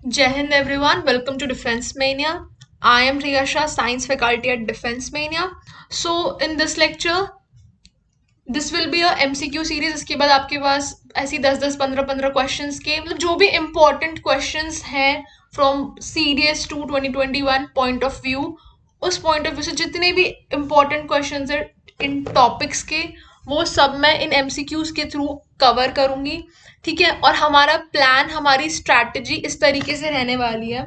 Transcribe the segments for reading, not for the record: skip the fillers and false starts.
Jai Hind everyone, welcome to Defense Mania. I am Riya Shah, Science Faculty at Defense Mania. So in this lecture, this will be a MCQ series. इसके बाद आपके पास ऐसी 10-10, 15-15 questions के मतलब जो भी important questions हैं from CDS to 2021 point of view, उस point of view से जितने भी important questions हैं इन topics के वो सब मैं इन MCQs के थ्रू कवर करूंगी. ठीक है. और हमारा प्लान, हमारी स्ट्रैटेजी इस तरीके से रहने वाली है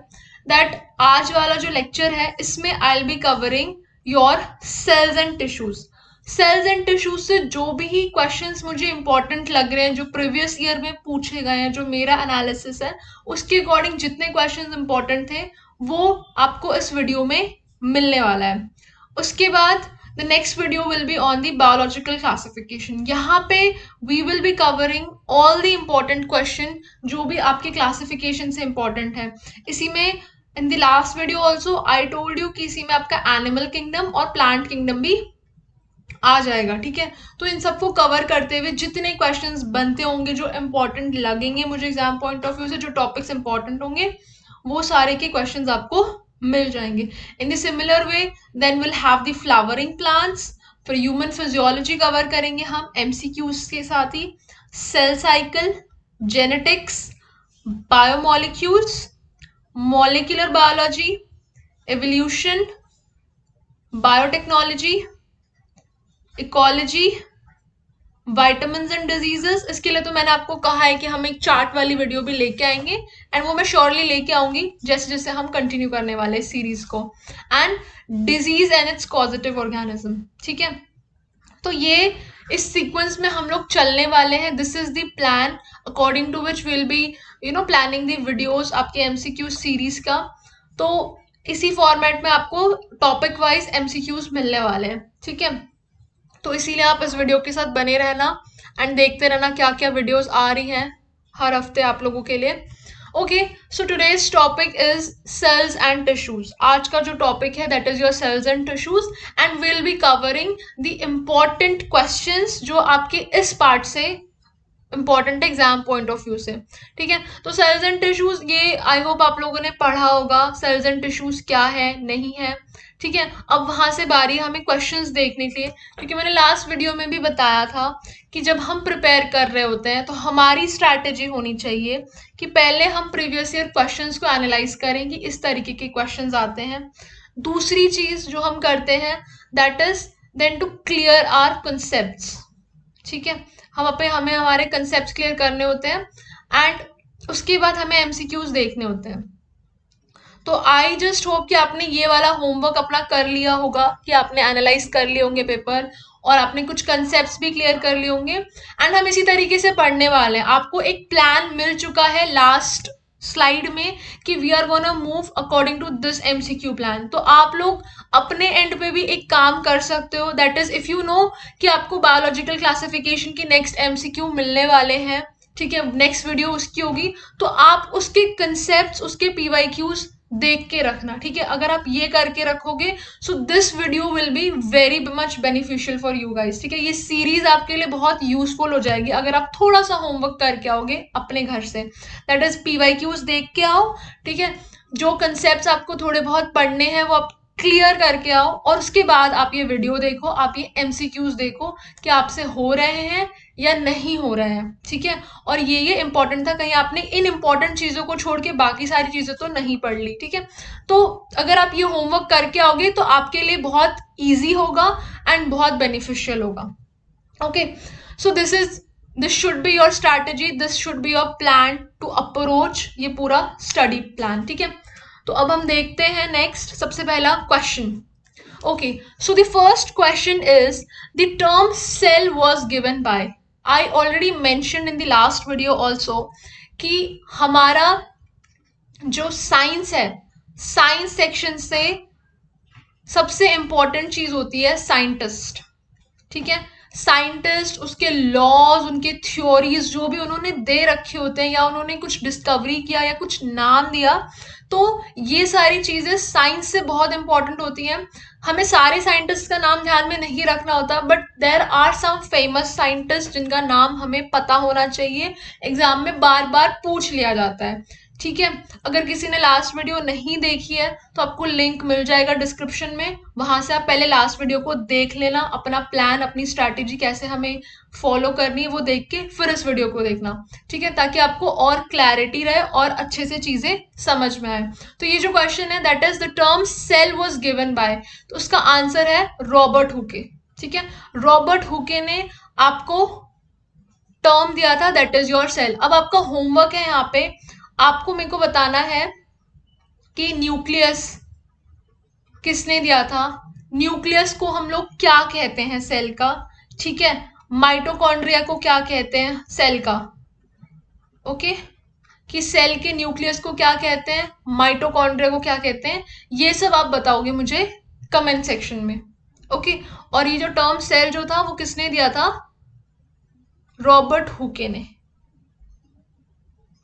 दैट आज वाला जो लेक्चर है इसमें I will be covering your cells and tissues. Cells and tissues से जो भी क्वेश्चंस मुझे इंपॉर्टेंट लग रहे हैं, जो प्रीवियस ईयर में पूछे गए हैं, जो मेरा एनालिसिस है उसके अकॉर्डिंग जितने क्वेश्चंस इंपॉर्टेंट थे वो आपको इस वीडियो में मिलने वाला है. उसके बाद the next video will be on the biological classification. यहाँ पे we will be covering all the important question जो भी आपके classification से important है. इसी में in the last video also I told you कि इसी में आपका animal kingdom और plant kingdom भी आ जाएगा. ठीक है. तो इन सबको कवर करते हुए जितने क्वेश्चंस बनते होंगे जो इंपॉर्टेंट लगेंगे मुझे एग्जाम पॉइंट ऑफ व्यू से, जो टॉपिक्स इंपॉर्टेंट होंगे वो सारे के क्वेश्चंस आपको मिल जाएंगे. In the similar way then will have the flowering plants. फिर ह्यूमन फिजियोलॉजी कवर करेंगे हम एमसीक्यूज के साथ ही. Cell cycle, genetics, biomolecules, molecular biology, evolution, biotechnology, ecology, vitamins and diseases. इसके लिए तो मैंने आपको कहा है कि हम एक चार्ट वाली वीडियो भी लेके आएंगे एंड वो मैं श्योरली लेके आऊंगी जैसे जैसे हम कंटिन्यू करने वाले इस सीरीज को. And disease and it's causative organism. ठीक है. तो ये इस सीक्वेंस में हम लोग चलने वाले हैं. This is the plan according to which will be planning the videos आपके एमसीक्यू सीरीज का. तो इसी फॉर्मेट में आपको टॉपिक वाइज एमसीक्यूज मिलने वाले हैं. ठीक है. तो इसीलिए आप इस वीडियो के साथ बने रहना एंड देखते रहना क्या क्या वीडियोस आ रही हैं हर हफ्ते आप लोगों के लिए. Okay. So today's topic is cells and tissues. आज का जो टॉपिक है that is your cells and tissues and will be covering the important questions जो आपके इस पार्ट से important exam point of view से. ठीक है. तो सेल्स एंड टिश्यूज ये आई होप आप लोगों ने पढ़ा होगा सेल्स एंड टिश्यूज क्या है नहीं है. ठीक है. अब वहां से बारी हमें क्वेश्चंस देखने के लिए, क्योंकि मैंने लास्ट वीडियो में भी बताया था कि जब हम प्रिपेयर कर रहे होते हैं तो हमारी स्ट्रैटेजी होनी चाहिए कि पहले हम प्रीवियस ईयर क्वेश्चंस को एनालाइज करें कि इस तरीके के क्वेश्चंस आते हैं. दूसरी चीज जो हम करते हैं that is then to clear our concepts. ठीक है. हमें हमारे कंसेप्ट क्लियर करने होते हैं एंड उसके बाद हमें एमसीक्यूज देखने होते हैं. तो आई जस्ट होप कि आपने ये वाला होमवर्क अपना कर लिया होगा, कि आपने एनालाइज कर लिए होंगे पेपर और आपने कुछ कंसेप्ट्स भी क्लियर कर लिए होंगे एंड हम इसी तरीके से पढ़ने वाले हैं. आपको एक प्लान मिल चुका है लास्ट स्लाइड में कि we are gonna move according to this MCQ plan. तो आप लोग अपने एंड पे भी एक काम कर सकते हो that is if you know कि आपको बायोलॉजिकल क्लासिफिकेशन की नेक्स्ट एमसीक्यू मिलने वाले हैं. ठीक है. नेक्स्ट वीडियो उसकी होगी तो आप उसके कंसेप्ट्स, उसके पीवाईक्यूज देख के रखना. ठीक है. अगर आप ये करके रखोगे so this video will be very much beneficial for you guys. ठीक है. ये सीरीज आपके लिए बहुत यूजफुल हो जाएगी अगर आप थोड़ा सा होमवर्क करके आओगे अपने घर से. दैट इज पीवाईक्यूज देख के आओ. ठीक है. जो कंसेप्ट आपको थोड़े बहुत पढ़ने हैं वो आप क्लियर करके आओ और उसके बाद आप ये वीडियो देखो, आप ये एमसीक्यूज देखो कि आपसे हो रहे हैं या नहीं हो रहे हैं. ठीक है. और ये इंपॉर्टेंट था, कहीं आपने इन इंपॉर्टेंट चीजों को छोड़ के बाकी सारी चीजें तो नहीं पढ़ ली. ठीक है. तो अगर आप ये होमवर्क करके आओगे तो आपके लिए बहुत ईजी होगा एंड बहुत बेनिफिशियल होगा. Okay. So this should be your strategy, this should be your plan to approach ये पूरा स्टडी प्लान. ठीक है. तो अब हम देखते हैं नेक्स्ट. सबसे पहला question. Okay. So the first question is the term cell was given by. I already mentioned in the last video also कि हमारा जो साइंस है, साइंस सेक्शन से सबसे इंपॉर्टेंट चीज होती है साइंटिस्ट. ठीक है. साइंटिस्ट, उसके लॉज, उनके थ्योरीज जो भी उन्होंने दे रखे होते हैं या उन्होंने कुछ डिस्कवरी किया या कुछ नाम दिया तो ये सारी चीजें साइंस से बहुत इंपॉर्टेंट होती हैं। हमें सारे साइंटिस्ट का नाम ध्यान में नहीं रखना होता, but there are some famous scientist जिनका नाम हमें पता होना चाहिए, एग्जाम में बार बार पूछ लिया जाता है। ठीक है, अगर किसी ने लास्ट वीडियो नहीं देखी है तो आपको लिंक मिल जाएगा डिस्क्रिप्शन में, वहां से आप पहले लास्ट वीडियो को देख लेना, अपना प्लान, अपनी स्ट्रैटेजी कैसे हमें फॉलो करनी है वो देख के फिर इस वीडियो को देखना। ठीक है, ताकि आपको और क्लैरिटी रहे और अच्छे से चीजें समझ में आए। तो ये जो क्वेश्चन है, that is the term cell was given by, तो उसका आंसर है रॉबर्ट हुके। ठीक है, रॉबर्ट हुके ने आपको टर्म दिया था, दैट इज योर सेल। अब आपका होमवर्क है यहाँ पे, आपको मेरे को बताना है कि न्यूक्लियस किसने दिया था, न्यूक्लियस को हम लोग क्या कहते हैं सेल का। ठीक है, माइटोकॉन्ड्रिया को क्या कहते हैं सेल का। ओके, कि सेल के न्यूक्लियस को क्या कहते हैं, माइटोकॉन्ड्रिया को क्या कहते हैं, ये सब आप बताओगे मुझे कमेंट सेक्शन में। ओके, और ये जो टर्म सेल जो था वो किसने दिया था, रॉबर्ट हुके ने।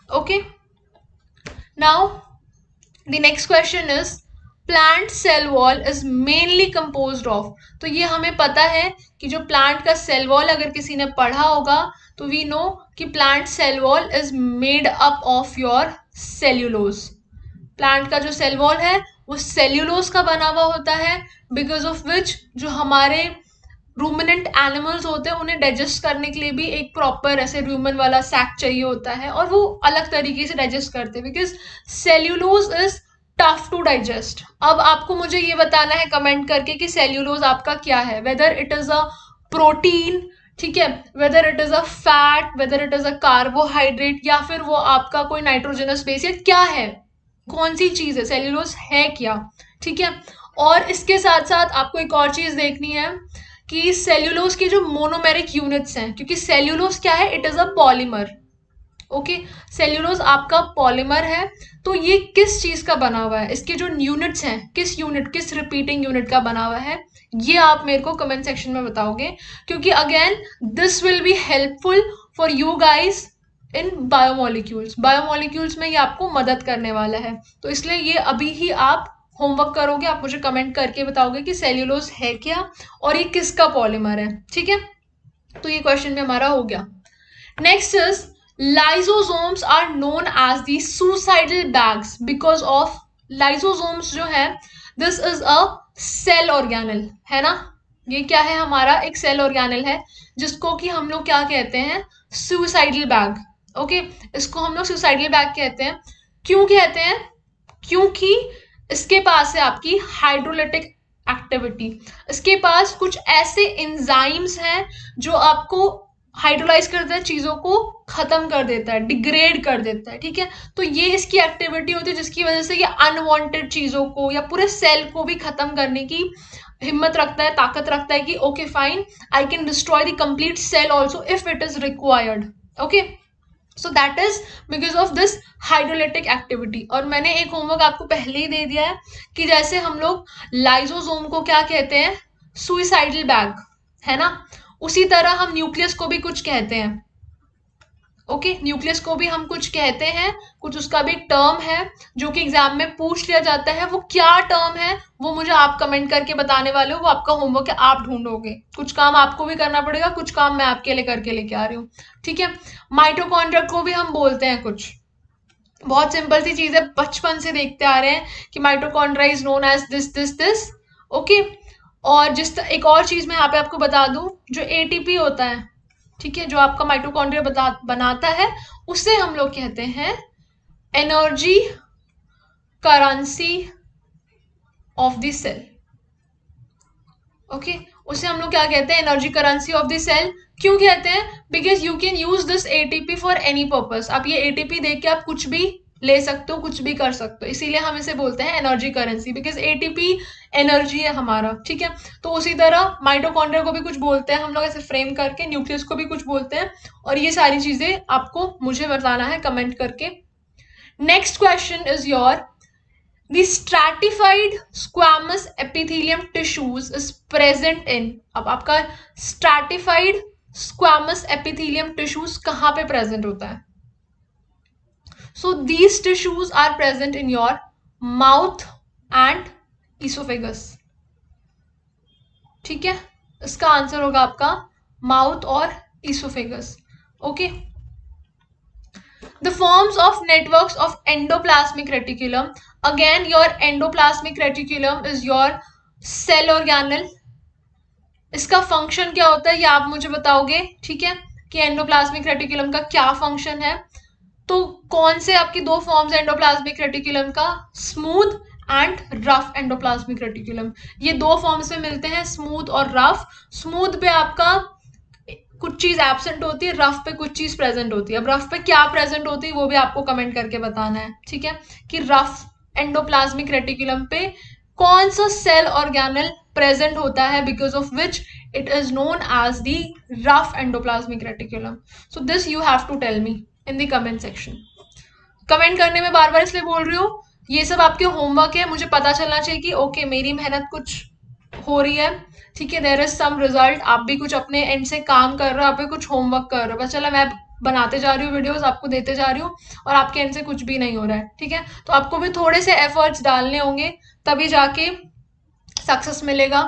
Okay, now the next question is plant cell wall is mainly composed of. तो ये हमें पता है कि जो प्लांट का सेल वॉल, अगर किसी ने पढ़ा होगा तो वी नो कि plant cell wall is made up of your cellulose. Plant का जो सेल वॉल है वो सेल्यूलोज का बना हुआ होता है, बिकॉज ऑफ विच जो हमारे रूमिनेंट एनिमल्स होते हैं उन्हें डाइजेस्ट करने के लिए भी एक प्रॉपर ऐसे रूमन वाला सैक चाहिए होता है, और वो अलग तरीके से डाइजेस्ट करते हैं, because cellulose is tough to digest. अब आपको मुझे ये बताना है कमेंट करके कि सेल्यूलोज आपका क्या है, whether it is a protein, ठीक है, whether it is a fat, whether it is a carbohydrate, या फिर वो आपका कोई नाइट्रोजनस बेस, या क्या है, कौन सी चीज है, सेल्यूलोज है क्या। ठीक है, और इसके साथ साथ आपको एक और चीज देखनी है कि सेल्यूलोज के जो मोनोमेरिक यूनिट्स हैं, क्योंकि सेल्यूलोज क्या है, it is a polymer. Okay, cellulose आपका पॉलीमर है, तो ये किस चीज का बना हुआ है, इसके जो यूनिट्स हैं किस यूनिट, किस रिपीटिंग यूनिट का बना हुआ है, ये आप मेरे को कमेंट सेक्शन में बताओगे, क्योंकि again this will be helpful for you guys in biomolecules. Biomolecules में ये आपको मदद करने वाला है, तो इसलिए ये अभी ही आप होमवर्क करोगे, आप मुझे कमेंट करके बताओगे कि सेल्यूलोज है क्या और ये किसका पॉलीमर है। ठीक है, तो ये क्वेश्चन में हमारा हो गया। Next is lysosomes are known as the suicidal bags because of, lysosomes जो है this is a cell organelle, है ना, ये क्या है, हमारा एक सेल ऑर्गेनल है जिसको कि हम लोग क्या कहते हैं, सुसाइडल बैग। ओके, इसको हम लोग सुसाइडल बैग कहते हैं। क्यों कहते हैं, क्योंकि इसके पास है आपकी हाइड्रोलिटिक एक्टिविटी, इसके पास कुछ ऐसे एंजाइम्स हैं जो आपको हाइड्रोलाइज कर देता है, चीजों को खत्म कर देता है, डिग्रेड कर देता है। ठीक है, तो ये इसकी एक्टिविटी होती है जिसकी वजह से ये अनवांटेड चीजों को या पूरे सेल को भी खत्म करने की हिम्मत रखता है, ताकत रखता है कि okay fine, I can destroy the complete cell also if it is required. Okay, so that is because of this hydrolytic activity. और मैंने एक होमवर्क आपको पहले ही दे दिया है कि जैसे हम लोग लाइसोसोम को क्या कहते हैं, सुइसाइडल बैग, है ना, उसी तरह हम न्यूक्लियस को भी कुछ कहते हैं। ओके, न्यूक्लियस को भी हम कुछ कहते हैं, कुछ उसका भी टर्म है जो कि एग्जाम में पूछ लिया जाता है। वो क्या टर्म है वो मुझे आप कमेंट करके बताने वाले हो, वो आपका होमवर्क है, आप ढूंढोगे। कुछ काम आपको भी करना पड़ेगा, कुछ काम मैं आपके लिए करके लेके आ रही हूँ। ठीक है, माइटोकॉन्ड्रिया को भी हम बोलते हैं कुछ, बहुत सिंपल सी चीज है, बचपन से देखते आ रहे हैं कि mitochondria is known as this this this. Okay, और एक और चीज मैं यहाँ पे आपको बता दूं, जो एटीपी होता है, ठीक है, जो आपका माइटोकॉन्ड्रिया बनाता है, उसे हम लोग कहते हैं energy currency of the cell. Okay, उसे हम लोग क्या कहते हैं, energy currency of the cell. क्यों कहते हैं, because you can use this ATP for any purpose. आप ये एटीपी देख के आप कुछ भी ले सकते हो, कुछ भी कर सकते हो, इसीलिए हम इसे बोलते हैं energy currency, because ATP energy है हमारा। ठीक है, तो उसी तरह माइटोकॉन्ड्रिया को भी कुछ बोलते हैं हम लोग ऐसे फ्रेम करके, न्यूक्लियस को भी कुछ बोलते हैं, और ये सारी चीजें आपको मुझे बताना है कमेंट करके। Next question is your, the stratified squamous epithelium tissues is present in। अब आपका stratified squamous epithelium tissues कहाँ पे present होता है, so these tissues are present in your mouth and oesophagus. ठीक है, इसका आंसर होगा आपका माउथ और oesophagus. Okay, the forms of networks of endoplasmic reticulum, again your endoplasmic reticulum is your cell organelle. इसका फंक्शन क्या होता है ये आप मुझे बताओगे, ठीक है, कि एंडोप्लाज्मिक रेटिकुलम का क्या फंक्शन है। तो कौन से आपकी दो फॉर्म्स एंडोप्लाज्मिक रेटिकुलम का, smooth and rough endoplasmic reticulum. ये दो फॉर्म्स में मिलते हैं, स्मूथ और रफ। स्मूथ पे आपका कुछ चीज एब्सेंट होती है, रफ पे कुछ चीज प्रेजेंट होती है। अब रफ पे क्या प्रेजेंट होती है वो भी आपको कमेंट करके बताना है, ठीक है, कि रफ एंडोप्लाज्मिक रेटिकुलम पे कौन सा सेल ऑर्गेनल प्रेजेंट होता है, because of which it is known as the rough endoplasmic reticulum. So this you have to tell me in the comment section. Comment करने में बार बार इसलिए बोल रही हूँ, ये सब आपके होमवर्क है, मुझे पता चलना चाहिए कि ओके मेरी मेहनत कुछ हो रही है, ठीक है, देयर इज सम रिजल्ट, आप भी कुछ अपने एंड से काम कर रहे हो, आप भी कुछ होमवर्क कर रहे हो। बस चला मैं बनाते जा रही हूँ वीडियोस, आपको देते जा रही हूँ और आपके एंड से कुछ भी नहीं हो रहा है, ठीक है। तो आपको भी थोड़े से एफर्ट्स डालने होंगे, तभी जाके सक्सेस मिलेगा।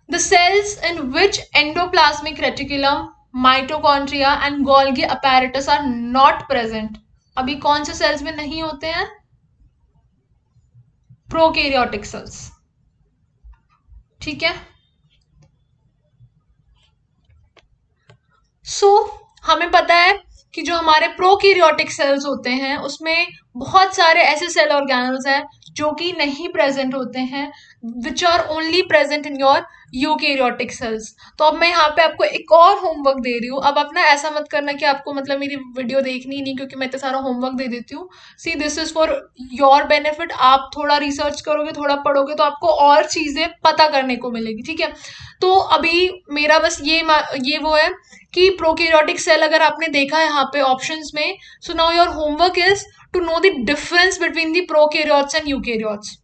The cells in which endoplasmic reticulum, mitochondria and Golgi apparatus are not present. अभी कौन से सेल्स में नहीं होते हैं, प्रोकैरियोटिक सेल्स, ठीक है। हमें पता है कि जो हमारे प्रोकैरियोटिक सेल्स होते हैं उसमें बहुत सारे ऐसे सेल ऑर्गेनल्स हैं जो कि नहीं प्रेजेंट होते हैं, which are only present in your eukaryotic cells. तो अब मैं यहाँ पे आपको एक और होमवर्क दे रही हूँ। अब अपना ऐसा मत करना कि आपको मतलब मेरी वीडियो देखनी ही नहीं, क्योंकि मैं इतना सारा होमवर्क दे देती हूँ। See this is for your benefit. आप थोड़ा रिसर्च करोगे, थोड़ा पढ़ोगे तो आपको और चीजें पता करने को मिलेगी, ठीक है। तो अभी मेरा बस ये वो है कि प्रोकैरियोटिक सेल अगर आपने देखा है यहाँ पे ऑप्शंस में, so now your homework is to know the difference between the prokaryotes and eukaryotes.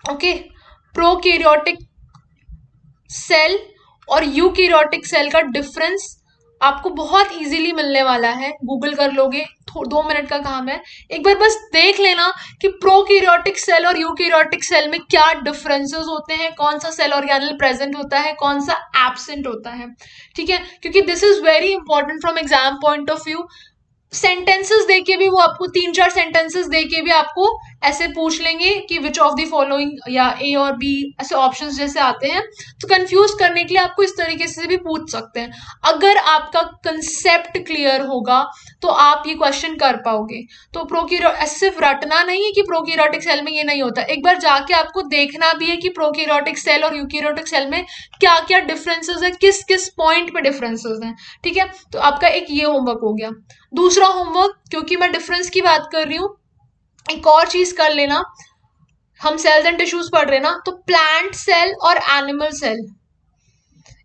Okay, prokaryotic cell और यूकैरियोटिक सेल का डिफरेंस आपको बहुत इजीली मिलने वाला है, गूगल कर लोगे, 2 मिनट का काम है। एक बार बस देख लेना कि प्रोकैरियोटिक सेल और यूकैरियोटिक सेल में क्या डिफरेंसेस होते हैं, कौन सा सेल ऑर्गेनल प्रेजेंट होता है, कौन सा एब्सेंट होता है, ठीक है, क्योंकि this is very important from exam point of view. Sentences देके भी वो आपको 3-4 सेंटेंसेस देके भी आपको ऐसे पूछ लेंगे कि विच ऑफ द फॉलोइंग, या ए और बी ऐसे ऑप्शंस जैसे आते हैं, तो कंफ्यूज करने के लिए आपको इस तरीके से भी पूछ सकते हैं। अगर आपका कंसेप्ट क्लियर होगा तो आप ये क्वेश्चन कर पाओगे। तो सिर्फ रटना नहीं है कि प्रोकैरियोटिक सेल में ये नहीं होता, एक बार जाके आपको देखना भी है कि प्रोकैरियोटिक सेल और यूकैरियोटिक सेल में क्या क्या डिफरेंसेस है, किस किस पॉइंट पे डिफरेंसेस हैं, ठीक है। तो आपका एक ये होमवर्क हो गया। दूसरा होमवर्क, क्योंकि मैं डिफरेंस की बात कर रही हूँ, एक और चीज कर लेना, हम सेल्स एंड टिश्यूज पढ़ रहे ना, तो प्लांट सेल और एनिमल सेल,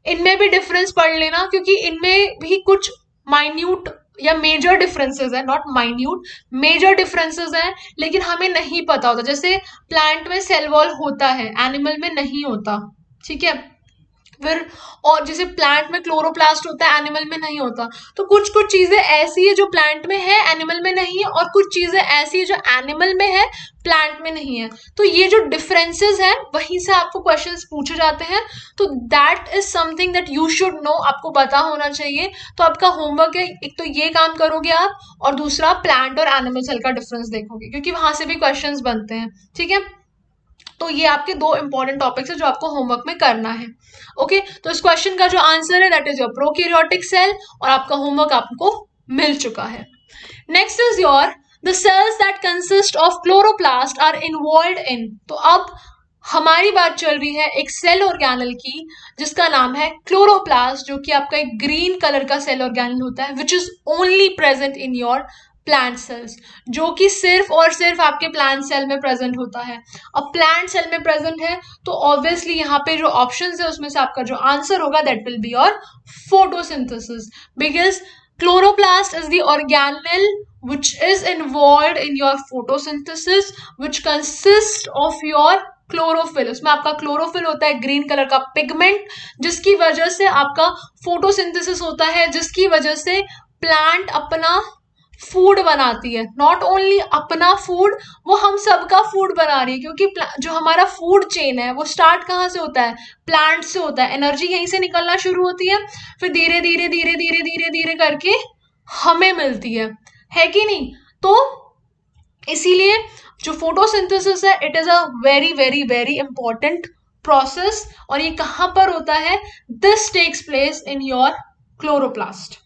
इनमें भी डिफरेंस पढ़ लेना, क्योंकि इनमें भी कुछ माइन्यूट या मेजर डिफरेंसेस है, नॉट माइन्यूट, मेजर डिफरेंसेस हैं, लेकिन हमें नहीं पता होता। जैसे प्लांट में सेल वॉल होता है, एनिमल में नहीं होता, ठीक है। फिर और जैसे प्लांट में क्लोरोप्लास्ट होता है, एनिमल में नहीं होता। तो कुछ कुछ चीजें ऐसी है जो प्लांट में है, एनिमल में नहीं है, और कुछ चीजें ऐसी है जो एनिमल में है, प्लांट में नहीं है। तो ये जो डिफरेंसेस हैं वहीं से आपको क्वेश्चंस पूछे जाते हैं। तो that is something that you should no, आपको पता होना चाहिए। तो आपका होमवर्क है, एक तो ये काम करोगे आप, और दूसरा प्लांट और एनिमल सेल का डिफरेंस देखोगे, क्योंकि वहां से भी क्वेश्चंस बनते हैं, ठीक है। तो ये आपके 2 इंपॉर्टेंट टॉपिक्स है जो आपको होमवर्क में करना है। ओके, तो इस क्वेश्चन का जो आंसर है that is your prokaryotic cell, और आपका होमवर्क आपको मिल चुका है। Next is your the cells that consist of chloroplast are involved in. तो अब हमारी बात चल रही है एक सेल ऑर्गेनल की जिसका नाम है क्लोरोप्लास्ट, जो कि आपका एक ग्रीन कलर का सेल ऑर्गेनल होता है, which is only present in your plant cells, जो कि सिर्फ और सिर्फ आपके प्लांट सेल में प्रेजेंट होता है। अब प्लांट सेल में प्रेजेंट है तो ऑब्वियसली यहाँ पे जो ऑप्शंस है उसमें से आपका जो आंसर होगा that will be your photosynthesis, because chloroplast is the organelle which is involved in your photosynthesis, which consists of your chlorophyll. उसमें आपका क्लोरोफिल होता है ग्रीन कलर का पिगमेंट, जिसकी वजह से आपका फोटोसिंथेसिस होता है, जिसकी वजह से प्लांट अपना फूड बनाती है, नॉट ओनली अपना फूड, वो हम सबका फूड बना रही है, क्योंकि जो हमारा फूड चेन है वो स्टार्ट कहाँ से होता है, प्लांट से होता है, एनर्जी यहीं से निकलना शुरू होती है, फिर धीरे धीरे धीरे धीरे धीरे धीरे करके हमें मिलती है कि नहीं। तो इसीलिए जो फोटोसिंथेसिस है it is a very very very important process, और ये कहां पर होता है, this takes place in your chloroplast.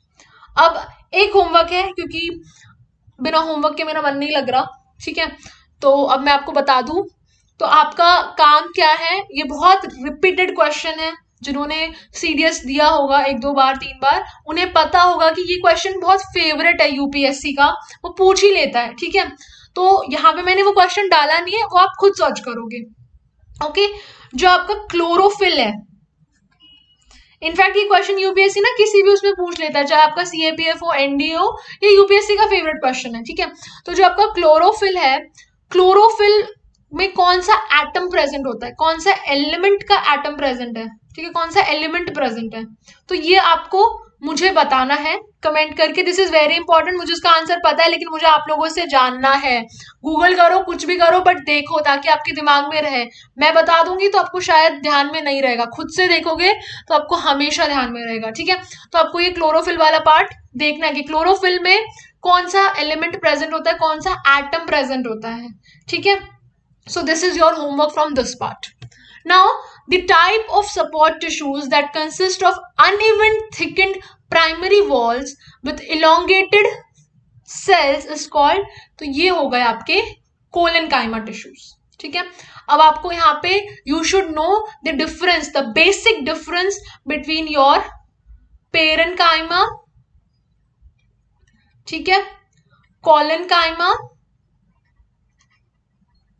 अब एक होमवर्क है, क्योंकि बिना होमवर्क के मेरा मन नहीं लग रहा, ठीक है, तो अब मैं आपको बता दूं। तो आपका काम क्या है, ये बहुत रिपीटेड क्वेश्चन है, जिन्होंने सीडीएस दिया होगा 1-2 बार 3 बार, उन्हें पता होगा कि ये क्वेश्चन बहुत फेवरेट है यूपीएससी का, वो पूछ ही लेता है, ठीक है। तो यहाँ पे मैंने वो क्वेश्चन डाला नहीं है, वो आप खुद सर्च करोगे। ओके, जो आपका क्लोरोफिल है, इनफैक्ट ये क्वेश्चन यूपीएससी ना किसी भी उसमें पूछ लेता है, चाहे आपका सीएपीएफ हो, एनडीए हो, ये यूपीएससी का फेवरेट क्वेश्चन है, ठीक है। तो जो आपका क्लोरोफिल है, क्लोरोफिल में कौन सा एटम प्रेजेंट होता है, कौन सा एलिमेंट का एटम प्रेजेंट है, ठीक है, कौन सा एलिमेंट प्रेजेंट है, तो ये आपको मुझे बताना है कमेंट करके। दिस इज वेरी इंपॉर्टेंट, मुझे उसका आंसर पता है, लेकिन मुझे आप लोगों से जानना है। गूगल करो, कुछ भी करो, बट देखो ताकि आपके दिमाग में रहे। मैं बता दूंगी तो आपको शायद ध्यान में नहीं रहेगा, खुद से देखोगे तो आपको हमेशा ध्यान में रहेगा, ठीक है। तो आपको ये क्लोरोफिल वाला पार्ट देखना है कि क्लोरोफिल में कौन सा एलिमेंट प्रेजेंट होता है, कौन सा एटम प्रेजेंट होता है, ठीक है। So this is your homework from this part. Now, the type of support tissues that consist of uneven thickened primary walls with elongated cells is called, तो ये हो गए आपके कोलेनकाइमा टिश्यूज, ठीक है। अब आपको यहाँ पे you should know the difference, the basic difference between your parenchyma, ठीक है, कोलेनकाइमा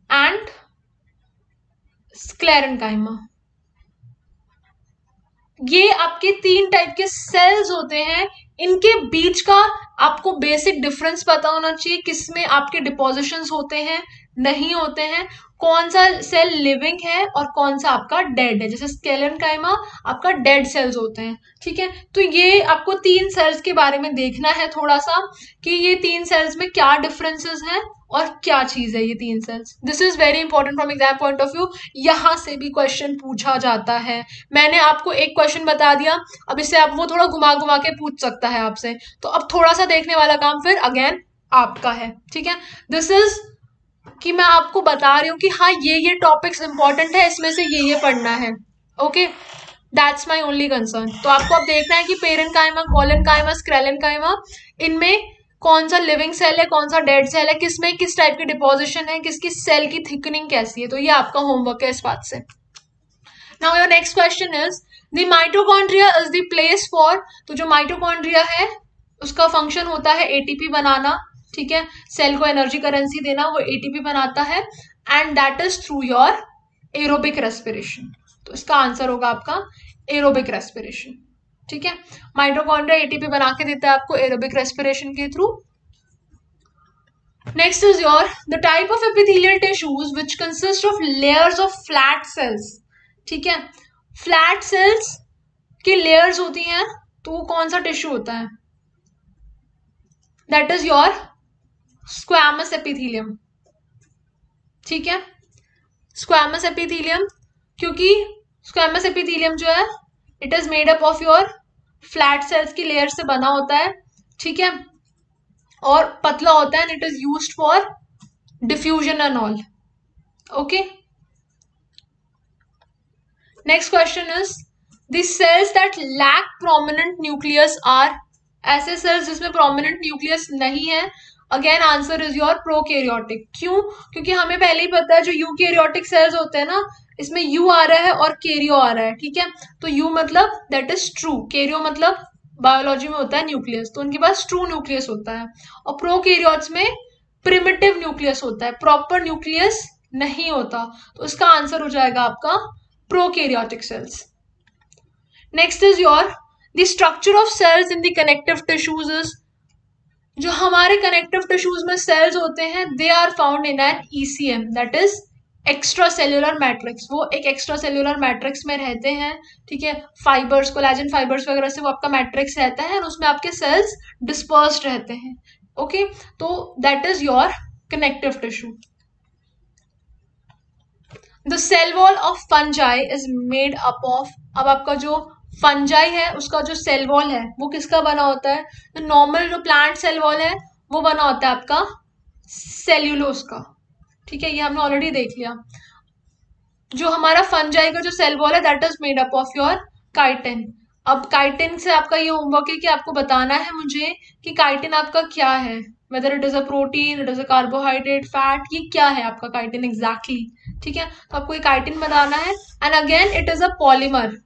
एंड स्क्लेरेनकाइमा। ये आपके 3 टाइप के सेल्स होते हैं, इनके बीच का आपको बेसिक डिफरेंस पता होना चाहिए, किसमें आपके डिपोजिशंस होते हैं, नहीं होते हैं, कौन सा सेल लिविंग है और कौन सा आपका डेड है। जैसे स्क्लेरेनकाइमा आपका डेड सेल्स होते हैं, ठीक है। तो ये आपको 3 सेल्स के बारे में देखना है थोड़ा सा, कि ये 3 सेल्स में क्या डिफरेंसेस हैं और क्या चीज है ये 3 cells. This is very important from exam point of view, यहां से भी क्वेश्चन पूछा जाता है। मैंने आपको एक क्वेश्चन बता दिया, अब इससे आप वो थोड़ा घुमा घुमा के पूछ सकता है आपसे, तो अब थोड़ा सा देखने वाला काम फिर अगेन आपका है, ठीक है। दिस इज कि मैं आपको बता रही हूँ कि हाँ ये टॉपिक्स इंपॉर्टेंट है, इसमें से ये पढ़ना है, okay, that's my only concern. तो आपको अब देखना है कि पेरेनकाइमा, कोलेनकाइमा, स्क्लेरेनकाइमा, इनमें कौन सा लिविंग सेल है, कौन सा डेड सेल है, किसमें किस टाइप की डिपोजिशन है, किसकी सेल की थिकनिंग कैसी है, तो ये आपका होमवर्क है इस बात से। Now your next question is the mitochondria is the place for, तो जो माइटोकॉन्ड्रिया है उसका फंक्शन होता है एटीपी बनाना, ठीक है, सेल को एनर्जी करेंसी देना, वो एटीपी बनाता है, and that is through your aerobic respiration. तो इसका आंसर होगा आपका एरोबिक रेस्पिरेशन, ठीक है। माइटोकॉन्ड्रिया एटीपी बना के देता है आपको एरोबिक रेस्पिरेशन के through. Next is your the type of epithelial tissues which consist of layers of flat sales, ठीक है। फ्लैट सेल्स की लेयर्स होती हैं, तो वो कौन सा टिश्यू होता है, that is your squamous epithelium, ठीक है, स्क्वैमस एपिथेलियम, क्योंकि स्क्वैमस एपिथेलियम जो है it is made up of your flat sales की लेयर से बना होता है, ठीक है, और पतला होता है, and it is used for diffusion and all, okay. Next question is the cells that lack prominent nucleus are, ऐसे सेल्स जिसमें प्रोमिनेंट न्यूक्लियस नहीं है, again answer is your prokaryotic. क्यों, क्योंकि हमें पहले ही पता है जो यूकैरियोटिक सेल्स होते हैं ना, इसमें यू आ रहा है और कैरियो आ रहा है, ठीक है। तो यू मतलब दैट इज ट्रू, कैरियो मतलब बायोलॉजी में होता है न्यूक्लियस, तो उनके पास ट्रू न्यूक्लियस होता है, और प्रोकैरियोट्स में प्रिमिटिव न्यूक्लियस होता है, प्रॉपर न्यूक्लियस नहीं होता, तो इसका आंसर हो जाएगा आपका prokaryotic cells. Next is your the structure of cells in the connective tissues is, जो हमारे कनेक्टिव टिश्यूज में सेल्स होते हैं they are found in an ECM, that is extra cellular matrix, वो एक एक्स्ट्रा सेल्यूलर मैट्रिक्स में रहते हैं, ठीक है, फाइबर्स, कोलेजन फाइबर्स वगैरह से वो आपका मैट्रिक्स रहता है, और उसमें आपके सेल्स डिस्पर्स्ड रहते हैं, ओके, तो that is your connective tissue. The cell wall of fungi is made up of, अब आपका जो फंजाई है उसका जो सेल वॉल है वो किसका बना होता है? तो नॉर्मल जो प्लांट सेल वॉल है वो बना होता है आपका सेल्यूलोज का. ठीक है, ये हमने ऑलरेडी देख लिया. जो हमारा फंजाई का जो सेल वॉल है that is made up of your chitin. अब काइटिन से आपका ये होमवर्क है कि आपको बताना है मुझे कि काइटिन आपका क्या है, whether it is a protein, it is a carbohydrate, fat, ये क्या है आपका काइटिन एग्जैक्टली. ठीक है, तो आपको ये काइटिन बताना है. And again it is a polymer.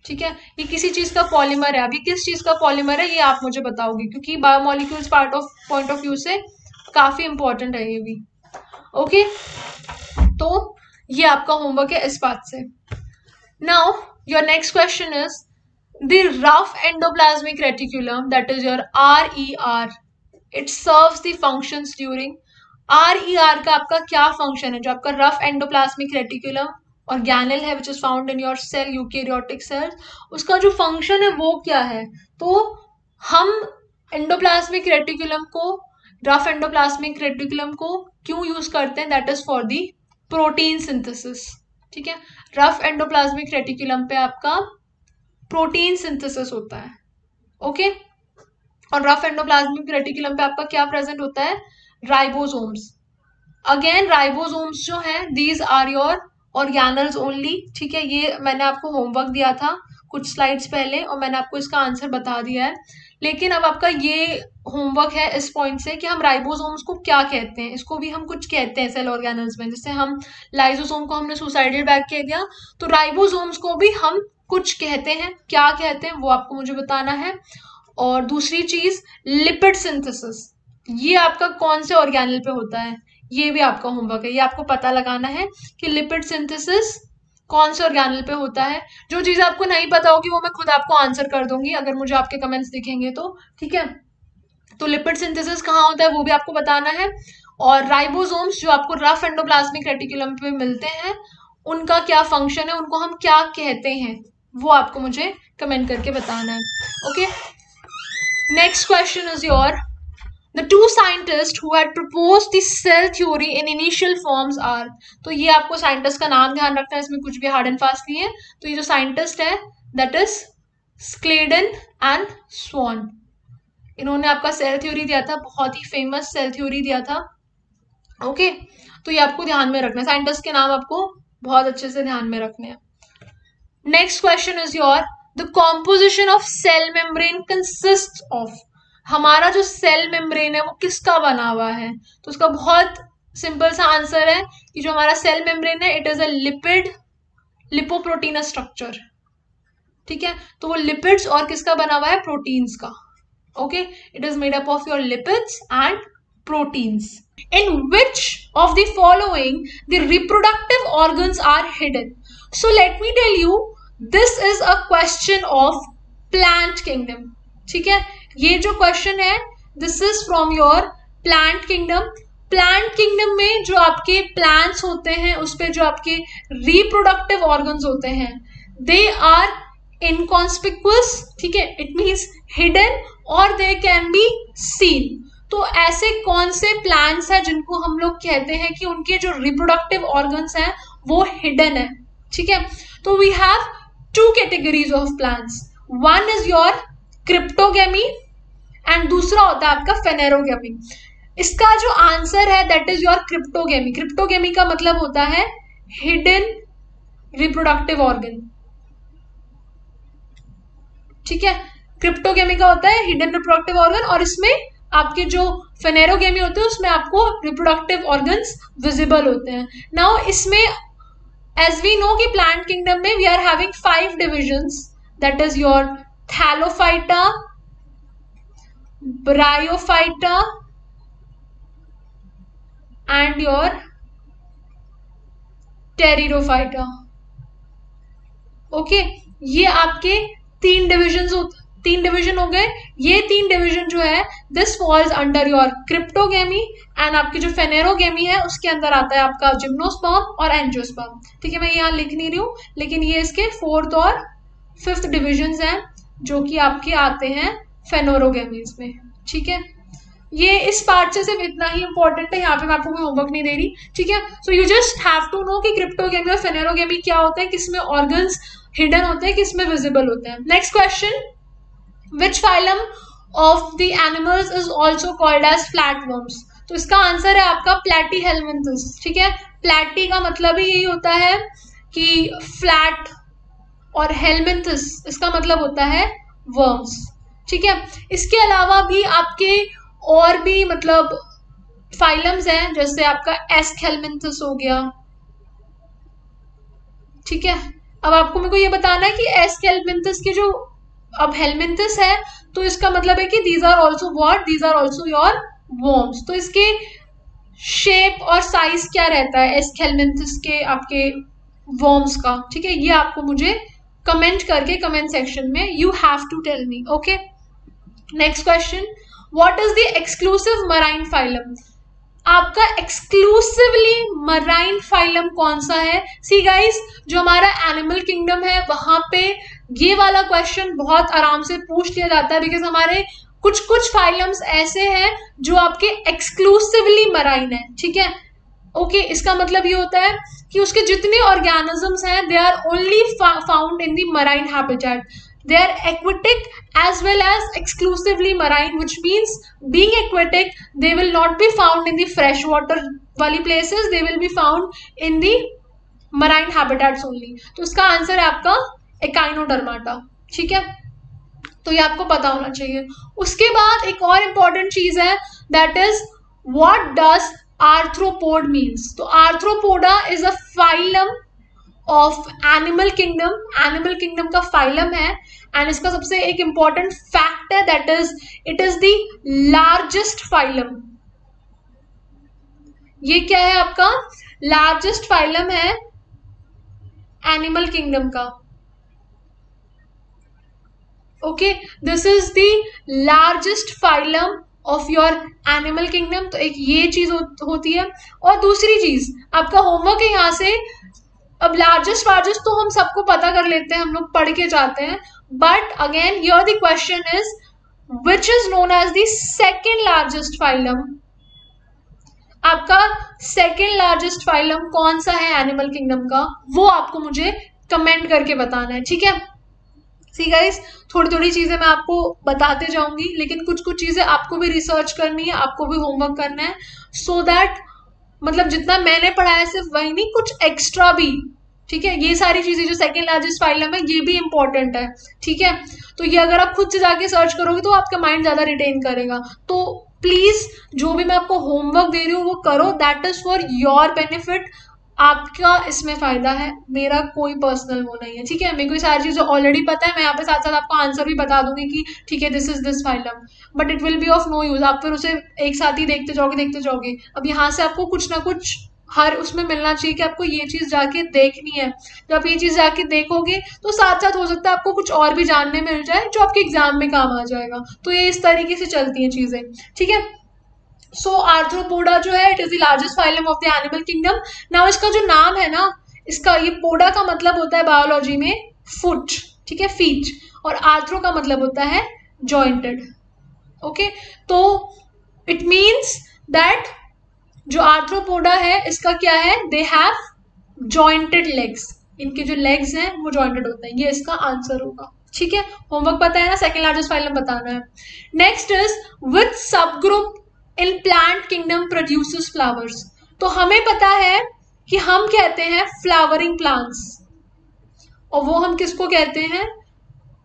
ठीक है, ये किसी चीज का पॉलीमर है. अभी किस चीज का पॉलीमर है ये आप मुझे बताओगे, क्योंकि बायोमोलिक्यूल्स पॉइंट ऑफ व्यू से काफी इंपॉर्टेंट है ये भी. ओके, तो ये आपका होमवर्क है इस बात से. Now your next question is the rough endoplasmic reticulum, that is your RER, it serves the functions during. RER का आपका क्या फंक्शन है? जो आपका रफ एंडोप्लाज्मिक रेटिकुलम ऑर्गेनेल है which is found in your cell, eukaryotic cells, उसका जो function है वो क्या है? तो हम एंडोप्लाज्मिक रेटिकुलम को, रफ एंडोप्लाज्मिक रेटिकुलम को क्यों यूज करते हैं? That is for the protein synthesis. ठीक है, रफ एंडोप्लाज्मिक रेटिकुलम पे आपका प्रोटीन सिंथेसिस होता है. ओके, और रफ एंडोप्लाज्मिक रेटिकुलम पे आपका क्या प्रेजेंट होता है? राइबोसोम्स. अगेन राइबोसोम्स जो है these are your organelles only. ठीक है, ये मैंने आपको होमवर्क दिया था कुछ स्लाइड्स पहले और मैंने आपको इसका आंसर बता दिया है. लेकिन अब आपका ये होमवर्क है इस पॉइंट से कि हम राइबोसोम्स को क्या कहते हैं. इसको भी हम कुछ कहते हैं सेल ऑर्गेनल्स में. जैसे हम लाइसोसोम को हमने सुसाइडल बैग कह दिया, तो राइबोसोम्स को भी हम कुछ कहते हैं. क्या कहते हैं वो आपको मुझे बताना है. और दूसरी चीज लिपिड सिंथेसिस, ये आपका कौन से ऑर्गेनल पे होता है? ये भी आपका होमवर्क है. ये आपको पता लगाना है कि लिपिड सिंथेसिस कौन से ऑर्गेनल पे होता है. जो चीज आपको नहीं पता होगी वो मैं खुद आपको आंसर कर दूंगी अगर मुझे आपके कमेंट्स दिखेंगे तो. ठीक है, तो लिपिड सिंथेसिस कहाँ होता है वो भी आपको बताना है. और राइबोसोम्स जो आपको रफ एंडोप्लाज्मिक रेटिकुलम पे मिलते हैं उनका क्या फंक्शन है, उनको हम क्या कहते हैं, वो आपको मुझे कमेंट करके बताना है. Okay, next question is your The two scientists who had proposed the cell theory in initial forms are. तो ये आपको साइंटिस्ट का नाम ध्यान रखना है, इसमें कुछ भी हार्ड एंड फास्ट नहीं है. तो ये जो साइंटिस्ट है that is Schleiden and sworn. इन्होंने आपका सेल थ्योरी दिया था, बहुत ही फेमस सेल थ्योरी दिया था. ओके, तो ये आपको ध्यान में रखना है. साइंटिस्ट के नाम आपको बहुत अच्छे से ध्यान में रखने हैं. Next question is your the composition of cell membrane consist of. हमारा जो सेल मेम्ब्रेन है वो किसका बना हुआ है? तो उसका बहुत सिंपल सा आंसर है कि जो हमारा सेल मेम्ब्रेन है इट इज अ लिपोप्रोटीनस स्ट्रक्चर. ठीक है, तो वो लिपिड्स और किसका बना हुआ है? प्रोटीन्स का. Okay, it is made up of your lipids and proteins. In which of the following the reproductive organs are hidden. So let me tell you, this is a question of plant kingdom. ठीक है, ये जो question है this is from your plant kingdom. Plant kingdom में जो आपके plants होते हैं उस पे जो आपके रिप्रोडक्टिव ऑर्गन्स होते हैं दे आर इनकॉन्स्पिक्युअस. ठीक है, इट मीन्स हिडन और दे कैन बी सीन. तो ऐसे कौन से प्लांट्स हैं जिनको हम लोग कहते हैं कि उनके जो रिप्रोडक्टिव ऑर्गन्स हैं वो हिडन है. ठीक है, तो we have two categories of plants. One is your cryptogamy and दूसरा होता है आपका फेनेरोगेमी. इसका जो आंसर है that is your cryptogamy. Cryptogamy का मतलब होता है हिडन रिप्रोडक्टिव ऑर्गन. ठीक है, क्रिप्टोगेमी का होता है हिडन रिप्रोडक्टिव ऑर्गन और इसमें आपके जो फेनेरोगेमी होते हैं उसमें आपको रिप्रोडक्टिव ऑर्गन्स विजिबल होते हैं. नाउ इसमें एज वी नो कि प्लांट किंगडम में we are having 5 divisions, that is your thallophyta, bryophyta and your pteridophyta. Okay, ये आपके 3 डिविजन हो गए. ये 3 डिविजन जो है this falls under your cryptogamy and आपकी जो फेनेरोगेमी है उसके अंदर आता है आपका जिम्नोस्पर्म और एंजियोस्पर्म. ठीक है, मैं यहाँ लिख नहीं रही हूँ लेकिन ये इसके 4th और 5th डिविजन्स हैं जो कि आपके आते हैं फेनेरोगेमीज में. ठीक है, ये इस पार्ट से सिर्फ इतना ही इंपॉर्टेंट है, यहाँ पे मैं आपको कोई होमवर्क नहीं दे रही, ठीक है। So you just have to know कि क्रिप्टोगेमी और फेनेरोगेमी क्या होता है, किसमें ऑर्गन्स हिडन होते हैं, किसमें विजिबल होते हैं। Next question, which phylum of the animals is also called as flatworms. तो इसका आंसर है आपका प्लैटीहेल्मिन्थस, ठीक है। प्लैटी का मतलब ही यही होता है कि फ्लैट, और हेल्मिन्थस इसका मतलब होता है वर्म्स, ठीक है। इसके अलावा भी आपके और भी मतलब फाइलम्स हैं, जैसे आपका एस्कहेल्मिन्थस हो गया, ठीक है। अब आपको मेरे को ये बताना है कि एस्कहेल्मिन्थस के जो अब हेल्मिन्थस है तो इसका मतलब है कि these are also what, these are also your worms. तो इसके शेप और साइज क्या रहता है एस्कहेल्मिन्थस के आपके वर्म्स का, ठीक है। ये आपको मुझे कमेंट करके कमेंट सेक्शन में you have to tell me, okay. Next question, what is the exclusive marine phylum. आपका एक्सक्लूसिवली मराइन फाइलम कौन सा है। सी गाइस, जो हमारा एनिमल किंगडम है वहां पे ये वाला क्वेश्चन बहुत आराम से पूछ लिया जाता है, बिकॉज हमारे कुछ कुछ फाइलम्स ऐसे हैं जो आपके एक्सक्लूसिवली मराइन है, ठीक है। ओके, इसका मतलब ये होता है कि उसके जितने ऑर्गेनिजम्स हैं they are only found in the marine habitat, they are aquatic as well as exclusively marine, which means being aquatic they will not be found in the freshwater वाली places, they will be found in the marine habitats only। तो इसका answer है आपका Echinodermata, ठीक है। तो ये आपको पता होना चाहिए। उसके बाद एक और इंपॉर्टेंट चीज है, that is what does arthropod means. तो arthropoda is a phylum of animal kingdom, animal kingdom का फाइलम है। एंड इसका सबसे एक इंपॉर्टेंट फैक्ट है, that is it is the largest phylum. ये क्या है आपका लार्जेस्ट फाइलम है एनिमल किंगडम का, okay. This is the largest phylum of your animal kingdom. तो एक ये चीज होती है। और दूसरी चीज आपका होमवर्क है यहाँ से, अब लार्जेस्ट लार्जेस्ट तो हम सबको पता कर लेते हैं, हम लोग पढ़ के जाते हैं, but again here the question is which is known as the second largest phylum. आपका सेकेंड लार्जेस्ट फाइलम कौन सा है एनिमल किंगडम का, वो आपको मुझे कमेंट करके बताना है, ठीक है। सी गाइस, थोड़ी थोड़ी चीजें मैं आपको बताते जाऊंगी, लेकिन कुछ कुछ चीजें आपको भी रिसर्च करनी है, आपको भी होमवर्क करना है, सो दैट मतलब जितना मैंने पढ़ा है सिर्फ वही नहीं, कुछ एक्स्ट्रा भी, ठीक है। ये सारी चीजें जो सेकेंड लार्जेस्ट फाइलम है ये भी इंपॉर्टेंट है, ठीक है। तो ये अगर आप खुद से जाके सर्च करोगे तो आपका माइंड ज्यादा रिटेन करेगा। तो प्लीज जो भी मैं आपको होमवर्क दे रही हूँ वो करो, that is for your benefit. आपका इसमें फायदा है, मेरा कोई पर्सनल वो नहीं है, ठीक है। मेरे को सारी चीजें ऑलरेडी पता है, मैं यहाँ पे साथ साथ आपको आंसर भी बता दूंगी कि ठीक है this is this phylum, but it will be of no use. आप फिर उसे एक साथ ही देखते जाओगे। अब यहाँ से आपको कुछ ना कुछ हर उसमें मिलना चाहिए कि आपको ये चीज जाके देखनी है। जब आप ये चीज जाके देखोगे तो साथ साथ हो सकता है आपको कुछ और भी जानने मिल जाए जो आपके एग्जाम में काम आ जाएगा। तो ये इस तरीके से चलती हैं चीजें, ठीक है। सो आर्थ्रोपोडा जो है it is the largest phylum of the animal kingdom. Now इसका जो नाम है ना, इसका ये पोडा का मतलब होता है बायोलॉजी में फुट, ठीक है, फीट, और आर्थ्रो का मतलब होता है जॉइंटेड, ओके। तो इट मीन्स दैट जो आर्थ्रोपोडा है इसका क्या है, दे हैव जॉइंटेड लेग्स, इनके जो लेग्स हैं वो जॉइंटेड होते हैं, ये इसका आंसर होगा, ठीक है। होमवर्क पता है ना, सेकेंड लार्जेस्ट फाइलम बताना है। नेक्स्ट इज विच सब group in plant kingdom produces flowers. तो हमें पता है कि हम कहते हैं फ्लावरिंग प्लांट्स, और वो हम किसको कहते हैं,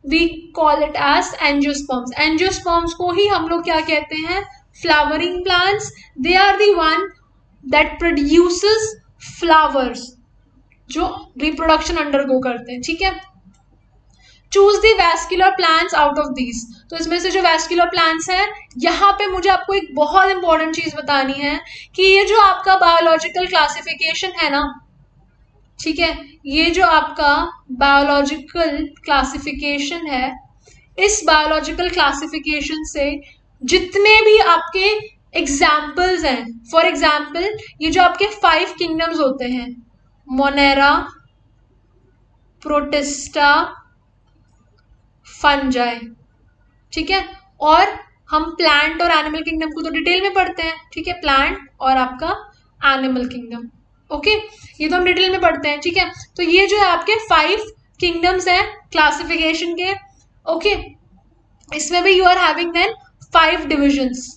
we call it as angiosperms. Angiosperms को ही हम लोग क्या कहते हैं, flowering plants. They are the one that produces flowers, जो रिप्रोडक्शन अंडरगो करते हैं, ठीक है। Choose the vascular plants out of these. तो इसमें से जो वैस्कुलर प्लांट्स हैं, यहाँ पे मुझे आपको एक बहुत इंपॉर्टेंट चीज बतानी है कि ये जो आपका बायोलॉजिकल क्लासिफिकेशन है ना, ठीक है, ये जो आपका बायोलॉजिकल क्लासिफिकेशन है, इस बायोलॉजिकल क्लासिफिकेशन से जितने भी आपके एग्जाम्पल्स हैं, फॉर एग्जाम्पल ये जो आपके 5 किंगडम्स होते हैं, मोनेरा, प्रोटिस्टा, फंजाई, ठीक है, और हम प्लांट और एनिमल किंगडम को तो डिटेल में पढ़ते हैं, ठीक है, प्लांट और आपका एनिमल किंगडम, ओके, ये तो हम डिटेल में पढ़ते हैं, ठीक है। तो ये जो है आपके 5 किंगडम्स हैं क्लासिफिकेशन के, ओके। इसमें भी you are having then 5 divisions,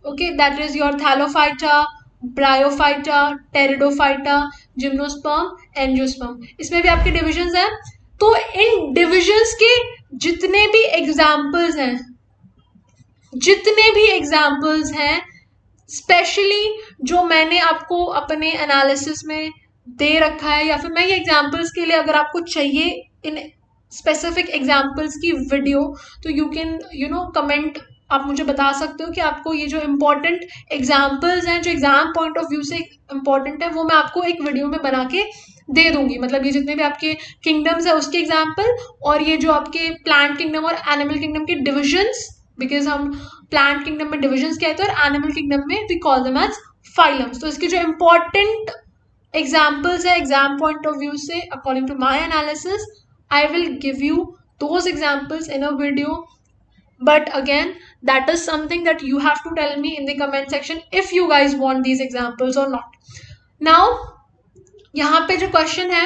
okay, that is your thallophyta, bryophyta, pteridophyta, gymnosperm, angiosperm, इसमें भी आपके डिविजन्स हैं। तो इन डिविजन्स के जितने भी एग्जाम्पल्स हैं, स्पेशली जो मैंने आपको अपने एनालिसिस में दे रखा है, या फिर मैं ये एग्जाम्पल्स के लिए अगर आपको चाहिए इन स्पेसिफिक एग्जाम्पल्स की वीडियो, तो यू कैन कमेंट, आप मुझे बता सकते हो कि आपको ये जो इम्पोर्टेंट एग्जाम्पल्स हैं, जो एग्जाम पॉइंट ऑफ व्यू से इम्पोर्टेंट है, वो मैं आपको एक वीडियो में बना के दे दूंगी। मतलब ये जितने भी आपके किंगडम्स है उसके एग्जाम्पल, और ये जो आपके प्लांट किंगडम और एनिमल किंगडम के डिविजन्स, बिकॉज हम प्लांट किंगडम में डिविजन्स कहते हैं और एनिमल किंगडम में we call them as phylums. तो इसके जो इम्पोर्टेंट एग्जाम्पल्स है एग्जाम पॉइंट ऑफ व्यू से, according to my analysis, I will give you those examples in a video, but again that is something that you have to tell me in the comment section if you guys want these examples or not. Now यहाँ पे जो question है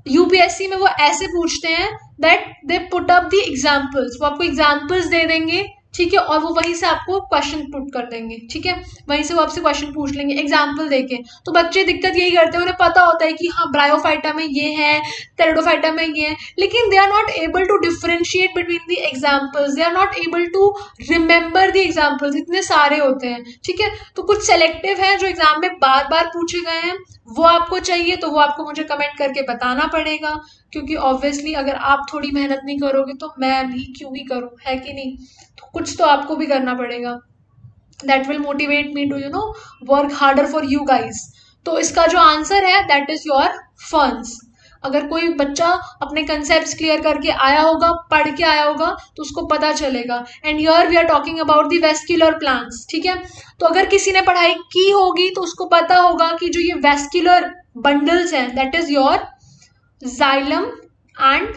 UPSC में वो ऐसे पूछते हैं that they put up the examples, वो आपको एग्जाम्पल्स दे देंगे, ठीक है, और वो वहीं से आपको क्वेश्चन पुट कर देंगे, ठीक है, वहीं से वो आपसे क्वेश्चन पूछ लेंगे एग्जाम्पल देके। तो बच्चे दिक्कत यही करते हैं, उन्हें पता होता है कि हाँ ब्रायोफाइटा में ये है, टेरिडोफाइटा में ये है, लेकिन they are not able to differentiate between the examples, they are not able to remember the examples, इतने सारे होते हैं, ठीक है। तो कुछ सेलेक्टिव हैं जो एग्जाम में बार बार पूछे गए हैं, वो आपको चाहिए तो वो आपको मुझे कमेंट करके बताना पड़ेगा, क्योंकि ऑब्वियसली अगर आप थोड़ी मेहनत नहीं करोगे तो मैं भी क्यों ही करूँ, है कि नहीं। तो कुछ तो आपको भी करना पड़ेगा, that will motivate me to work harder for you guys. तो इसका जो आंसर है दैट इज योर फंड्स। अगर कोई बच्चा अपने कंसेप्ट्स क्लियर करके आया होगा, पढ़ के आया होगा, तो उसको पता चलेगा। And here we are talking about the vascular plants, ठीक है। तो अगर किसी ने पढ़ाई की होगी तो उसको पता होगा कि जो ये वेस्क्यूलर बंडल्स हैं that is your xylem and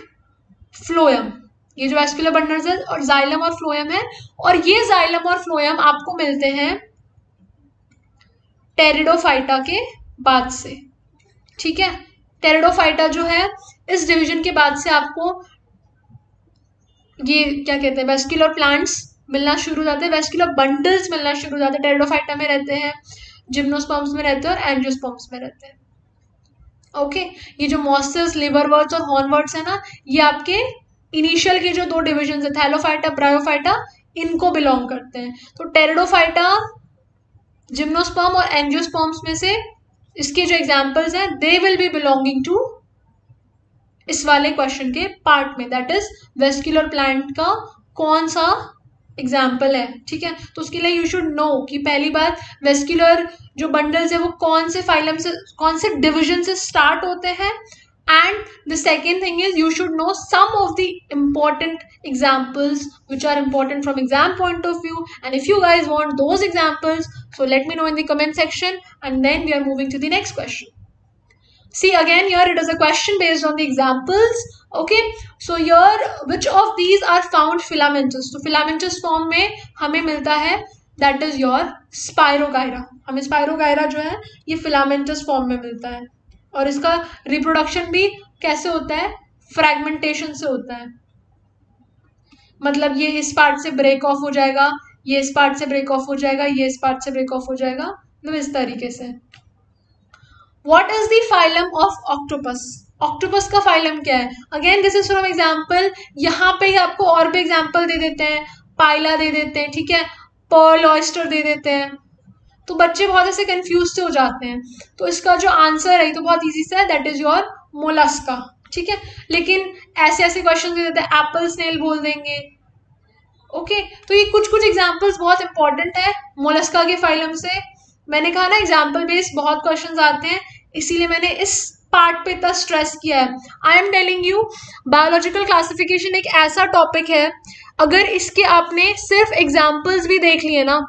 phloem, ये जो वेस्क्यूलर बंडल्स है और जाइलम और फ्लोएम है, और ये जाइलम और फ्लोएम आपको मिलते हैं टेरिडोफाइटा के बाद से, ठीक है। टेरिडोफाइटा जो है इस डिवीजन के बाद से आपको ये क्या कहते हैं वेस्क्यूलर प्लांट्स मिलना शुरू हो जाते हैं, वेस्क्यूलर बंडल्स मिलना शुरू हो जाते हैं। टेरिडोफाइटा में रहते हैं, जिम्नोस्पर्म्स में रहते हैं और एंजियोस्पर्म्स में रहते हैं, ओके। ये जो मॉस्टर्स, लिवरवर्ट्स और हॉर्नवर्ट्स है ना, ये आपके इनिशियल के जो 2 डिविजन है थैलोफाइटा, ब्रायोफाइटा, इनको बिलोंग करते हैं। तो टेरिडोफाइटा, जिम्नोस्पर्म और एंजियोस्पर्म्स में से इसके जो एग्जाम्पल्स हैं they will be belonging to इस वाले क्वेश्चन के पार्ट में, दैट इज वेस्क्यूलर प्लांट का कौन सा एग्जाम्पल है, ठीक है। तो उसके लिए यू शुड नो कि पहली बात वेस्क्यूलर जो बंडल्स है वो कौन से फाइलम से, कौन से डिविजन से स्टार्ट होते हैं, and the second thing is you should know some of the important examples which are important from exam point of view, and if you guys want those examples, so let me know in the comment section, and then we are moving to the next question. See again here it is a question based on the examples, okay। So here which of these are found filamentous, तो filamentous form में हमें मिलता है that is your Spirogyra, हमें Spirogyra जो है ये filamentous form में मिलता है, और इसका रिप्रोडक्शन भी कैसे होता है, फ्रैगमेंटेशन से होता है। मतलब ये इस पार्ट से ब्रेक ऑफ हो जाएगा, ये इस पार्ट से ब्रेक ऑफ हो जाएगा, ये इस पार्ट से ब्रेक ऑफ हो जाएगा, मतलब इस तरीके से। What is the phylum of octopus, octopus का फाइलम क्या है, again this is from example, यहाँ पे ही आपको और भी एग्जाम्पल दे देते हैं, पाइला दे देते हैं, ठीक है, पर्ल ऑयस्टर दे देते हैं, तो बच्चे बहुत ऐसे कंफ्यूज से हो जाते हैं। तो इसका जो आंसर है तो बहुत इजी सा है, दैट इज योर मोलस्का, ठीक है। लेकिन ऐसे ऐसे क्वेश्चन दे देते हैं, एप्पल स्नेल बोल देंगे, ओके। तो ये कुछ कुछ एग्जांपल्स बहुत इंपॉर्टेंट है मोलस्का के फाइलम से। मैंने कहा ना एग्जाम्पल बेस्ड बहुत क्वेश्चन आते हैं, इसीलिए मैंने इस पार्ट पे इतना स्ट्रेस किया है। I am telling you biological classification एक ऐसा टॉपिक है, अगर इसके आपने सिर्फ एग्जाम्पल्स भी देख लिए ना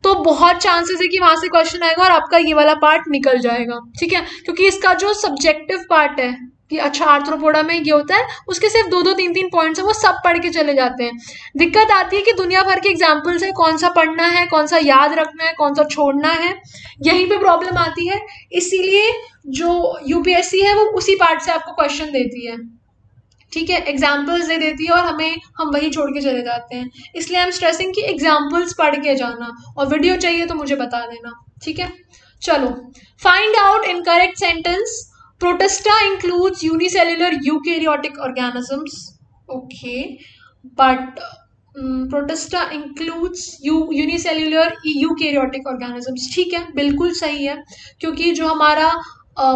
तो बहुत चांसेस है कि वहां से क्वेश्चन आएगा और आपका ये वाला पार्ट निकल जाएगा, ठीक है। क्योंकि इसका जो सब्जेक्टिव पार्ट है कि अच्छा आर्थ्रोपोडा में ये होता है, उसके सिर्फ 2-3 पॉइंट्स है, वो सब पढ़ के चले जाते हैं। दिक्कत आती है कि दुनिया भर के एग्जाम्पल्स है, कौन सा पढ़ना है, कौन सा याद रखना है, कौन सा छोड़ना है, यहीं पे प्रॉब्लम आती है। इसीलिए जो यूपीएससी है वो उसी पार्ट से आपको क्वेश्चन देती है, ठीक है, एग्जाम्पल्स दे देती है और हम वही छोड़ के चले जाते हैं। इसलिए आई एम स्ट्रेसिंग कि एग्जाम्पल्स पढ़ के जाना, और वीडियो चाहिए तो मुझे बता देना, ठीक है। चलो, find out incorrect sentence. Protista includes unicellular eukaryotic organisms, okay, but protista includes unicellular eukaryotic organisms, ठीक है, बिल्कुल सही है, क्योंकि जो हमारा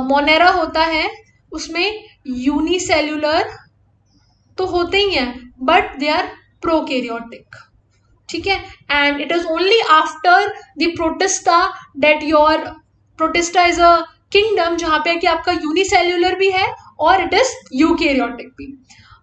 मोनेरा होता है उसमें यूनिसेल्युलर तो होते ही हैं, बट दे आर प्रोकैरियोटिक, ठीक है। And it is only after the protista that your protista is a kingdom जहां पे कि आपका यूनिसेल्युलर भी है और इट इज यूकैरियोटिक भी।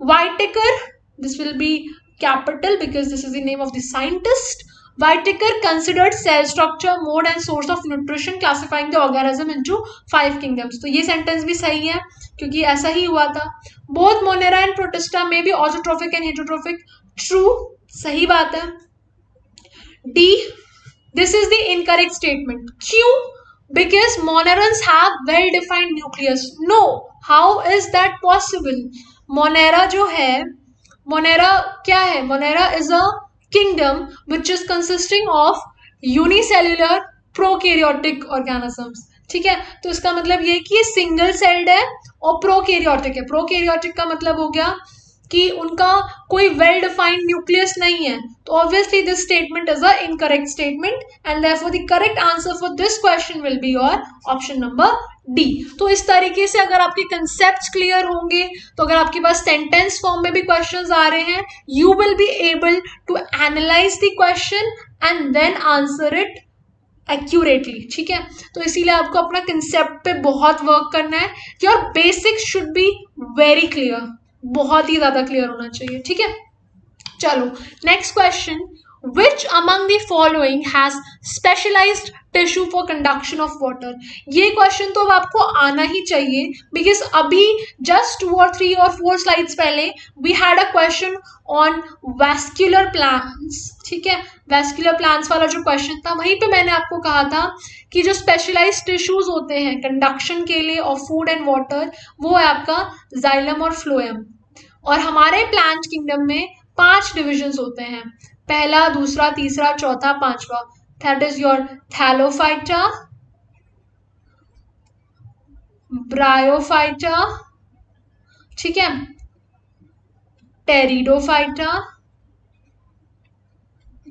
Whittaker, this will be capital because this is the name of the scientist. Whittaker considered cell structure, mode and source of nutrition, classifying the organism into 5 kingdoms. तो ये sentence भी सही है क्योंकि ऐसा ही हुआ था। Both Monera and Protista may be autotrophic and heterotrophic. True, सही बात है। D, this is the incorrect statement. क्यों? Because Monerans have well-defined nucleus. No, how is that possible? Monera जो है, Monera क्या है? Monera is a kingdom which is consisting of unicellular prokaryotic organisms, ठीक है। तो इसका मतलब ये कि ये सिंगल सेल्ड है और प्रोकैरियोटिक है। प्रोकैरियोटिक का मतलब हो गया कि उनका कोई वेल डिफाइंड न्यूक्लियस नहीं है, तो obviously this statement is a incorrect statement and therefore the correct answer for this question will be your option number D. तो इस तरीके से अगर आपके कंसेप्ट क्लियर होंगे, तो अगर आपके पास सेंटेंस फॉर्म में भी क्वेश्चंस आ रहे हैं, you will be able to analyse the question and then answer it accurately, ठीक है। तो इसीलिए आपको अपना कंसेप्ट पे बहुत वर्क करना है। Your basics should be very clear, बहुत ही ज्यादा क्लियर होना चाहिए, ठीक है। चलो, next question, which among the following has specialized tissue for conduction of water? ये क्वेश्चन तो अब आपको आना ही चाहिए, बिकॉज अभी जस्ट 2 और 3 और 4 स्लाइड्स पहले we had a question on vascular plants, ठीक है। वैस्कुलर प्लांट्स वाला जो क्वेश्चन था, वहीं पे मैंने आपको कहा था कि जो स्पेशलाइज्ड टिश्यूज होते हैं कंडक्शन के लिए ऑफ फूड एंड वाटर, वो है आपका जाइलम और फ्लोएम। और हमारे प्लांट किंगडम में 5 डिविजन्स होते हैं, पहला, दूसरा, तीसरा, चौथा, पांचवा। That is your thallophyta, bryophyta, ठीक है, टेरिडोफाइटा,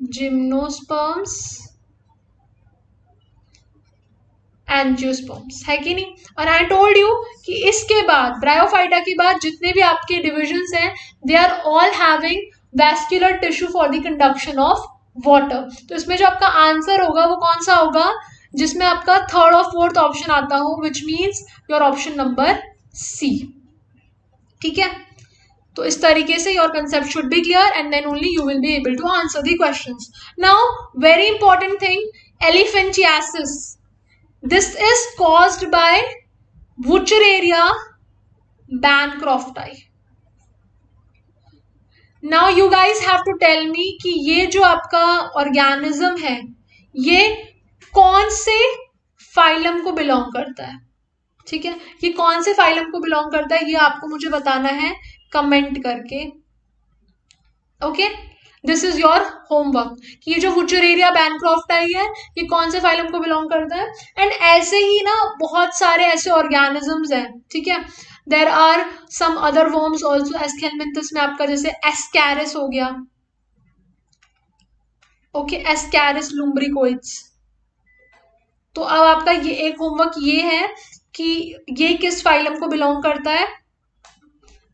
जिम्नोस्पर्म्स, एंजियोस्पर्म्स, है कि नहीं। और आई टोल्ड यू कि इसके बाद ब्रायोफाइटा के बाद जितने भी आपके डिविजन्स हैं, they are all having vascular tissue for the conduction of water. तो इसमें जो आपका आंसर होगा वो कौन सा होगा, जिसमें आपका 3rd और 4th ऑप्शन आता हो, which means your option number C, ठीक है। तो इस तरीके से your concept should be clear and then only you will be able to answer the questions. Now very important thing, elephantiasis, this is caused by Wuchereria bancrofti. Now you guys have to tell me कि ये जो आपका organism है, ये कौन से phylum को belong करता है, ठीक है। ये कौन से फाइलम को बिलोंग करता है, ये आपको मुझे बताना है कमेंट करके, okay. This is your homework कि ये जो वुचरेरिया बैनक्रॉफ्टाई है, ये कौन से फाइलम को बिलोंग करता है। एंड ऐसे ही ना बहुत सारे ऐसे ऑर्गेनिजम्स हैं, ठीक है। There are some other worms also, aschelminthes में आपका जैसे एस्कैरिस हो गया, ओके, एस्कैरिस लुम्ब्रिकोइड्स। तो अब आपका ये एक होमवर्क ये है कि ये किस फाइलम को बिलोंग करता है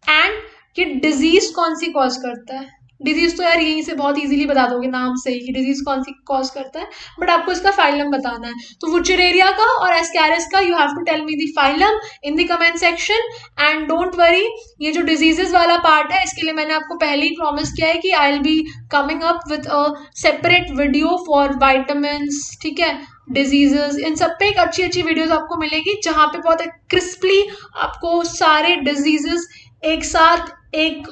एंड ये डिजीज कौन सी कॉज करता है। डिजीज तो यार यहीं से बहुत इजीली बता दोगे नाम से ही कि डिजीज कौन सी कॉज करता है, बट आपको इसका फाइलम बताना है। तो वुचरेरिया का और एस्कैरिस का you have to tell me the phylum in the comment section. And don't worry, ये जो डिजीजेस वाला पार्ट है, इसके लिए मैंने आपको पहले ही प्रॉमिस किया है कि आई will be coming up with a separate video for vitamins, ठीक है, डिजीजेस, इन सब पे एक अच्छी अच्छी वीडियोस आपको मिलेगी जहाँ पे बहुत क्रिस्पली आपको सारे डिजीजेस एक साथ एक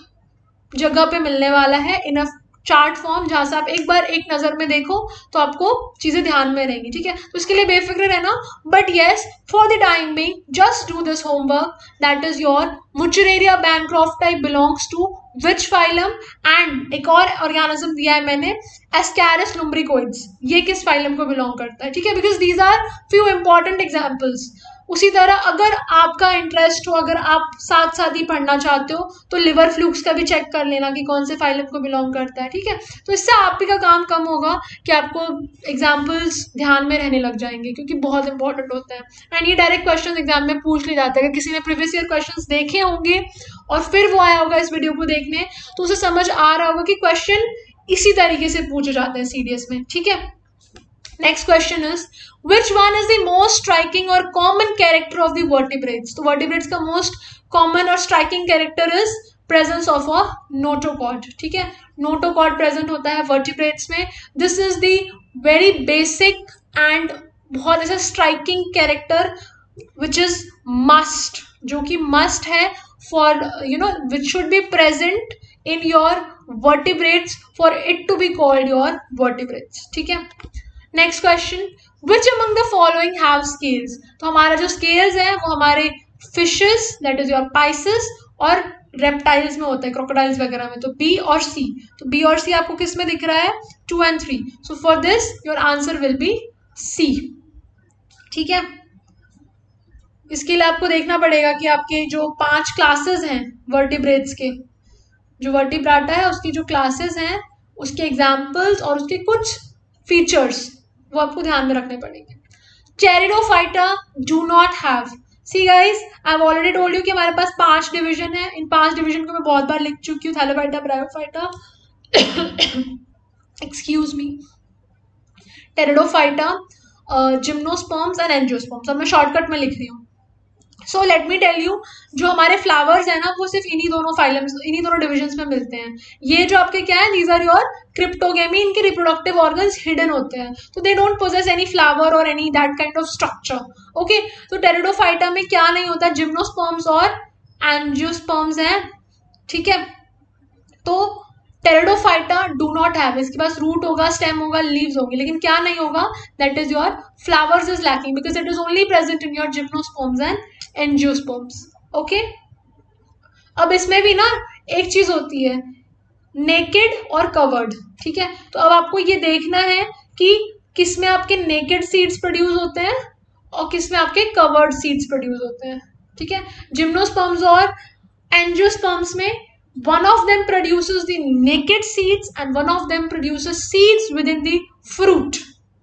जगह पे मिलने वाला है इन अ चार्ट फॉर्म, जहां से आप एक बार एक नजर में देखो तो आपको चीजें ध्यान में रहेंगी, ठीक है। तो इसके लिए बेफिक्र रहना, but yes for the time being just do this homework, that is your wuchereria bancrofti type belongs to which phylum, and एक और ऑर्गेनिज्म दिया है मैंने एस्कैरिस लुम्ब्रिकोइड्स, ये किस फाइलम को बिलोंग करता है, ठीक है, because these are few important examples. उसी तरह अगर आपका इंटरेस्ट हो, अगर आप साथ साथ ही पढ़ना चाहते हो तो लिवर फ्लूक्स का भी चेक कर लेना कि कौन से फाइलम को बिलोंग करता है, ठीक है। तो इससे आप ही का काम कम होगा कि आपको एग्जाम्पल्स ध्यान में रहने लग जाएंगे, क्योंकि बहुत इंपॉर्टेंट होता है। एंड ये डायरेक्ट क्वेश्चन एग्जाम में पूछ लिए जाते हैं। किसी ने प्रीवियस ईयर क्वेश्चन देखे होंगे और फिर वो आया होगा इस वीडियो को देखने, तो उसे समझ आ रहा होगा कि क्वेश्चन इसी तरीके से पूछे जाते हैं सीडीएस में, ठीक है। Next question is, which one is the most striking or common character of the vertebrates? तो vertebrates का most common और striking character is presence of a notochord, ठीक है। notochord present होता है vertebrates में। This is the very basic and बहुत ऐसा striking character which is must, जो कि must है for which should be present in your vertebrates for it to be called your vertebrates, ठीक है। Next question, which among the following have scales? तो हमारा जो स्केल्स है वो हमारे fishes that is your Pisces और रेप्टाइल्स में होता है, क्रोकोडाइल्स वगैरह में। तो बी और सी, तो बी और सी आपको किस में दिख रहा है? 2 and 3। So for this your answer will be C, ठीक है। इसके लिए आपको देखना पड़ेगा कि आपके जो 5 क्लासेस हैं वर्टिब्रेट्स के, जो वर्टिब्राटा है उसकी जो क्लासेस हैं उसके एग्जाम्पल्स और उसके कुछ फीचर्स वो आपको ध्यान में रखने पड़ेंगे। Pteridophyta do not have, see guys I have already told you कि हमारे पास 5 डिवीजन है। इन 5 डिवीजन को मैं बहुत बार लिख चुकी हूँ, thallophyta, bryophyta, excuse me, pteridophyta, gymnosperms and angiosperms. अब मैं शॉर्टकट में लिख रही हूँ। So let me tell you, जो हमारे फ्लावर्स है ना वो सिर्फ इन्हीं दोनों फाइलम्स, इन्हीं दोनों डिविजन्स में मिलते हैं। ये जो आपके क्या है, दीज आर योर क्रिप्टोगेमी, इनके रिप्रोडक्टिव ऑर्गन्स हिडन होते हैं, तो they don't possess any flower और any that kind of structure, okay. तो टेरिडोफाइटा में क्या नहीं होता, जिम्नोस्पर्म्स और एंजियोस्पर्म्स हैं, ठीक है। तो टेरिडोफाइटा डू नॉट हैव, इसके पास रूट होगा, स्टेम होगा, लीव्स होंगी, लेकिन क्या नहीं होगा, that is your flowers is lacking because it is only present in your gymnosperms and angiosperms, okay. अब इसमें भी ना एक चीज होती है, नेकेड और कवर्ड, ठीक है। तो अब आपको ये देखना है कि किसमें आपके नेकेड सीड्स प्रोड्यूस होते हैं और किसमें आपके कवर्ड सीड्स प्रोड्यूस होते हैं, ठीक है। जिम्नोस्पर्म्स और एंजियोस्पर्म्स में one of them produces the naked seeds and one of them produces seeds within the fruit,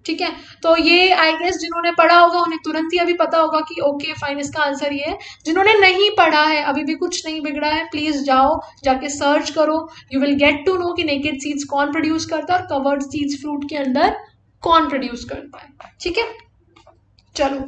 ठीक है। तो ये आई गेस जिन्होंने पढ़ा होगा उन्हें तुरंत ही अभी पता होगा कि ओके फाइन, इसका आंसर ये है। जिन्होंने नहीं पढ़ा है, अभी भी कुछ नहीं बिगड़ा है, प्लीज जाओ जाके सर्च करो, you will get to know कि नेकेड सीड्स कौन प्रोड्यूस करता है और कवर्ड सीड्स फ्रूट के अंदर कौन प्रोड्यूस करता है, ठीक है। चलो,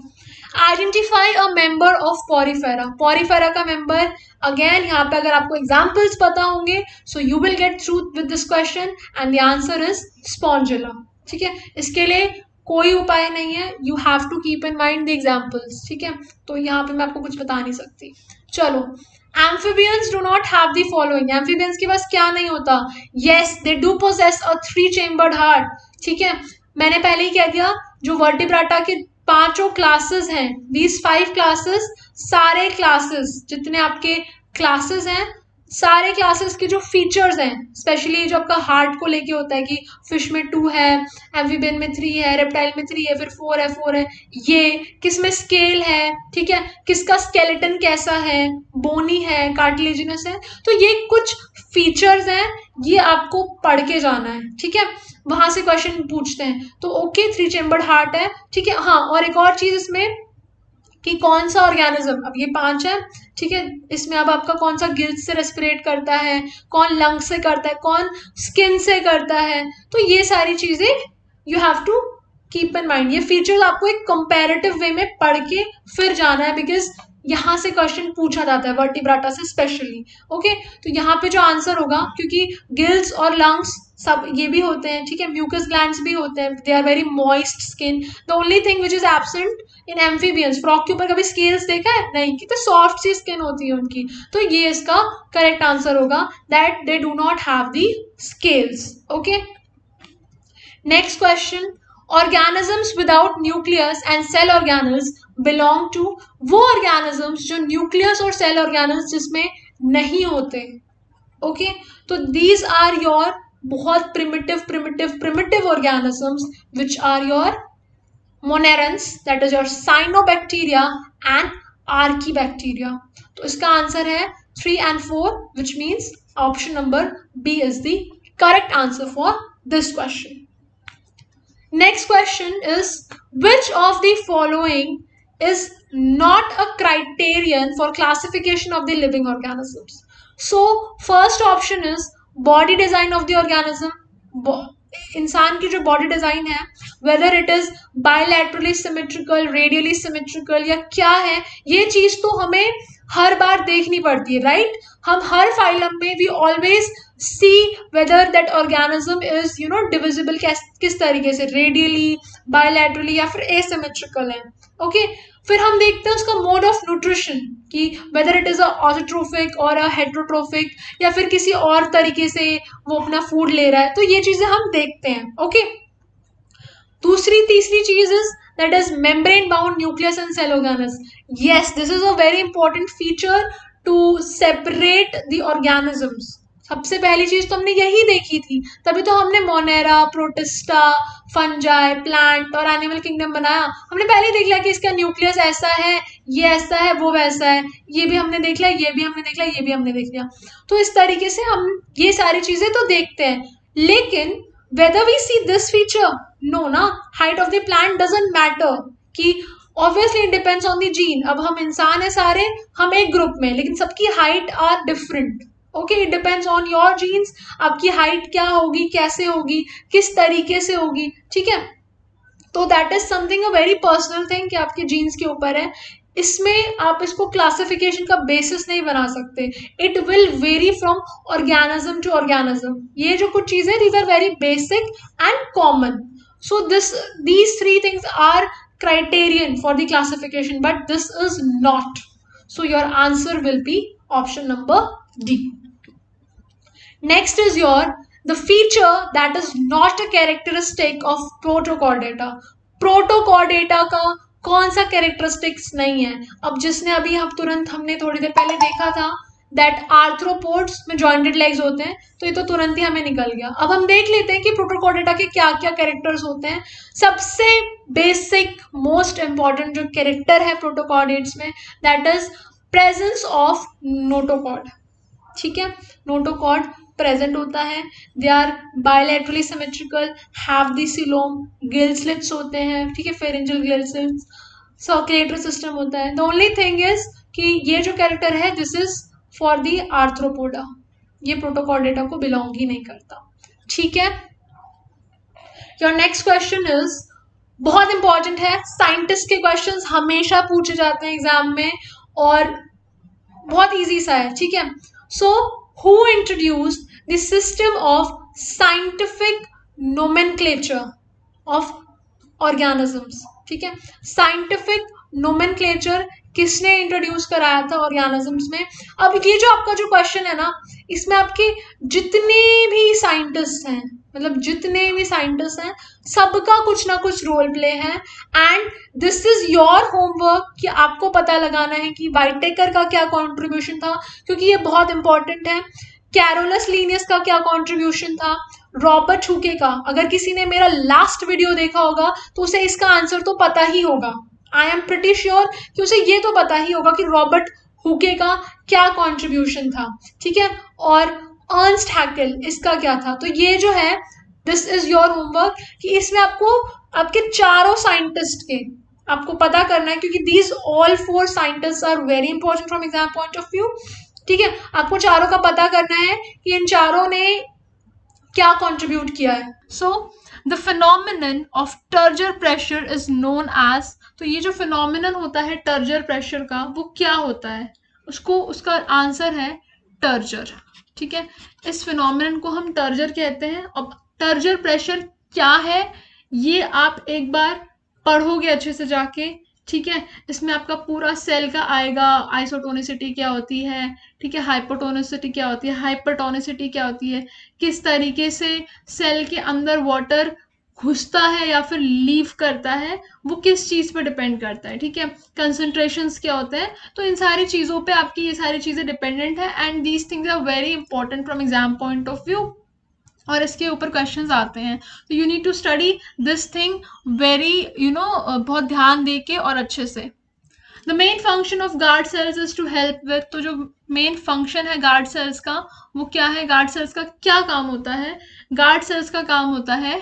identify a member of porifera. Porifera का मेंबर, अगेन यहाँ पे अगर आपको एग्जाम्पल्स पता होंगे so you will get through with this question and the answer is spongilla, ठीक है। इसके लिए कोई उपाय नहीं है, you have to keep in mind the examples, ठीक है। तो यहाँ पे मैं आपको कुछ बता नहीं सकती। चलो, amphibians do not have the following. Amphibians के पास क्या नहीं होता? Yes, they do possess a 3 chambered heart, ठीक है। मैंने पहले ही कह दिया, जो वर्टिब्राटा के 5 क्लासेस हैं, दीज 5 क्लासेस, सारे क्लासेस जितने आपके क्लासेस हैं, सारे क्लासेस के जो फीचर्स हैं, स्पेशली जो आपका हार्ट को लेके होता है कि फिश में 2 है, एम्फीबियन में 3 है, रेप्टाइल में 3 है, फिर 4 है, ये किस में स्केल है, ठीक है, किसका स्केलेटन कैसा है, बोनी है, कार्टिलेजिनस है, तो ये कुछ फीचर्स हैं, ये आपको पढ़ के जाना है, ठीक है। वहां से क्वेश्चन पूछते हैं, तो ओके 3 चेम्बर्ड हार्ट है, ठीक है। हाँ, और एक और चीज इसमें कि कौन सा ऑर्गेनिज्म, अब ये 5 है, ठीक है, इसमें अब आपका कौन सा गिल्स से रेस्पिरेट करता है, कौन लंग से करता है, कौन स्किन से करता है, तो ये सारी चीजें you have to keep in mind, ये फीचर्स आपको एक कंपैरेटिव वे में पढ़ के फिर जाना है, बिकॉज यहाँ से क्वेश्चन पूछा जाता है वर्टिब्राटा से स्पेशली। ओके, तो यहाँ पे जो आंसर होगा, क्योंकि गिल्स और लंग्स सब ये भी होते हैं, ठीक है, म्यूकस ग्लैंड्स भी होते हैं, they are very moist skin. The only thing which is absent in amphibians, frog के ऊपर कभी स्केल्स देखा है? नहीं, कितने सॉफ्ट सी स्किन होती है उनकी। तो ये इसका करेक्ट आंसर होगा, that they do not have the scales. Okay, next question, organisms without nucleus and cell organelles belong to, वो ऑर्गेनिजम्स जो न्यूक्लियस और सेल ऑर्गेनल्स जिसमें नहीं होते। ओके, तो दीज आर योर बहुत primitive organisms which are your monerans, that is your cyanobacteria and archaebacteria. तो इसका आंसर है 3 and 4, which means option number B is the correct answer for this question. Next question is, which of the following is not a criterion for classification of the living organisms? So first option is body design of the organism. इंसान की जो body design है, whether it is bilaterally symmetrical, radially symmetrical या क्या है, ये चीज तो हमें हर बार देखनी पड़ती है, राइट? हम हर फाइलम में we always see whether that organism is divisible किस तरीके से, रेडियली, बायलैटरली या फिर एसिमेट्रिकल है। ओके, फिर हम देखते हैं उसका मोड ऑफ न्यूट्रिशन कि वेदर इट इज ऑटोट्रोफिक और हेट्रोट्रोफिक या फिर किसी और तरीके से वो अपना फूड ले रहा है, तो ये चीजें हम देखते हैं। ओके, तीसरी चीज is that is membrane bound nucleus and cell organelles. Yes, this is a very important feature to separate the organisms. सबसे पहली चीज तो हमने यही देखी थी, तभी तो हमने मोनेरा, प्रोटिस्टा, फंजाई, प्लांट और एनिमल किंगडम बनाया। हमने पहले ही देख लिया कि इसका न्यूक्लियस ऐसा है, ये ऐसा है, वो वैसा है, ये भी हमने देख लिया, ये भी हमने देख लिया, ये भी हमने देख लिया। तो इस तरीके से हम ये सारी चीजें तो देखते हैं, लेकिन whether we see this feature, no ना, height of the plant doesn't matter, कि obviously it depends on the gene। अब हम इंसान है सारे, हम एक ग्रुप में, लेकिन सबकी height are different. Okay, it depends on your genes, आपकी हाइट क्या होगी, कैसे होगी, किस तरीके से होगी, ठीक है। तो that is something a very personal thing कि आपके जीन्स के ऊपर है, इसमें आप इसको क्लासिफिकेशन का बेसिस नहीं बना सकते। It will vary from organism to organism. ये जो कुछ चीजें, these are very basic and common. So these 3 things are criterion for the classification, but this is not. So your answer will be option number D. Next is the feature that is not a characteristic of Protochordata. Protochordata का कौन सा characteristics नहीं है? अब जिसने अभी हमने थोड़ी देर पहले देखा था दैट आर्थ्रोपोड्स में जॉइंटेड लेग्स होते हैं, तो ये तो तुरंत ही हमें निकल गया। अब हम देख लेते हैं कि प्रोटोकॉर्डेटा के क्या क्या कैरेक्टर्स होते हैं। सबसे बेसिक मोस्ट इंपॉर्टेंट जो कैरेक्टर है प्रोटोकॉर्डेट्स में, that is presence of notochord. ठीक है, नोटोकॉर्ड प्रेजेंट होता है, they are bilaterally symmetrical, have the coelom, gill slits होते हैं, ठीक है, pharyngeal gill slits, circulatory system होता है। द ओनली थिंग इज कि ये जो कैरेक्टर है this is for the arthropoda, ये प्रोटोकॉर्डेटा को बिलोंग ही नहीं करता। ठीक है, योर नेक्स्ट क्वेश्चन इज बहुत इंपॉर्टेंट है, साइंटिस्ट के क्वेश्चंस हमेशा पूछे जाते हैं एग्जाम में और बहुत इजी सा है। ठीक है, सो who introduced the system of scientific nomenclature of organisms? ठीक है, साइंटिफिक नोमेनक्लेचर किसने इंट्रोड्यूस कराया था ऑर्गेनिजम्स में? अब ये जो आपका जो क्वेश्चन है ना, इसमें आपके जितने भी साइंटिस्ट हैं, मतलब जितने भी साइंटिस्ट हैं, सबका कुछ ना कुछ रोल प्ले है। And this is your homework कि आपको पता लगाना है कि वाइटेकर का क्या कॉन्ट्रीब्यूशन था, क्योंकि ये बहुत इंपॉर्टेंट है। कैरोलस लीनियस का क्या कॉन्ट्रीब्यूशन था, रॉबर्ट हुके का। अगर किसी ने मेरा लास्ट वीडियो देखा होगा तो उसे इसका आंसर तो पता ही होगा। आई एम प्रिटी श्योर कि उसे ये तो पता ही होगा कि रॉबर्ट हुके का क्या कॉन्ट्रीब्यूशन था। ठीक है, और अर्नस्ट हैकेल इसका क्या था। तो ये जो है दिस इज योर होमवर्क कि इसमें आपको आपके चारों साइंटिस्ट के आपको पता करना है, क्योंकि these all 4 scientist are very important from exam point of view. ठीक है, आपको चारों का पता करना है कि इन चारों ने क्या कंट्रीब्यूट किया है? So the phenomenon of turgor pressure is known as, तो ये जो फिनोमिनन होता है टर्जर प्रेशर का वो क्या होता है, उसको उसका आंसर है टर्जर। ठीक है, इस फिनोमिनन को हम टर्जर कहते हैं। अब टर्जर प्रेशर क्या है ये आप एक बार पढ़ोगे अच्छे से जाके। ठीक है, इसमें आपका पूरा सेल का आएगा, आइसोटोनिसिटी क्या होती है, ठीक है, हाइपोटोनिसिटी क्या होती है, हाइपरटोनिसिटी क्या होती है, किस तरीके से सेल के अंदर वाटर घुसता है या फिर लीव करता है, वो किस चीज पे डिपेंड करता है। ठीक है, कंसंट्रेशंस क्या होते हैं, तो इन सारी चीजों पे आपकी ये सारी चीजें डिपेंडेंट है and these things are very important from exam point of view, और इसके ऊपर क्वेश्चंस आते हैं। तो you need to study this thing very बहुत ध्यान दे के और अच्छे से। The main function of guard cells is to help with, तो जो मेन फंक्शन है गार्ड सेल्स का वो क्या है, गार्ड सेल्स का क्या काम होता है, गार्ड सेल्स का काम होता है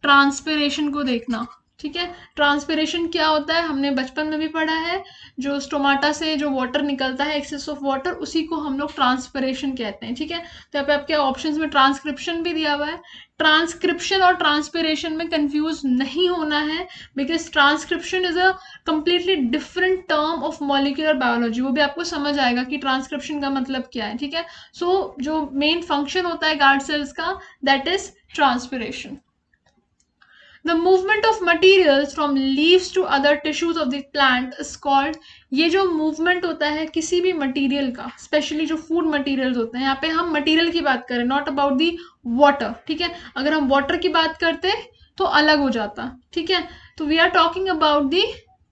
ट्रांसपिरेशन को देखना। ठीक है, ट्रांसपिरेशन क्या होता है हमने बचपन में भी पढ़ा है, जो स्टोमाटा से जो वाटर निकलता है, एक्सेस ऑफ वाटर, उसी को हम लोग ट्रांसपिरेशन कहते हैं। ठीक है, तो यहाँ पे आपके ऑप्शंस में ट्रांसक्रिप्शन भी दिया हुआ है। ट्रांसक्रिप्शन और ट्रांसपिरेशन में कंफ्यूज नहीं होना है, because transcription is a completely different term of molecular biology, वो भी आपको समझ आएगा कि ट्रांसक्रिप्शन का मतलब क्या है। ठीक है, सो जो मेन फंक्शन होता है गार्ड सेल्स का that is transpiration. The movement of materials from leaves to other tissues of the plant is called, ये जो movement होता है किसी भी मटेरियल का, स्पेशली जो फूड मटेरियल्स होते हैं, यहाँ पे हम मटेरियल की बात करें, नॉट अबाउट दी वाटर। ठीक है, अगर हम वाटर की बात करते तो अलग हो जाता। ठीक है, तो we are talking about the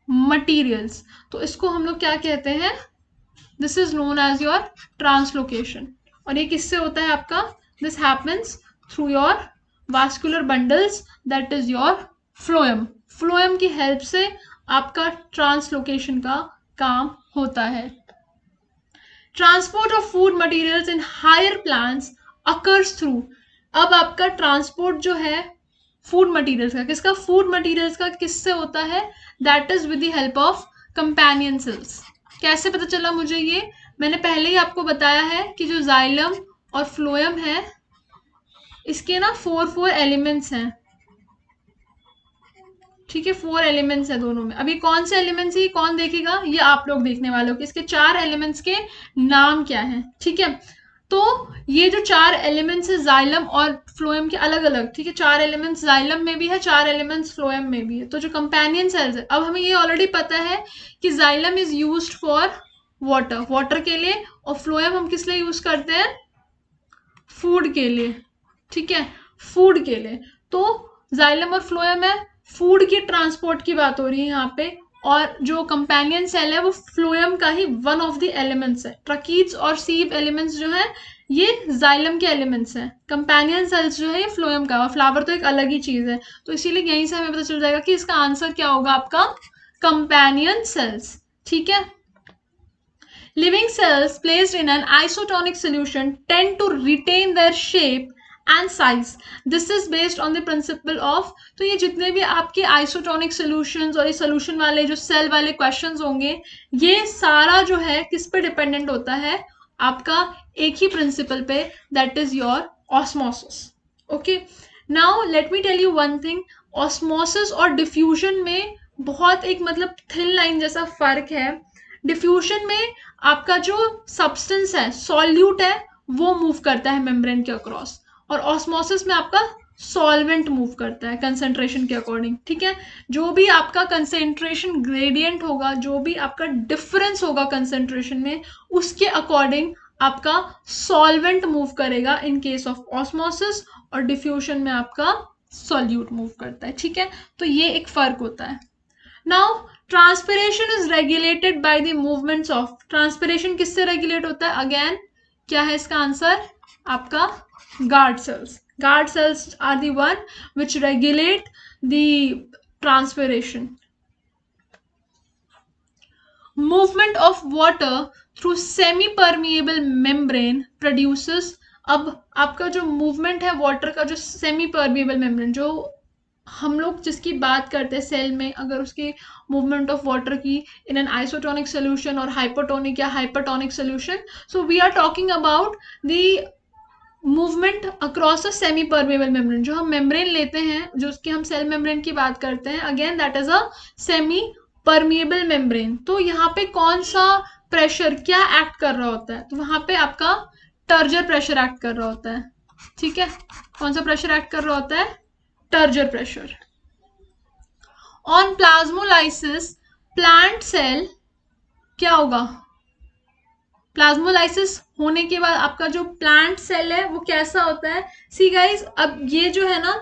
materials, तो इसको हम लोग क्या कहते हैं, this is known as your translocation. और ये किससे होता है आपका, this happens through your vascular bundles, that is your phloem. Phloem की हेल्प से आपका ट्रांसलोकेशन का काम होता है। Transport of food materials in higher plants occurs through, अब आपका ट्रांसपोर्ट जो है फूड मटेरियल्स का, किसका, फूड मटेरियल्स का, किससे होता है, that is with the help of companion cells. कैसे पता चला मुझे ये, मैंने पहले ही आपको बताया है कि जो जाइलम और फ्लोएम है इसके ना 4 एलिमेंट्स हैं। ठीक है, 4 एलिमेंट्स है दोनों में। अभी कौन से एलिमेंट्स है कौन देखेगा, ये आप लोग देखने वाले हो कि इसके 4 एलिमेंट्स के नाम क्या है। ठीक है, तो ये जो 4 एलिमेंट्स है जाइलम और फ्लोएम के अलग अलग, ठीक है, 4 एलिमेंट्स जाइलम में भी है, 4 एलिमेंट्स फ्लोएम में भी है। तो जो कंपेनियन सेल्स है, अब हमें ये ऑलरेडी पता है कि xylem is used for water, water के लिए, और फ्लोएम हम किस लिए यूज करते हैं, फूड के लिए। ठीक है, फूड के लिए, तो जाइलम और फ्लोएम है, फूड की ट्रांसपोर्ट की बात हो रही है यहाँ पे, और जो कंपेनियन सेल है वो फ्लोएम का ही वन ऑफ द एलिमेंट्स है। ट्रकीट्स और सीव एलिमेंट्स जो है ये जाइलम के एलिमेंट्स हैं, कंपेनियन सेल्स जो है ये फ्लोएम का, और फ्लावर तो एक अलग ही चीज है। तो इसीलिए यहीं से हमें पता चल जाएगा कि इसका आंसर क्या होगा आपका, कंपेनियन सेल्स। ठीक है, living cells placed in an isotonic solution tend to retain their shape and size. This is based on the principle of, तो ये जितने भी आपके isotonic solutions और ये solution वाले जो cell वाले questions होंगे, ये सारा जो है किस पे dependent होता है, आपका एक ही principle पे, that is your osmosis. Okay, now let me tell you one thing, osmosis और diffusion में बहुत एक मतलब thin line जैसा फर्क है। डिफ्यूजन में आपका जो सब्सटेंस है, सॉल्यूट है, वो मूव करता है मेम्ब्रेन के अक्रॉस, और ऑस्मोसिस में आपका सॉल्वेंट मूव करता है कंसंट्रेशन के अकॉर्डिंग। ठीक है, जो भी आपका कंसंट्रेशन ग्रेडियंट होगा, जो भी आपका डिफरेंस होगा कंसंट्रेशन में, उसके अकॉर्डिंग आपका सॉल्वेंट मूव करेगा इन केस ऑफ ऑस्मोसिस, और डिफ्यूजन में आपका सॉल्यूट मूव करता है। ठीक है, तो ये एक फर्क होता है। Now transpiration is regulated by the movements of, transpiration किससे रेगुलेट होता है, अगेन क्या है इसका आंसर, आपका guard cells. Guard cells are the one which regulate the transpiration. Movement of water through semi permeable membrane produces, अब आपका जो मूवमेंट है वाटर का, जो सेमी परमिएबल मेम्ब्रेन, जो हम लोग जिसकी बात करते हैं सेल में, अगर उसकी मूवमेंट ऑफ वाटर की इन एन आइसोटोनिक सोल्यूशन और हाइपोटोनिक या hypertonic solution, so we are talking about the movement across a semi permeable membrane, जो हम मेम्ब्रेन लेते हैं, जो उसकी हम सेल मेम्ब्रेन की बात करते हैं, again that is a semi permeable membrane. तो यहाँ पे कौन सा प्रेशर क्या एक्ट कर रहा होता है, तो वहां पे आपका टर्जर प्रेशर एक्ट कर रहा होता है। ठीक है, कौन सा प्रेशर एक्ट कर रहा होता है, turgor pressure. On plasmolysis plant cell क्या होगा, प्लाज्मोलाइसिस होने के बाद आपका जो प्लांट सेल है वो कैसा होता है। सी गाइस, अब ये जो है ना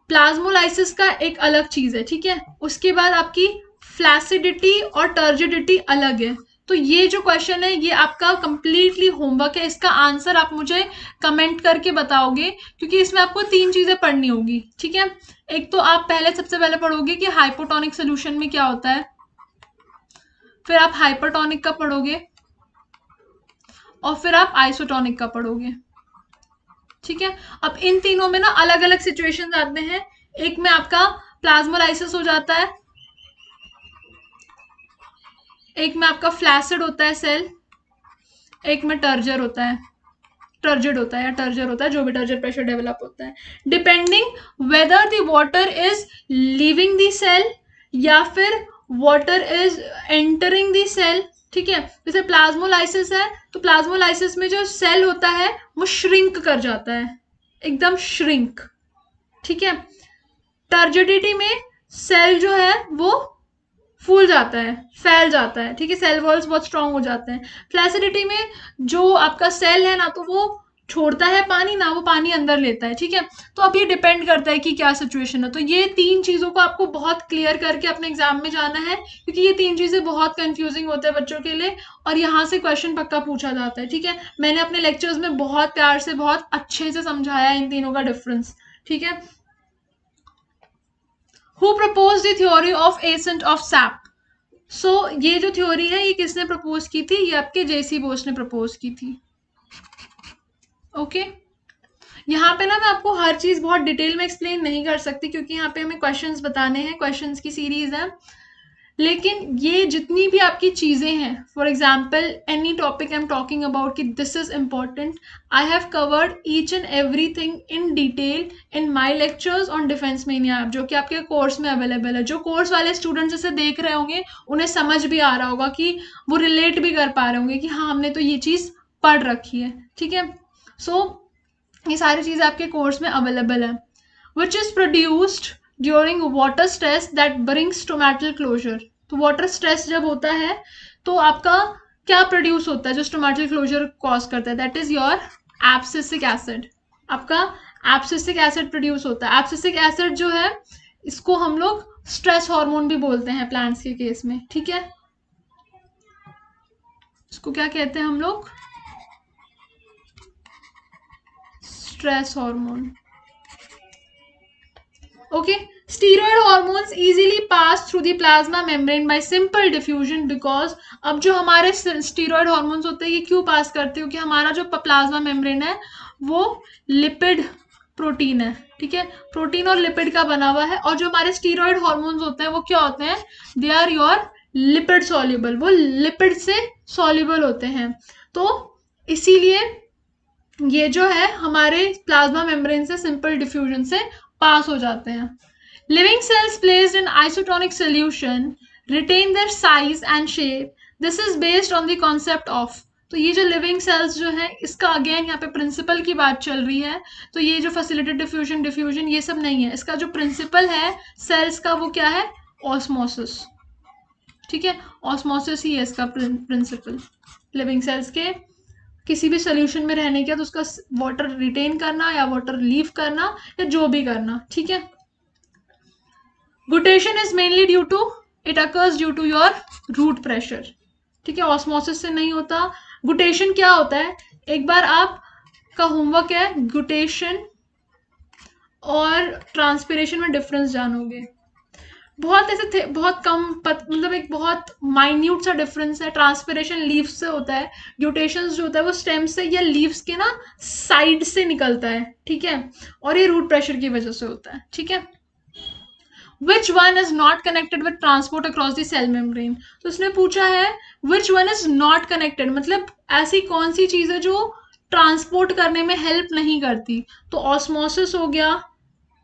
प्लाज्मोलाइसिस का एक अलग चीज है, ठीक है, उसके बाद आपकी फ्लैसिडिटी और टर्जिडिटी अलग है। तो ये जो क्वेश्चन है ये आपका कंप्लीटली होमवर्क है, इसका आंसर आप मुझे कमेंट करके बताओगे, क्योंकि इसमें आपको 3 चीजें पढ़नी होगी। ठीक है, एक तो आप सबसे पहले पढ़ोगे कि हाइपोटोनिक सोल्यूशन में क्या होता है, फिर आप हाइपरटोनिक का पढ़ोगे, और फिर आप आइसोटोनिक का पढ़ोगे। ठीक है, अब इन तीनों में ना अलग अलग सिचुएशंस आते हैं। एक में आपका प्लाज्मोलाइसिस हो जाता है, एक में आपका फ्लैसिड होता है सेल, एक में टर्जर होता है, टर्जिड होता है या टर्जर होता है, जो भी टर्जर प्रेशर डेवलप होता है, depending whether the water is leaving the cell या फिर water is entering the cell. ठीक है, जैसे प्लाज्मोलाइसिस है तो प्लाज्मोलाइसिस में जो सेल होता है वो श्रिंक कर जाता है, एकदम श्रिंक। ठीक है, टर्जिडिटी में सेल जो है वो फूल जाता है, फैल जाता है। ठीक है, सेल वॉल्स बहुत स्ट्रांग हो जाते हैं। फ्लैसिडिटी में जो आपका सेल है ना तो वो छोड़ता है पानी, ना वो पानी अंदर लेता है। ठीक है, तो अब ये डिपेंड करता है कि क्या सिचुएशन है। तो ये 3 चीजों को आपको बहुत क्लियर करके अपने एग्जाम में जाना है, क्योंकि ये 3 चीजें बहुत कंफ्यूजिंग होते हैं बच्चों के लिए, और यहाँ से क्वेश्चन पक्का पूछा जाता है। ठीक है, मैंने अपने लेक्चर्स में बहुत प्यार से बहुत अच्छे से समझाया इन तीनों का डिफरेंस। ठीक है, who propose the theory of ascent of sap. So ये जो थ्योरी है ये किसने प्रपोज की थी, ये आपके जेसी बोस ने प्रपोज की थी। ओके, यहाँ पे ना मैं आपको हर चीज बहुत डिटेल में एक्सप्लेन नहीं कर सकती, क्योंकि यहाँ पे हमें क्वेश्चंस बताने हैं, क्वेश्चंस की सीरीज है। लेकिन ये जितनी भी आपकी चीजें हैं, for example any topic I am talking about कि this is important, I have covered each and everything in detail in my lectures on Defence Mania app, जो कि आपके कोर्स में अवेलेबल है। जो कोर्स वाले स्टूडेंट्स इसे देख रहे होंगे उन्हें समझ भी आ रहा होगा, कि वो रिलेट भी कर पा रहे होंगे कि हाँ हमने तो ये चीज पढ़ रखी है। ठीक है, सो ये सारी चीजें आपके कोर्स में अवेलेबल है। Which is produced during water stress that brings stomatal closure. तो वाटर स्ट्रेस जब होता है तो आपका क्या प्रोड्यूस होता है जो स्टोमेटल क्लोजर कॉज करता है, that is your abscisic acid. आपका एब्सिसिक एसिड प्रोड्यूस होता है। एब्सिसिक एसिड जो है इसको हम लोग स्ट्रेस हार्मोन भी बोलते हैं प्लांट्स के केस में। ठीक है, इसको क्या कहते हैं हम लोग, stress hormone. Okay, steroid hormones easily pass through the plasma membrane by simple diffusion, because अब जो हमारे स्टीरॉयड हार्मोन्स होते हैं ये क्यों पास करते हैं, क्योंकि हमारा जो प्लाज्मा मेम्ब्रेन है वो लिपिड प्रोटीन है। ठीक है, प्रोटीन और लिपिड का बना हुआ है, और जो हमारे स्टीरॉयड हार्मोन्स होते हैं वो क्या होते हैं, they are your lipid soluble, वो लिपिड से सॉल्युबल होते हैं। तो इसीलिए ये जो है हमारे प्लाज्मा मेम्ब्रेन से सिंपल डिफ्यूजन से पास हो जाते हैं। Living cells placed in isotonic solution retain their size and shape, this is based on the concept of. तो ये जो लिविंग सेल्स जो है इसका अगेन यहाँ पे प्रिंसिपल की बात चल रही है। तो ये जो फैसिलिटेड डिफ्यूजन ये सब नहीं है, इसका जो प्रिंसिपल है सेल्स का वो क्या है, ऑस्मोसिस। ठीक है, ऑस्मोसिस ही है इसका प्रिंसिपल। लिविंग सेल्स के किसी भी सोल्यूशन में रहने का, तो उसका वाटर रिटेन करना या वाटर लीव करना या जो भी करना। ठीक है, guttation is mainly due to, it occurs due to your root pressure. ठीक है, ऑस्मोसिस से नहीं होता। गुटेशन क्या होता है, एक बार आपका होमवर्क है गुटेशन और ट्रांसपिरेशन में डिफरेंस जानोगे। बहुत ऐसे थे, बहुत कम मतलब एक बहुत माइन्यूट सा डिफरेंस है। ट्रांसपिरेशन लीव्स से होता है, ग्यूटेशन जो होता है वो स्टेम से या लीव्स के ना साइड से निकलता है। ठीक है, और ये रूट प्रेशर की वजह से होता है। ठीक है, which one is not connected with transport across the cell membrane. तो उसने पूछा है which one is not connected, मतलब ऐसी कौन सी चीज है जो ट्रांसपोर्ट करने में हेल्प नहीं करती। तो ऑस्मोसिस हो गया,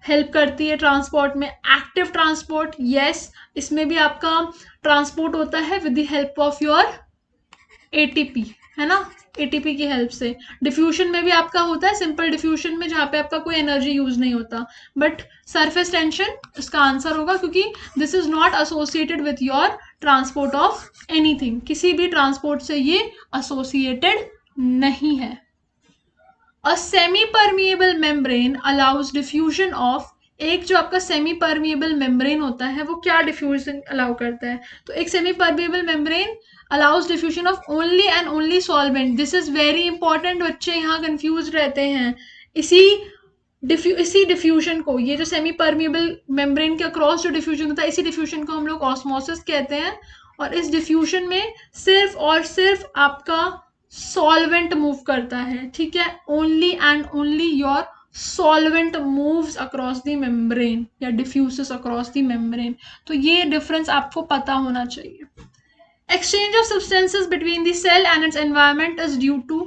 हेल्प करती है ट्रांसपोर्ट में। एक्टिव ट्रांसपोर्ट, यस, इसमें भी आपका ट्रांसपोर्ट होता है with the help of your ATP, है ना, एटीपी की हेल्प से। डिफ्यूजन में भी आपका होता है सिंपल डिफ्यूजन में, जहाँ पे आपका कोई एनर्जी यूज नहीं होता। बट सरफेस टेंशन इसका आंसर होगा, क्योंकि this is not associated with your transport of anything, किसी भी ट्रांसपोर्ट से ये एसोसिएटेड नहीं है। A semi permeable membrane allows diffusion of, एक जो आपका सेमी परमिएबल मेम्ब्रेन होता है वो क्या डिफ्यूजन अलाउ करता है? तो एक semi permeable membrane allows diffusion of only and only solvent. This is very important, बच्चे यहाँ कंफ्यूज रहते हैं। इसी डिफ्यूजन को, ये जो सेमी परमिएबल मेम्ब्रेन के अक्रॉस जो डिफ्यूजन होता है, इसी डिफ्यूजन को हम लोग ऑस्मोसिस कहते हैं। और इस डिफ्यूजन में सिर्फ और सिर्फ आपका सॉल्वेंट मूव करता है, ठीक है, only and only your solvent moves across the membrane या डिफ्यूजेस अक्रॉस द मेम्ब्रेन। तो ये डिफरेंस आपको पता होना चाहिए। Exchange of substances between the cell and its environment is due to,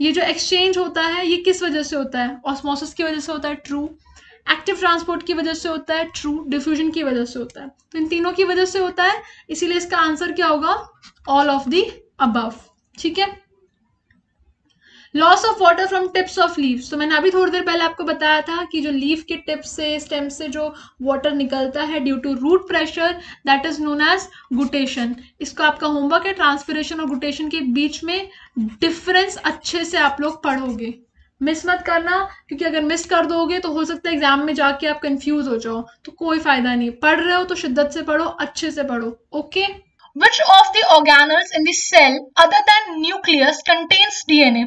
ये जो एक्सचेंज होता है ये किस वजह से होता है? ऑस्मोसिस की वजह से होता है, ट्रू। एक्टिव ट्रांसपोर्ट की वजह से होता है, ट्रू। डिफ्यूजन की वजह से होता है, तो इन तीनों की वजह से होता है, इसीलिए इसका आंसर क्या होगा? ऑल ऑफ द अबव, ठीक है। Loss of water from tips of leaves, तो मैंने अभी थोड़ी देर पहले आपको बताया था कि जो लीफ के टिप से, स्टेम से जो वाटर निकलता है due to root pressure, that is known as guttation. इसका आपका होमवर्क है, ट्रांसपिरेशन और गुटेशन के बीच में डिफरेंस अच्छे से आप लोग पढ़ोगे, मिस मत करना, क्योंकि अगर मिस कर दोगे तो हो सकता है एग्जाम में जाके आप कंफ्यूज हो जाओ, तो कोई फायदा नहीं। पढ़ रहे हो तो शिद्दत से पढ़ो, अच्छे से पढ़ो, okay. Which of the organelles in the cell other than nucleus contains DNA?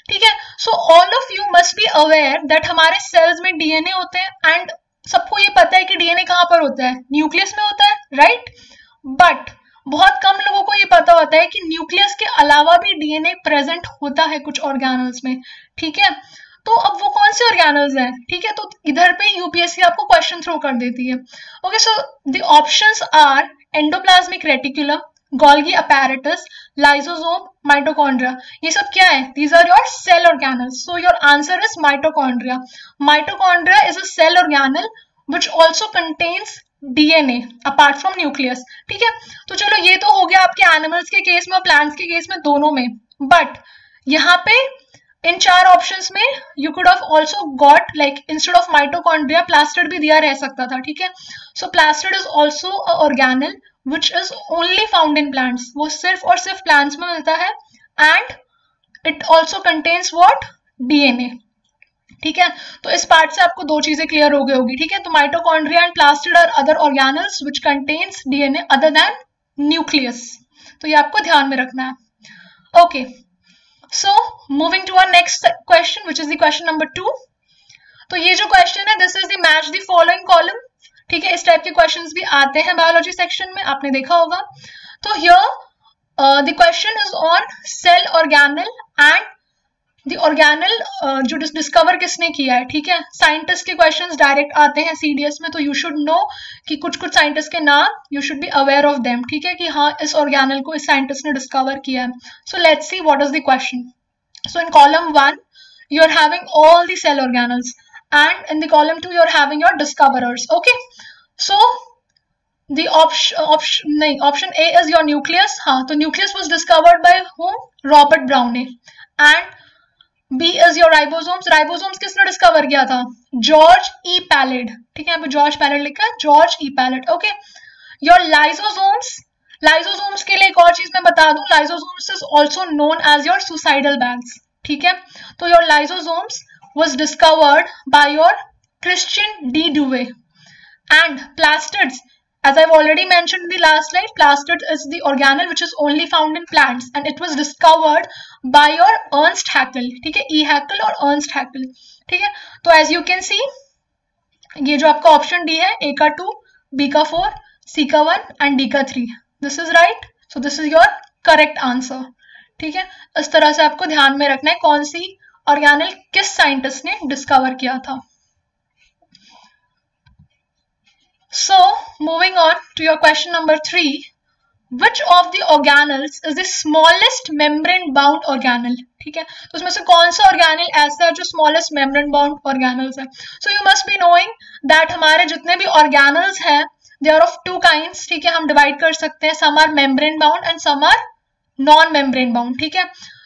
ठीक है, so all of you must be aware that हमारे cells में DNA होते हैं, and सबको ये पता है कि DNA कहाँ पर होता है? न्यूक्लियस में होता है, राइट? बट बहुत कम लोगों को ये पता होता है कि न्यूक्लियस के अलावा भी DNA प्रेजेंट होता है कुछ ऑर्गेनल्स में, ठीक है। तो अब वो कौन से ऑर्गेनल्स हैं, ठीक है, तो इधर पे यूपीएससी आपको क्वेश्चन थ्रो कर देती है। Okay, so the options are endoplasmic reticulum, Golgi apparatus, lysosome, mitochondria. ये सब क्या है? These are your cell organelles, so your answer is mitochondria. Mitochondria is a cell organelle which also contains DNA apart from nucleus, ठीक है। तो चलो ये तो हो गया आपके एनिमल्स के केस में और प्लांट्स के केस में, दोनों में। बट यहाँ पे इन चार ऑप्शंस में you could have also got like instead of mitochondria plastid भी दिया रह सकता था, ठीक है। So plastid is also a organelle which is only found in plants, वो सिर्फ और सिर्फ प्लांट्स में मिलता है, and it also contains what? DNA, ठीक है। तो इस पार्ट से आपको दो चीजें क्लियर हो गई होगी, ठीक है। तो mitochondria and plastid are other organelles which contains DNA other than nucleus, तो ये आपको ध्यान में रखना है, okay. So moving to our next question, which is the question number 2. तो ये जो क्वेश्चन है, this is the match the following column, ठीक है। इस टाइप के क्वेश्चंस भी आते हैं बायोलॉजी सेक्शन में, आपने देखा होगा। तो here the question is on cell organelle and the organelle जो डिस्कवर किसने किया है, ठीक है। साइंटिस्ट के क्वेश्चंस डायरेक्ट आते हैं सीडीएस में, तो यू शुड नो कि कुछ कुछ साइंटिस्ट के नाम, you should be aware of them, ठीक है, कि हाँ इस ऑर्गेनल को इस साइंटिस्ट ने डिस्कवर किया है। So let's see what is the question. So in column 1 you are having all the cell organelles, and in the column 2 you are having your discoverers, okay. So the option A is your nucleus, हाँ, तो nucleus was discovered by whom? Robert Browne. And B is your ribosomes, ribosomes किसने discover किया था? George E pallid, ठीक है, यहाँ पे George Palade लिखा है, George E Palade, okay. Your lysosomes, lysosomes के लिए एक और चीज मैं बता दूं, lysosomes is also known as your suicidal bags, ठीक है। तो your lysosomes was discovered by your Christian de Duve, and plastids, as I've already mentioned in the last slide, plastid is the organelle which is only found in plants, and it was discovered by your Ernst Haeckel, ठीक है, E. Haeckel और Ernst Haeckel, ठीक है। तो as you can see, ये जो आपका option D है, A का 2, B का 4, C का 1 and D का 3, this is right, so this is your correct answer, ठीक है। इस तरह से आपको ध्यान में रखना है कौन सी ऑर्गेनल किस साइंटिस्ट ने डिस्कवर किया था। So, moving on to your question number 3, which of the organelles is the smallest membrane-bound organelle? ठीक है, तो उसमें से कौन सा ऑर्गेनल ऐसा है जो स्मॉलेस्ट मेम्ब्रेन बाउंड ऑर्गेनल्स है? So you must be knowing that हमारे जितने भी ऑर्गेनल्स हैं they are of two kinds, ठीक है, हम डिवाइड कर सकते हैं, some are membrane bound and some are non membrane bound, ठीक है।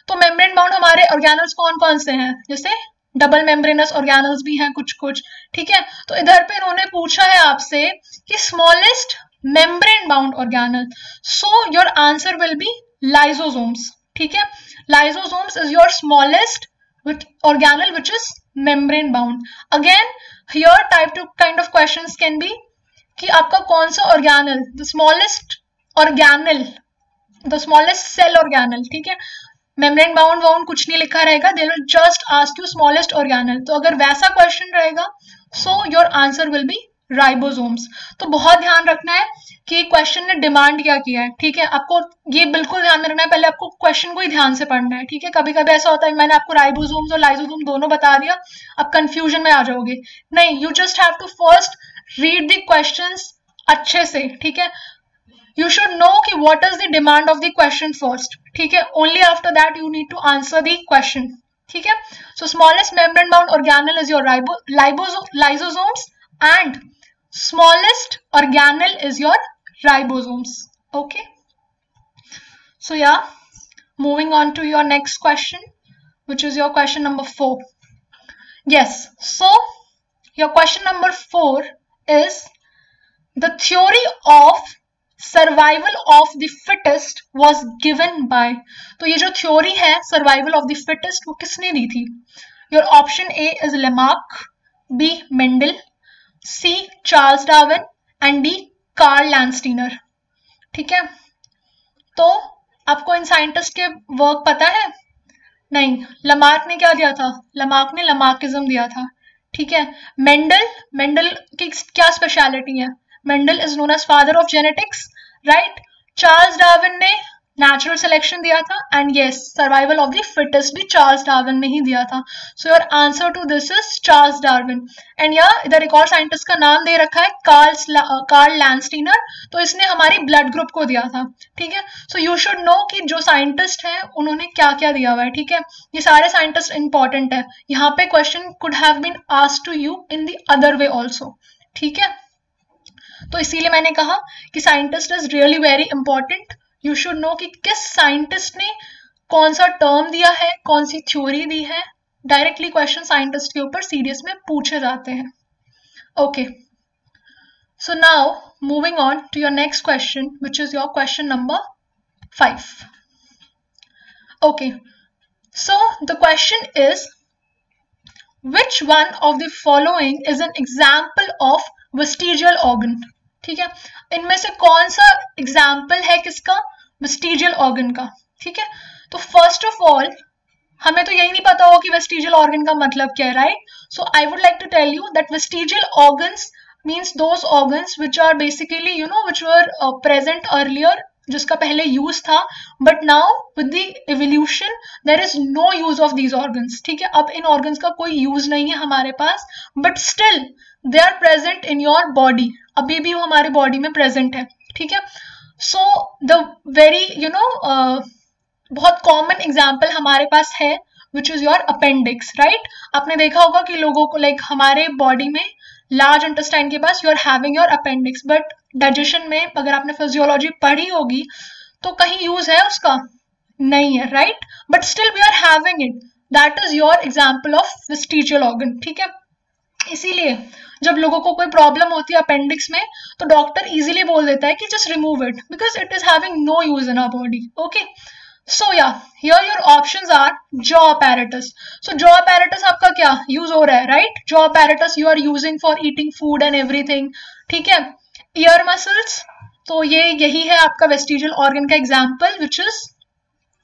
तो मेम्ब्रेन बाउंड हमारे ऑर्गेनल्स कौन कौन से हैं? जैसे डबल मेम्ब्रेनस ऑर्गेनल्स भी हैं कुछ कुछ, ठीक है। तो इधर पे इन्होंने पूछा है आपसे कि smallest membrane bound organelle, so your answer will B lysosomes, ठीक है। Lysosomes is your smallest organel which is membrane bound. Again here type 2 kind of questions can be कि आपका कौन सा organel, the smallest organel, the smallest cell organel, ठीक है, membrane bound कुछ नहीं लिखा रहेगा, they will just ask you smallest organel. तो अगर वैसा question रहेगा so your answer will be ribosomes. तो बहुत ध्यान रखना है कि क्वेश्चन ने डिमांड क्या किया है, ठीक है, आपको ये बिल्कुल ध्यान में रखना है, पहले आपको क्वेश्चन को ही ध्यान से पढ़ना है, ठीक है। कभी कभी ऐसा होता है मैंने आपको राइबोसोम्स और लाइसोसोम दोनों बता दिया, आप कंफ्यूजन में आ जाओगे, नहीं, you just have to first read the questions अच्छे से, ठीक है। यू शुड नो कि what is the demand of the question first, ठीक है, only after that you need to answer the question, ठीक है। So smallest membrane bound organelle is your lysosomes and smallest organelle is your ribosomes. Okay, so yeah, moving on to your next question, which is your question number 4. Yes, so your question number 4 is the theory of survival of the fittest was given by. तो ये जो theory है survival of the fittest वो किसने दी थी? Your option A is Lamarck, B Mendel, C Charles Darwin and D Karl Landsteiner, ठीक है। तो आपको इन साइंटिस्ट के वर्क पता है? नहीं, लमार्क ने क्या दिया था? लमार्क ने लमार्किज्म दिया था, ठीक है। मेंडल की क्या स्पेशलिटी है? Mendel is known as father of genetics, right. Charles Darwin ने नेचुरल सिलेक्शन दिया था and yes survival of the fittest भी चार्ल्स डार्विन ने ही दिया था। So your answer to this is Charles Darwin. And या इधर एक और साइंटिस्ट का नाम दे रखा है कार्ल लैंडस्टीनर, तो इसने हमारी ब्लड ग्रुप को दिया था, ठीक है। सो यू शुड नो कि जो साइंटिस्ट हैं उन्होंने क्या क्या दिया हुआ है, ठीक है। ये सारे साइंटिस्ट इंपॉर्टेंट है, यहाँ पे question could have been asked to you in the other way also, ठीक है। तो इसीलिए मैंने कहा कि scientist is really very important. You should know कि किस साइंटिस्ट ने कौन सा टर्म दिया है, कौन सी थ्योरी दी है। डायरेक्टली क्वेश्चन साइंटिस्ट के ऊपर सीरियस में पूछे जाते हैं। Okay, so now moving on to your next question which is your question number 5. Okay, so the question is which one of the following is an example of vestigial organ, ठीक है। इनमें से कौन सा एग्जाम्पल है किसका? Vestigial organ का, ठीक है। तो फर्स्ट ऑफ ऑल हमें तो यही नहीं पता होगा कि वेस्टिजियल ऑर्गन का मतलब क्या है, right. So I would like to tell you that vestigial organs means those organs which are basically you know which were present earlier, जिसका पहले यूज था, but now with the evolution there is no use of these organs, ठीक है। अब इन organs का कोई use नहीं है हमारे पास, but still they are present in your body, अभी भी वो हमारे बॉडी में प्रेजेंट है, ठीक है। So the very you know बहुत कॉमन एग्जाम्पल हमारे पास है which is your appendix, right. आपने देखा होगा कि लोगों को लाइक हमारे बॉडी में लार्ज इंटेस्टाइन के पास you are having your appendix, but digestion में अगर आपने फिजियोलॉजी पढ़ी होगी तो कहीं यूज है उसका? नहीं है, right. But still we are having it, that is your example of vestigial organ, ठीक है। इसीलिए जब लोगों को कोई प्रॉब्लम होती है अपेंडिक्स में तो डॉक्टर इजीली बोल देता है कि just remove it because it is having no use in our body, okay. So yeah here your options are jaw apparatus. So jaw apparatus आपका क्या यूज हो रहा है, right. Jaw apparatus you are using for eating food and everything, ठीक है। Ear muscles, तो ये यही है आपका वेस्टिजियल ऑर्गन का example which is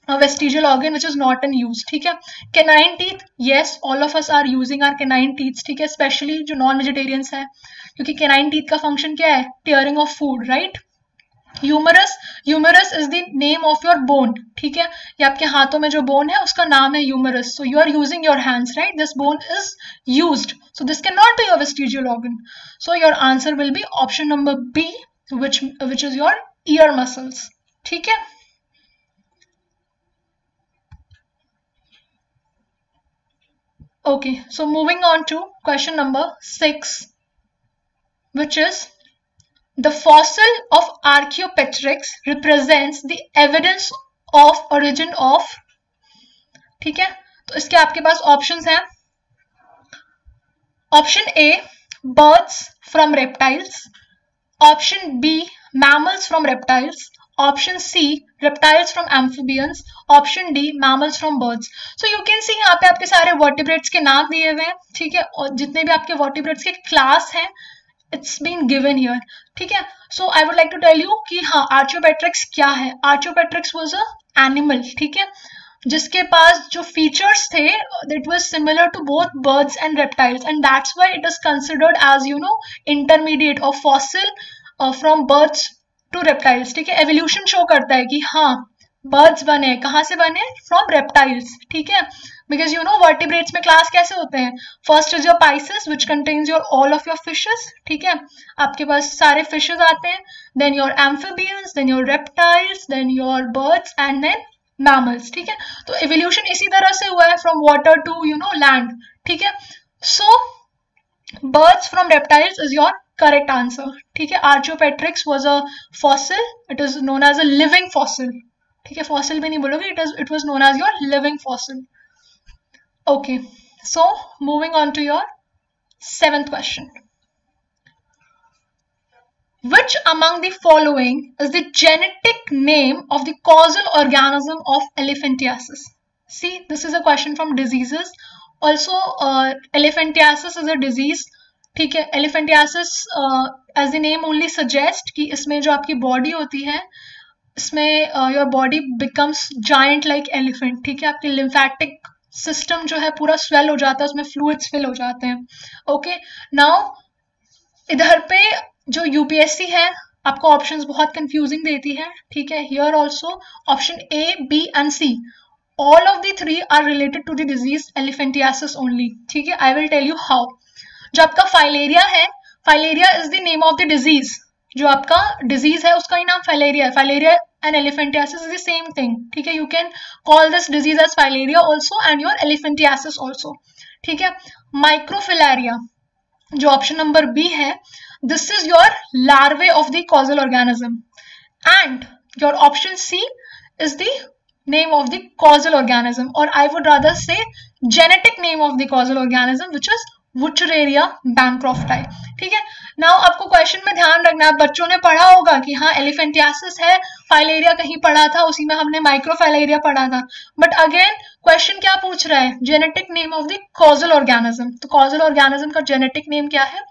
vestigial organ which is not in use, ठीक है। Canine teeth, yes all of us are using our canine teeth, ठीक है, स्पेशली जो नॉन वेजिटेरियंस है, क्योंकि कैनाइन टीथ का फंक्शन क्या है? Tearing of food, right. Humerus is the name of your bone, ठीक है। ये आपके हाथों में जो बोन है उसका नाम है humerus, so you are using your hands, right. This bone is used, so this can not be your vestigial organ, so your answer will be option number B which is your ear muscles, ठीक है। Okay, so moving on to question number 6, which is the fossil of Archaeopteryx represents the evidence of origin of, ठीक है, तो इसके आपके पास options हैं. Option A birds from reptiles, option B mammals from reptiles, option C reptiles from amphibians, option D mammals from birds. So you can see यहाँ पे आपके सारे vertebrates के नाम दिए हुए हैं, ठीक है, और जितने भी आपके vertebrates के क्लास हैं it's been given here, ठीक है. So I would like to tell you कि हाँ Archaeopteryx क्या है. Archaeopteryx was a animal, ठीक है, जिसके पास जो फीचर्स थे that was similar to both birds and reptiles, and that's why it is considered as you know intermediate or fossil from birds to reptiles, ठीक है. एवोल्यूशन शो करता है कि हाँ बर्ड्स बने, कहाँ से बने, फ्रॉम रेप्टाइल्स, ठीक है. बिकॉज यू नो वर्टिब्रेट्स में क्लास कैसे होते हैं. First is your pisces which contains your all of your fishes, ठीक है, आपके पास सारे फिशेस आते हैं. Then your amphibians, then your reptiles, then your birds and then mammals, ठीक है. तो एवोल्यूशन इसी तरह से हुआ है from water to you know land, ठीक है. सो birds from reptiles is your correct answer, ठीक है. Archaeopteryx was a fossil, it is known as a living fossil, ठीक है, fossil भी नहीं बोलोगे, it was known as your living fossil. Okay, so moving on to your 7th question. Which among the following is the genetic name of the causal organism of elephantiasis? See, this is a question from diseases. Also elephantiasis is a disease, ठीक है. elephantiasis as the name only suggest कि इसमें जो आपकी body होती है इसमें your body becomes giant like elephant, ठीक है. आपकी lymphatic system जो है पूरा swell हो जाता है, उसमें fluids fill हो जाते हैं. Okay, now इधर पे जो UPSC है आपको ऑप्शंस बहुत कंफ्यूजिंग देती है, ठीक है. Here also option A, B and C, all of the 3 are related to the disease elephantiasis only, ठीक है. I will tell you how. जो आपका फाइलेरिया है, filaria is the name of the disease, जो आपका डिजीज है उसका ही नाम फाइलेरिया है. Filaria and elephantiasis is the same thing, ठीक है. You can call this disease as filaria also and your elephantiasis also, ठीक है. माइक्रोफिलारिया जो ऑप्शन नंबर बी है, this is your larvae of the causal organism, and your option C is the name of the causal organism, or I would rather say genetic name of the causal organism, which is Wuchereria bancrofti, ठीक है. Now आपको question में ध्यान रखना है, बच्चों ने पढ़ा होगा कि हाँ एलिफेंटियासिस है, फाइलेरिया कहीं पढ़ा था, उसी में हमने माइक्रोफाइलेरिया पढ़ा था. बट अगेन क्वेश्चन क्या पूछ रहा है, genetic name of the causal organism. तो कॉजल ऑर्गेनिज्म का जेनेटिक नेम क्या है,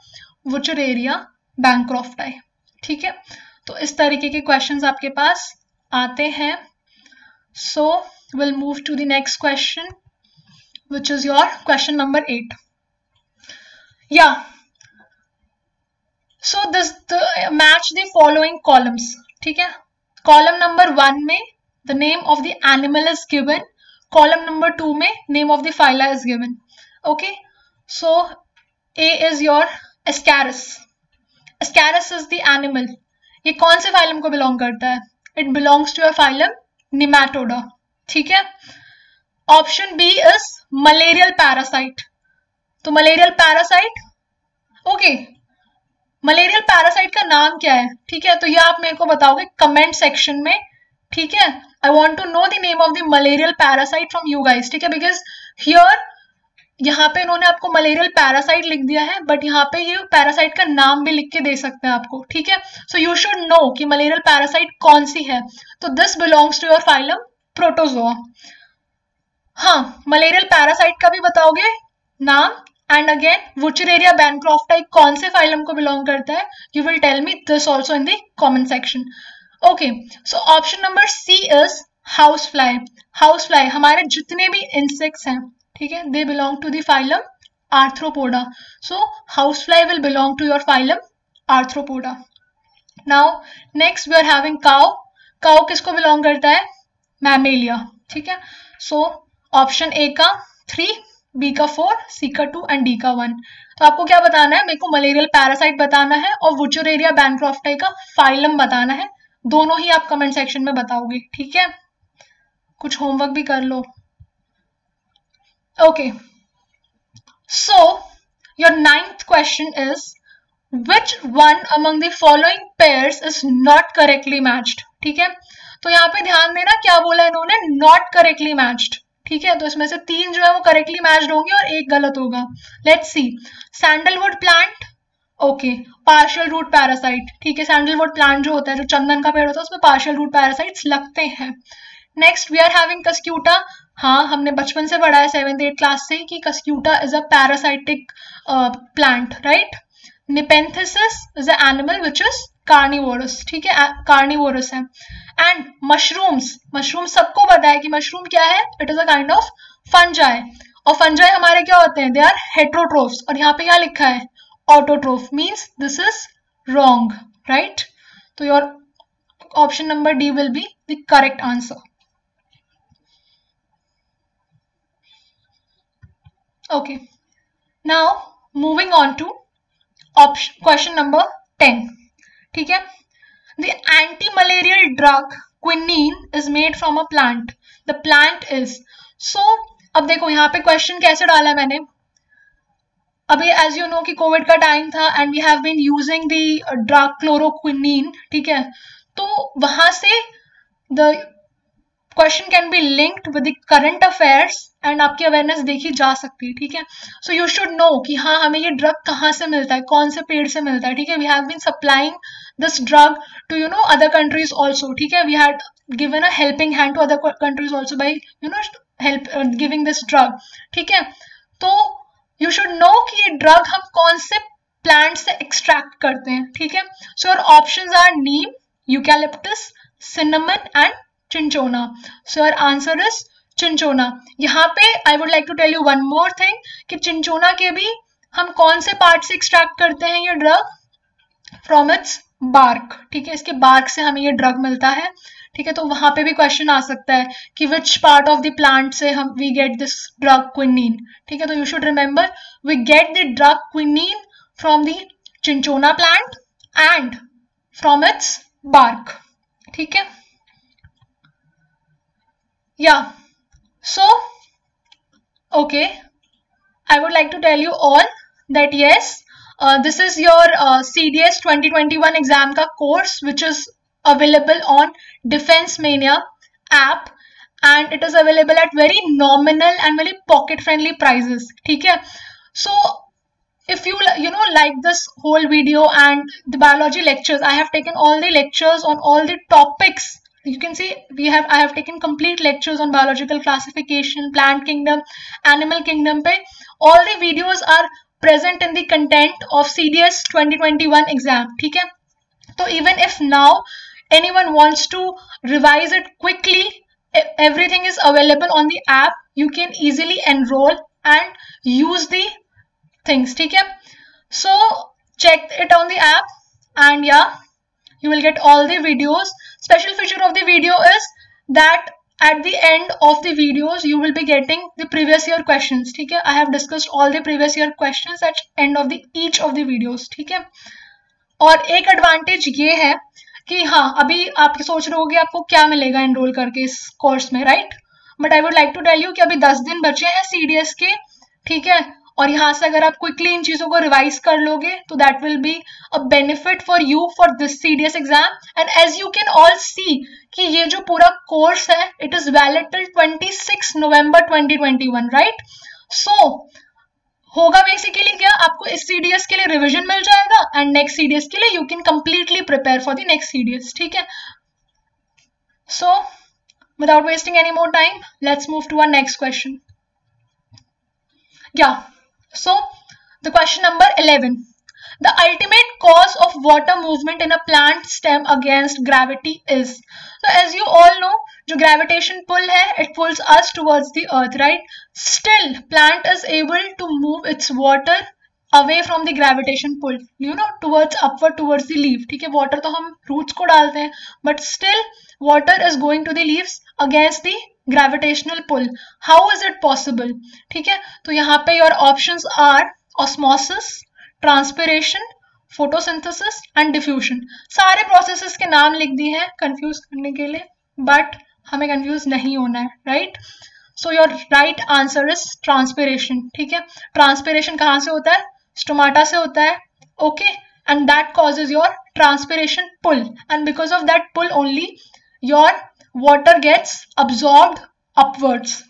वुचरेरिया bancrofti, ठीक है. तो इस तरीके के क्वेश्चंस आपके पास आते हैं. So we'll move to the next question, which is your question number 8. Yeah. So this match the following columns, ठीक है. Column number 1 में the name of the animal is given. Column number 2 में name of the phyla is given. Okay. So A is your Ascaris. Ascaris is the animal. ये कौन से phylum को belong करता है? It belongs to a phylum nematoda, ठीक है. Option B is malarial parasite. तो malarial parasite, okay, malarial parasite का नाम क्या है, ठीक है. तो ये आप मेरे को बताओगे कमेंट सेक्शन में, ठीक है. I want to know the name of the malarial parasite from you guys, ठीक है. बिकॉज हियर यहाँ पे इन्होंने आपको मलेरियल पैरासाइट लिख दिया है, बट यहाँ पे ये पैरासाइट का नाम भी लिख के दे सकते हैं आपको, ठीक है. सो यू शुड नो कि मलेरियल पैरासाइट कौन सी है. तो this belongs to your phylum protozoa. हाँ, मलेरियल पैरासाइट का भी बताओगे नाम, एंड अगेन वुचरेरिया bancrofti कौन से फाइलम को बिलोंग करता है, you will tell me this also in the comment section. Okay, so option number C is house fly. House fly हमारे जितने भी इंसेक्ट्स हैं, ठीक है, they belong to the phylum arthropoda. So house fly will belong to your phylum arthropoda. Now next we are having cow. Cow किसको belong करता है, Mammalia, ठीक है. सो ऑप्शन ए का 3, बी का 4, सी का 2 एंड डी का 1. तो आपको क्या बताना है, मेरे को मलेरियल पैरासाइट बताना है और वुचरेरिया bancrofti का फाइलम बताना है. दोनों ही आप कमेंट सेक्शन में बताओगे, ठीक है. कुछ होमवर्क भी कर लो. Okay, So your 9th question is, which one among the following pairs is not correctly matched? ठीक है, तो यहाँ पे ध्यान देना क्या बोला इन्होंने, not correctly matched. ठीक है, तो इसमें से 3 जो है वो करेक्टली मैच्ड होंगे और 1 गलत होगा. Let's see. Sandalwood plant, okay, partial root parasite. ठीक है, सैंडलवुड प्लांट जो होता है, जो चंदन का पेड़ होता है, उसमें पार्शियल रूट पैरासाइट्स लगते हैं. Next we are having cuscuta. हाँ, हमने बचपन से पढ़ा है 7th-8th क्लास से कि cuscuta is a parasitic plant, right. Nepenthes is a animal which is carnivorous. ठीक है, कार्निवोरस है. एंड मशरूम सबको पता है कि मशरूम क्या है, it is a kind of fungi. और फंजाई हमारे क्या होते हैं, दे आर हेट्रोट्रोफ्स. और यहाँ पे क्या लिखा है, autotroph, means this is wrong, right. तो your option number D will be the correct answer. Okay, now moving on to question number 10. ठीक है, the anti-malarial drug quinine is made from a plant. The plant is. So अब देखो यहाँ पे question कैसे डाला है मैंने. अभी एज यू नो कि कोविड का टाइम था and we have been using the drug chloroquine. ठीक है, तो वहां से the question can be linked with the current affairs and आपकी अवेयरनेस देखी जा सकती है. ठीक है, सो यू शुड नो कि हाँ, हमें ये ड्रग कहाँ से मिलता है, कौन से पेड़ से मिलता है. ठीक है, we have been supplying this drug to you know other countries also. ठीक है, we had given a helping hand to other countries also by you know help giving this drug. ठीक है, तो यू शुड नो कि ये drug हम कौन से प्लांट से एक्सट्रैक्ट करते हैं. ठीक है, so your options are neem, eucalyptus, cinnamon and cinchona. So your answer is cinchona. यहाँ पे I would like to tell you one more thing कि चिंचोना के भी हम कौन से पार्ट से एक्सट्रैक्ट करते हैं ये ड्रग, फ्रॉम इट्स बार्क. ठीक है, इसके बार्क से हमें ये ड्रग मिलता है. ठीक है, तो वहां पे भी क्वेश्चन आ सकता है कि which part of the plant से हम we get this drug quinine. ठीक है, तो you should remember we get the drug quinine from the cinchona plant and from its bark. ठीक है, yeah, so okay, I would like to tell you all that yes, this is your CDS 2021 exam ka course which is available on Defense Mania app and it is available at very nominal and very pocket friendly prices. ठीक है, so if you know like this whole video and the biology lectures, I have taken all the lectures on all the topics. You can see I have taken complete lectures on biological classification, plant kingdom, animal kingdom pe. All the videos are present in the content of CDS 2021 exam. ठीक है, तो even if now anyone wants to revise it quickly, everything is available on the app. You can easily enroll and use the things. ठीक है, so check it on the app and yeah, you will get all the videos. Special feature of the video is that at the end of the videos you will be getting the previous year questions. ठीक है, I have discussed all the previous year questions at end of the each of the videos. ठीक है, और एक advantage ये है कि हाँ, अभी आप सोच रहे होगे आपको क्या मिलेगा एनरोल करके इस कोर्स में, right. But I would like to tell you कि अभी 10 दिन बचे हैं CDS के. ठीक है, और यहाँ से अगर आप क्विकली इन चीजों को रिवाइज कर लोगे तो that will be a benefit for you for this CDS exam. And as you can all see कि ये जो पूरा कोर्स है it is valid till 26 November 2021, right. So होगा बेसिकली क्या, आपको इस CDS के लिए रिविजन मिल जाएगा एंड नेक्स्ट CDS के लिए you can completely prepare for the next CDS. ठीक है, so without wasting any more time let's move to our next question. Yeah, so the question number 11, the ultimate cause of water movement in a plant stem against gravity is. So as you all know, जो gravitation pull है, it pulls us towards the earth, right. Still plant is able to move its water away from the gravitation pull, you know, towards upward towards the leaf. ठीक है, water तो हम roots को डालते हैं but still water is going to the leaves against the gravitational pull. How is it possible? ठीक है, तो यहाँ पे your options are osmosis, transpiration, photosynthesis and diffusion. सारे processes के नाम लिख दिए हैं कंफ्यूज करने के लिए, बट हमें कंफ्यूज नहीं होना है, right. So your right answer is transpiration. ठीक है, ट्रांसपिरेशन कहाँ से होता है? स्टोमाटा से होता है. Okay, and that causes your transpiration pull, and because of that pull only your water gets absorbed upwards.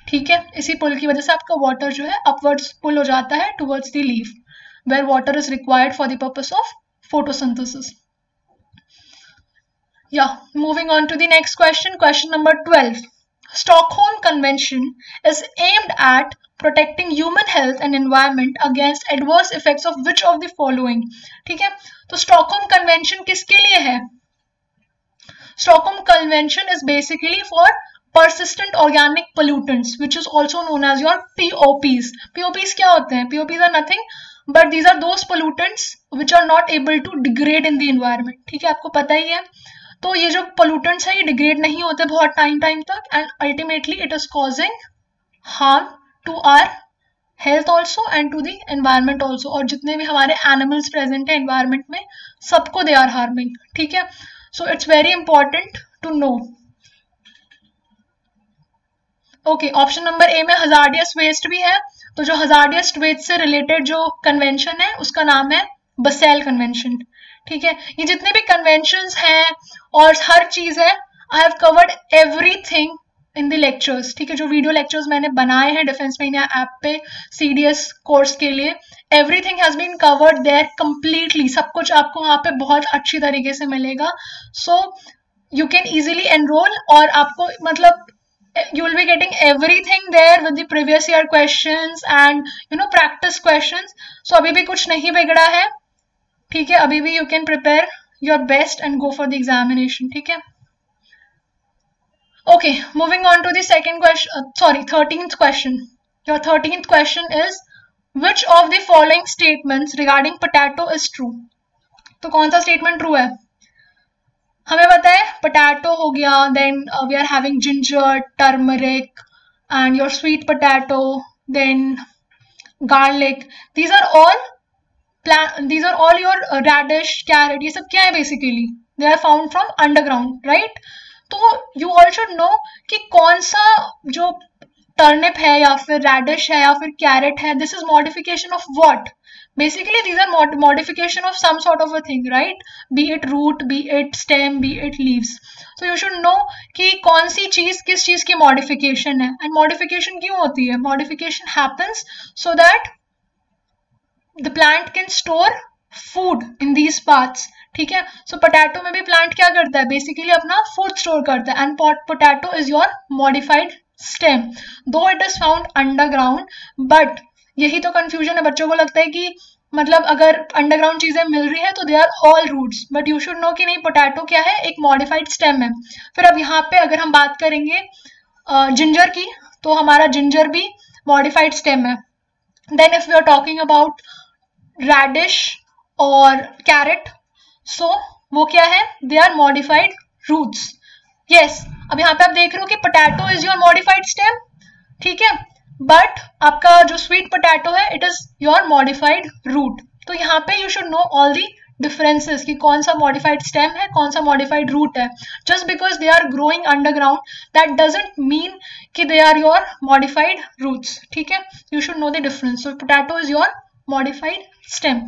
ठीक है, इसी पुल की वजह से आपका वाटर जो है अपवर्ड्स पुल हो जाता है towards the leaf, where water is required for the purpose of photosynthesis. Yeah, moving on to the next question, question number 12. Stockholm Convention is aimed at protecting human health and environment against adverse effects of which of the following? ठीक है, तो Stockholm Convention किसके लिए है? Stockholm Convention is basically for persistent organic pollutants, which is also known as your POPs. POPs क्या होते हैं? POPs are nothing but these are those pollutants which are not able to degrade in the environment. ठीक है, आपको पता ही है. तो ये जो pollutants है ये degrade नहीं होते बहुत टाइम तक, and ultimately it is causing harm to our health also and to the environment also. और जितने भी हमारे animals present है environment में सबको they are harming. ठीक है, so it's very important to know. Okay, option number ए में हजार्डियस वेस्ट भी है. तो जो हजार्डियस वेस्ट से रिलेटेड जो कन्वेंशन है उसका नाम है बसेल कन्वेंशन. ठीक है, ये जितने भी कन्वेंशंस हैं और हर चीज है, I have covered everything in the lectures. ठीक है, जो वीडियो लेक्चर्स मैंने बनाए हैं डिफेंस मेनिया ऐप पे CDS कोर्स के लिए, everything has been covered there completely. सब कुछ आपको वहाँ पे बहुत अच्छी तरीके से मिलेगा. So you can easily enrol, और आपको मतलब you will be getting everything there with the previous year questions and practice questions. So अभी भी कुछ नहीं बिगड़ा है. ठीक है, अभी भी you can prepare your best and go for the examination. ठीक है. Okay, moving on to the second question, 13th question. Your 13th question is, which of the following statements regarding potato is true? तो कौन सा statement true है? हमें पता है potato हो गया, then we are having ginger, turmeric and your sweet potato, then garlic. These are all your radish, carrot, ये सब क्या है बेसिकली? They are found from underground, right? तो यू ऑल शुड नो कि कौन सा जो टर्निप है या फिर रेडिश है या फिर कैरेट है, this is modification of what? Basically these are modification of some sort of a thing, right? Be it root, be it stem, be it leaves. So you should know कि कौन सी चीज किस चीज की modification है. And modification क्यों होती है? Modification happens so that the plant can store food in these parts. ठीक है, so potato में भी plant क्या करता है? Basically अपना food store करता है, and potato is your modified stem, though it is found underground. But यही तो कंफ्यूजन है, बच्चों को लगता है कि मतलब अगर अंडरग्राउंड चीजें मिल रही है तो they are all roots, but you should know कि नहीं, पोटैटो क्या है? एक मॉडिफाइड स्टेम है. फिर अब यहाँ पे अगर हम बात करेंगे जिंजर की, तो हमारा जिंजर भी मॉडिफाइड स्टेम है. Then if we are talking about radish और कैरेट, सो वो क्या है? They are modified roots. Yes, अब यहाँ पे आप देख रहे हो कि potato is your modified stem. ठीक है, बट आपका जो स्वीट पोटैटो है it is your modified root. तो यहाँ पे you should know all the differences कि कौन सा मॉडिफाइड स्टेम है, कौन सा मॉडिफाइड रूट है. Just because they are growing underground that doesn't mean कि they are your modified roots. ठीक है, you should know the difference. So potato is your modified stem.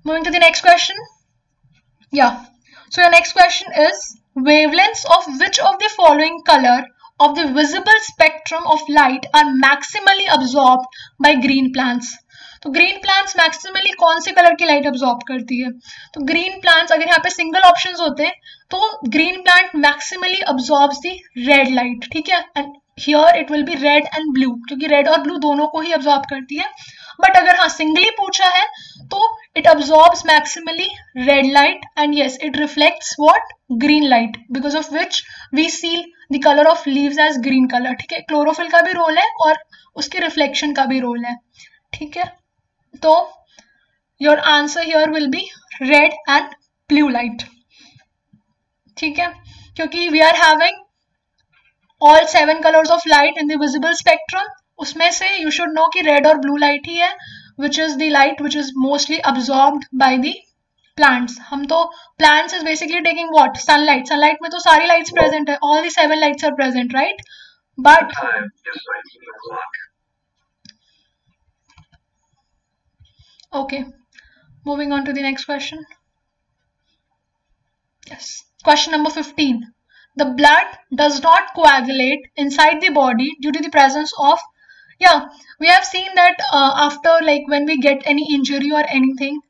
Moving to the next question. Yeah, so your next question is, wavelengths of which of the following color of the visible spectrum of light are maximally absorbed by green plants? तो green plants maximally कौन से colour की light absorb करती है? तो green plants, अगर यहाँ पे सिंगल ऑप्शंस होते हैं तो green plant maximally absorbs the red light. ठीक है, and here it will be red and blue, क्योंकि red और blue दोनों को ही absorb करती है. बट अगर हाँ सिंगली पूछा है तो it absorbs maximally red light, and yes, it reflects what? Green light, because of which we see the color of leaves as green color. ठीक है, क्लोरोफिल का भी रोल है और उसके रिफ्लेक्शन का भी रोल है. ठीक है, तो your answer here will be red and blue light. ठीक है, क्योंकि we are having all 7 colors of light in the visible spectrum. उसमें से you should know कि red और blue light ही है, which is the light which is mostly absorbed by the plants. हम तो plants is basically taking what? Sunlight. Sunlight में तो सारी lights present है, all the 7 lights are present, right? but okay, moving on to the next question. Yes, question number 15. The blood does not coagulate inside the body due to the presence of, yeah, we have seen that after, like, when we get any injury or anything,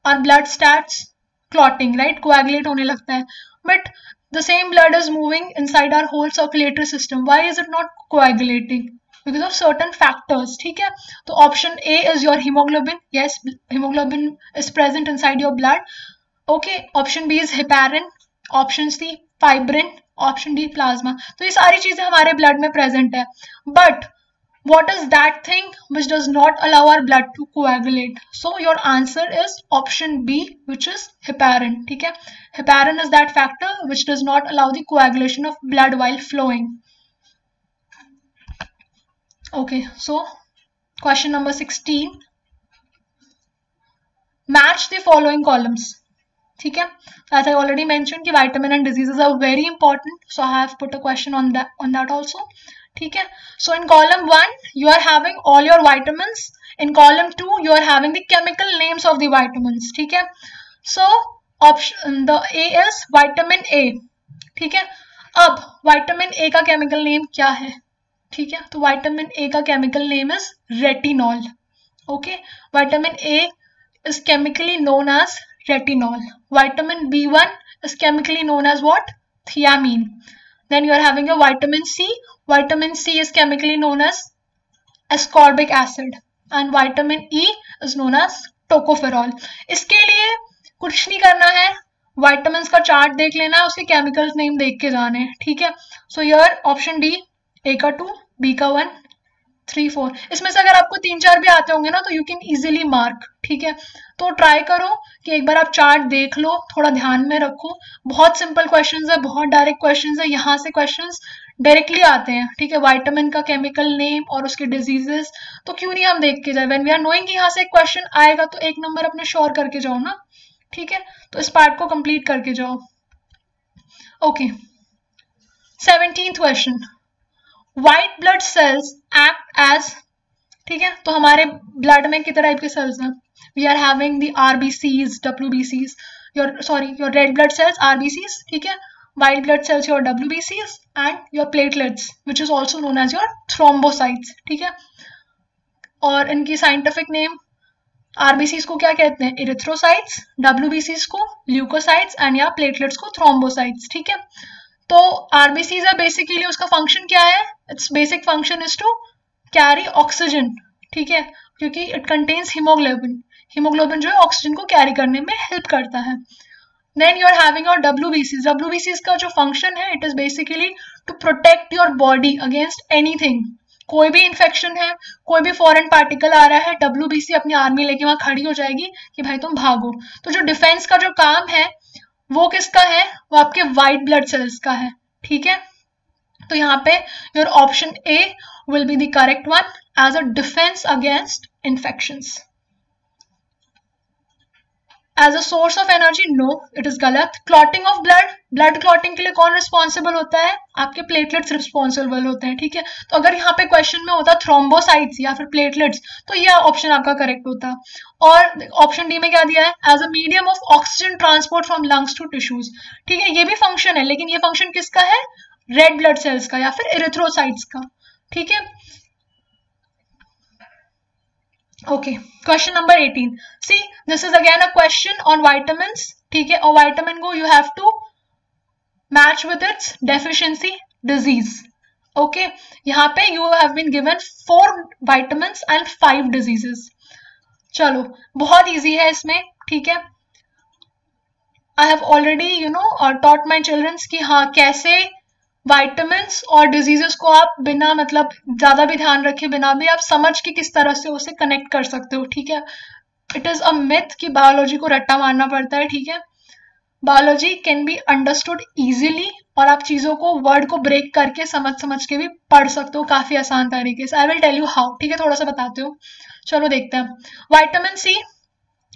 our blood starts clotting, right? Coagulate hone lagta hai. But the same blood is moving inside our whole circulatory system. Why is it not coagulating? Because of certain factors. ठीक है? तो option A is your hemoglobin. Yes, hemoglobin is present inside your blood. Okay, option B is heparin, option C fibrin, option D plasma. तो ये सारी चीजें हमारे blood में present है. But what is that thing which does not allow our blood to coagulate? So your answer is option B, which is heparin. ठीक है? Heparin is that factor which does not allow the coagulation of blood while flowing. Okay, so question number 16. Match the following columns. ठीक है? As I already mentioned कि vitamin and diseases are very important, so I have put a question on that also. ठीक है? So in column 1 you are having all your vitamins. In column 2 you are having the chemical names of the vitamins. ठीक है? So option the A is vitamin A. ठीक है? अब vitamin A का chemical name क्या है? ठीक है? तो vitamin A का chemical name is retinol. Okay? Vitamin A is chemically known as retinol. Vitamin B1 is chemically known as what? Thiamine. Then you are having a vitamin C. Vitamin C is chemically known as ascorbic acid. And vitamin E is known as tocopherol. इसके लिए कुछ नहीं करना है, vitamins का chart देख लेना है, उसके chemicals नेम देख के जाने हैं. ठीक है? So here option D, A का 2, B का 1, 3, 4. इसमें से अगर आपको 3-4 भी आते होंगे ना तो यू कैन इजीली मार्क. ठीक है? तो ट्राई करो कि एक बार आप चार्ट देख लो, थोड़ा ध्यान में रखो. बहुत सिंपल क्वेश्चंस है, बहुत डायरेक्ट क्वेश्चंस है, यहाँ से क्वेश्चंस डायरेक्टली आते हैं. ठीक है? विटामिन का केमिकल नेम और उसके डिजीजेस, तो क्यों नहीं हम देख के जाए. व्हेन वी आर नोइंग कि यहाँ से एक क्वेश्चन आएगा तो एक नंबर अपने श्योर करके जाओ ना. ठीक है? तो इस पार्ट को कंप्लीट करके जाओ. Okay, 17th question. White blood cells act as, ठीक है? तो हमारे ब्लड में कितने टाइप के सेल्स हैं? We are having the RBCs, डब्ल्यूबीसीज, your red blood cells RBCs. ठीक है? व्हाइट ब्लड सेल्स योर डब्ल्यूबीसीज and your platelets which is also known as your thrombocytes. ठीक है? और इनकी साइंटिफिक नेम, आरबीसीज को क्या कहते हैं? इरिथ्रोसाइट्स, डब्ल्यूबीसीज को ल्यूकोसाइट्स एंड या प्लेटलेट्स को थ्रोम्बोसाइट्स. ठीक है? तो आरबीसीज है बेसिकली, उसका फंक्शन क्या है? It's basic function is to carry oxygen. ठीक है? क्योंकि इट कंटेन्स हीमोग्लोबिन. हीमोग्लोबिन जो है ऑक्सीजन को कैरी करने में हेल्प करता है. Then you are having your डब्ल्यूबीसीज. डब्ल्यूबीसीज का जो फंक्शन है, it is basically to protect your body against anything. कोई भी इन्फेक्शन है, कोई भी फॉरेन पार्टिकल आ रहा है, डब्ल्यूबीसी अपनी आर्मी लेके वहां खड़ी हो जाएगी कि भाई तुम भागो. तो जो डिफेंस का जो काम है वो किसका है? वो आपके व्हाइट ब्लड सेल्स का है. ठीक है? तो यहाँ पे your option A will be the correct one as a defence against infections. As a source of energy, no, it is गलत. Clotting of blood, blood clotting के लिए कौन रिस्पॉन्सिबल होता है? आपके प्लेटलेट्स रिस्पॉन्सिबल होते हैं. ठीक है? तो अगर यहाँ पे क्वेश्चन में होता थ्रोम्बोसाइट्स या फिर प्लेटलेट्स तो ये ऑप्शन आपका करेक्ट होता. और ऑप्शन डी में क्या दिया है? As a medium of oxygen transport from lungs to tissues. ठीक है? ये भी फंक्शन है, लेकिन ये फंक्शन किसका है? रेड ब्लड सेल्स का या फिर इरिथ्रोसाइट्स का. ठीक है? Okay, question number 18. See, this is again a question on vitamins. ठीक है? और vitamin को you have to match with its deficiency disease. Okay, यहाँ पे you have been given 4 vitamins and 5 diseases. चलो, बहुत easy है इसमें. ठीक है? I have already taught my children कि हाँ कैसे विटामिन्स और डिजीजेस को आप बिना मतलब ज्यादा भी ध्यान रखे बिना भी आप समझ के किस तरह से उसे कनेक्ट कर सकते हो. ठीक है? इट इज अ मिथ कि बायोलॉजी को रट्टा मारना पड़ता है. ठीक है? Biology can be understood easily और आप चीजों को वर्ड को ब्रेक करके समझ के भी पढ़ सकते हो काफी आसान तरीके से. I will tell you how. ठीक है? थोड़ा सा बताते हो. चलो देखते हैं. विटामिन सी,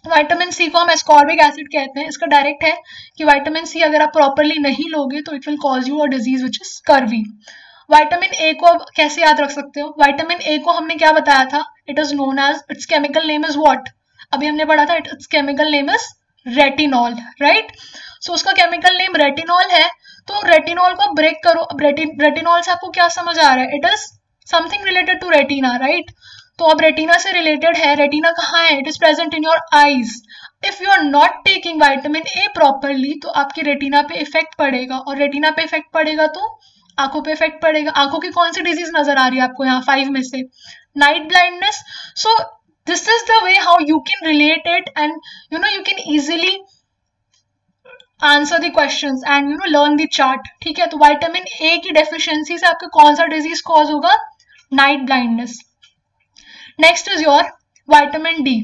विटामिन सी को हम एस्कॉर्बिक एसिड कहते हैं. इसका डायरेक्ट है कि विटामिन सी अगर आप प्रॉपरली नहीं लोगे तो it will cause you a disease which is scurvy. Vitamin A को कैसे याद रख सकते हो? विटामिन ए को हमने क्या बताया था? It is known as, its chemical name is what? अभी हमने पढ़ा था its chemical name is retinol, right? So उसका केमिकल नेम रेटिनॉल है, तो रेटिनॉल को ब्रेक करो। रेटिनॉल से आपको क्या समझ आ रहा है? It is something related to retina, right? तो अब रेटिना से रिलेटेड है। रेटिना कहाँ है? It is present in your eyes. If you are not taking vitamin A properly तो आपकी रेटिना पे इफेक्ट पड़ेगा, और रेटिना पे इफेक्ट पड़ेगा तो आंखों पे इफेक्ट पड़ेगा। आंखों की कौन सी डिजीज नजर आ रही है आपको यहाँ 5 में से? Night blindness. So this is the way how you can relate it, and you know you can easily answer the questions and you know learn the chart, ठीक है? तो विटामिन ए की डेफिशिएंसी से आपका कौन सा डिजीज कॉज होगा? Night blindness. Next is your vitamin D.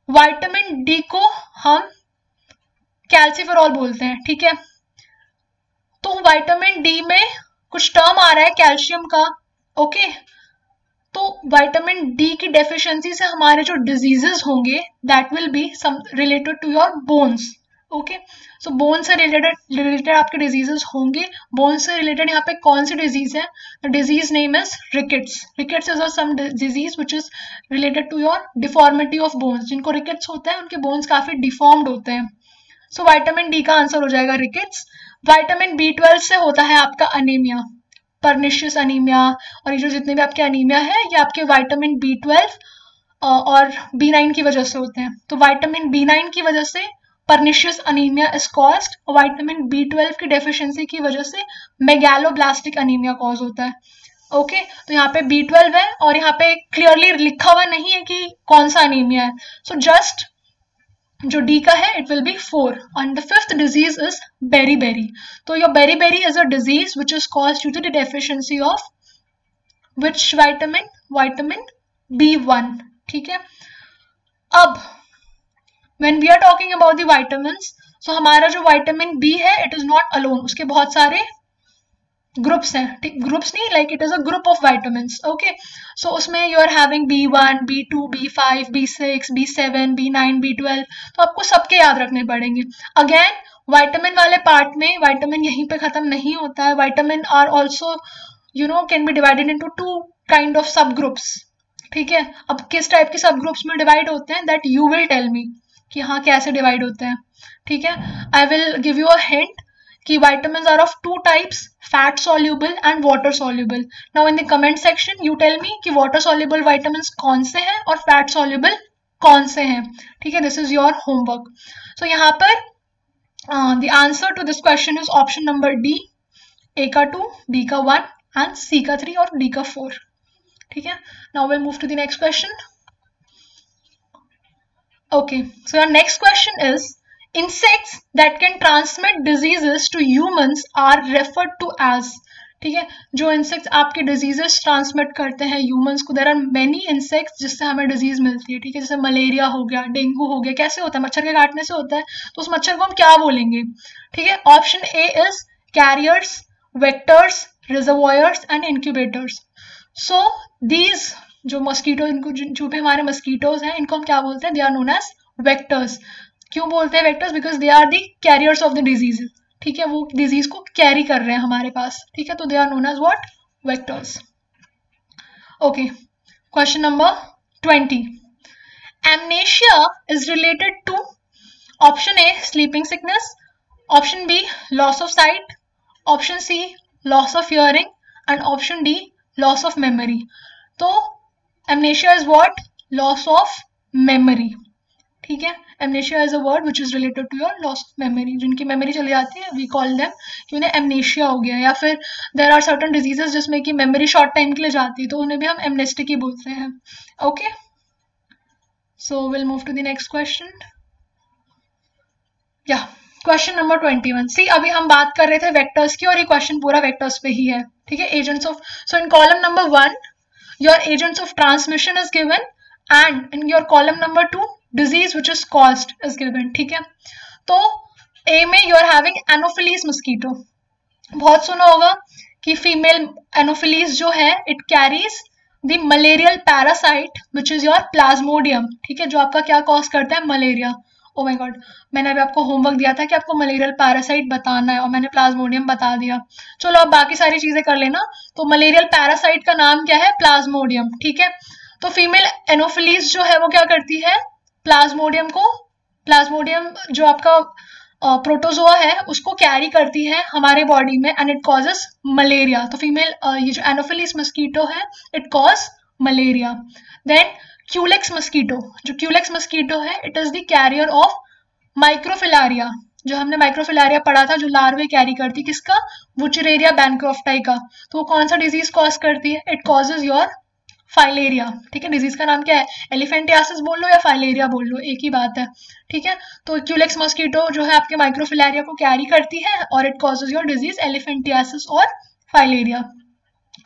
Vitamin D को हम कैल्सीफेरॉल बोलते हैं, ठीक है? तो विटामिन डी में कुछ टर्म आ रहा है कैल्शियम का, ओके? तो विटामिन डी की डेफिशिएंसी से हमारे जो डिजीजेस होंगे that will be some related to your bones, okay? So bone से रिलेटेड आपके डिजीजेस होंगे। बोन से रिलेटेड यहाँ पे कौन सी डिजीज है? The disease name is rickets. Rickets is some disease which is related to your deformity of bones. जिनको रिकेट्स होता है उनके बोन्स काफी डिफॉर्म्ड होते हैं। सो विटामिन डी का आंसर हो जाएगा रिकेट्स। विटामिन B12 से होता है आपका अनीमिया, पर्निशियस अनीमिया, और ये जो जितने भी आपके अनीमिया है ये आपके विटामिन B12 और B9 की वजह से होते हैं। तो विटामिन B9 की वजह से पर्निशियस अनीमिया इज कॉज्ड, और विटामिन B12 की डेफिशिएंसी की वजह से मेगालोब्लास्टिक अनीमिया कॉज होता है, ओके? तो यहाँ पे B12 है और यहाँ पे क्लियरली लिखा हुआ नहीं है कि कौन सा अनीमिया है। सो जस्ट जो डी का है it will be 4, and the fifth disease is beriberi. तो your beriberi is a disease which is caused due to the deficiency of which vitamin? Vitamin B1, ठीक है? अब when we are talking about the vitamins, so हमारा जो vitamin B है it is not alone, उसके बहुत सारे groups हैं, ग्रुप्स नहीं, like it is a group of vitamins, okay? So उसमें you are having B1, B2, B5, B6, B7, B9, B12, तो आपको सबके याद रखने पड़ेंगे। अगेन विटामिन वाले पार्ट में विटामिन यहीं पे खत्म नहीं होता है। Vitamin are also you know can be divided into 2 kind of subgroups, ठीक है? अब किस टाइप के सब ग्रुप्स में डिवाइड होते हैं that you will tell me कि हाँ कैसे डिवाइड होते हैं, ठीक है? I will give you a hint कि vitamins are of 2 types, fat soluble and water soluble. Now in the comment section you tell me कि water soluble vitamins कौन से हैं और fat soluble कौन से हैं, ठीक है? This is your homework. So यहाँ पर the answer to this question is option number D, A का 2, B का 1 and C का 3 और D का 4, ठीक है? Now we'll move to the next question. Okay, so your next question is insects that can transmit diseases to humans are referred to as, ठीक है? जो इंसेक्ट्स आपके डिजीजेस ट्रांसमिट करते हैं ह्यूमंस को, देयर आर मेनी इंसेक्ट्स जिससे हमें disease मिलती है, ठीक है? जैसे मलेरिया हो गया, डेंगू हो गया। कैसे होता है? मच्छर के काटने से होता है। तो उस मच्छर को हम क्या बोलेंगे, ठीक है? Option A is carriers, vectors, reservoirs and incubators. So these जो मस्कीटो, इनको जो भी हमारे मस्कीटोज हैं इनको हम क्या बोलते हैं? They are known as vectors. क्यों बोलते हैं vectors? Because they are the carriers of the disease, ठीक है? वो डिजीज को कैरी कर रहे हैं हमारे पास, ठीक है? तो they are known as what? Vectors. Okay, question number 20. Amnesia is related to option A sleeping sickness, option B loss of sight, option C loss of hearing and option D loss of memory. तो amnesia is what? Loss of memory, ठीक है? Amnesia is a word which is related to your loss of memory. जिनकी memory चली जाती है we call them कि उन्हें amnesia हो गया, या फिर देयर आर सर्टन डिजीजेस जिसमें कि मेमोरी शॉर्ट टाइम के लिए जाती है तो उन्हें भी हम एमनेस्टिक ही बोलते हैं, okay? So will move to the next question. या क्वेश्चन नंबर 21. सी अभी हम बात कर रहे थे वेक्टर्स की और ये क्वेश्चन पूरा वेक्टर्स पे ही है, ठीक है? Agents of, so in column number 1 your agents of transmission is given and in your column number 2 disease which is caused is given, ठीक है? तो A में you are having Anopheles mosquito. बहुत सुना होगा कि फीमेल एनोफिलीज जो है it carries the malarial parasite which is your plasmodium, ठीक है? जो आपका क्या कॉज करता है? मलेरिया। ओ माय गॉड, मैंने अभी आपको होमवर्क दिया था कि आपको मलेरियल पैरासाइट बताना है और मैंने प्लाज्मोडियम बता दिया। चलो अब बाकी सारी चीजें कर लेना। तो मलेरियल पैरासाइट का नाम क्या है? प्लाज्मोडियम, ठीक है। तो फीमेल एनोफिलीज जो है वो क्या करती है? प्लाज्मोडियम जो आपका प्रोटोजोआ है उसको कैरी करती है हमारे बॉडी में एंड इट कॉजेस मलेरिया। तो फीमेल ये जो एनोफिलीज मस्कीटो है it cause malaria. Then culex mosquito है, it is the carrier of microfilaria. जो हमने माइक्रोफिलारिया पढ़ा था, जो लार्वे कैरी करती, किसका? वुचरेरिया बैनक्रॉफ्टाई का। तो वो कौन सा डिजीज कॉज करती है? इट कॉजेज योर फाइलेरिया, ठीक है। डिजीज का नाम क्या है? एलिफेंटियासिस बोल लो या फाइलेरिया बोल लो, एक ही बात है, ठीक है। तो क्यूलेक्स मस्कीटो जो है आपके माइक्रोफिलारिया को कैरी करती है और it causes your disease elephantiasis और फाइलेरिया।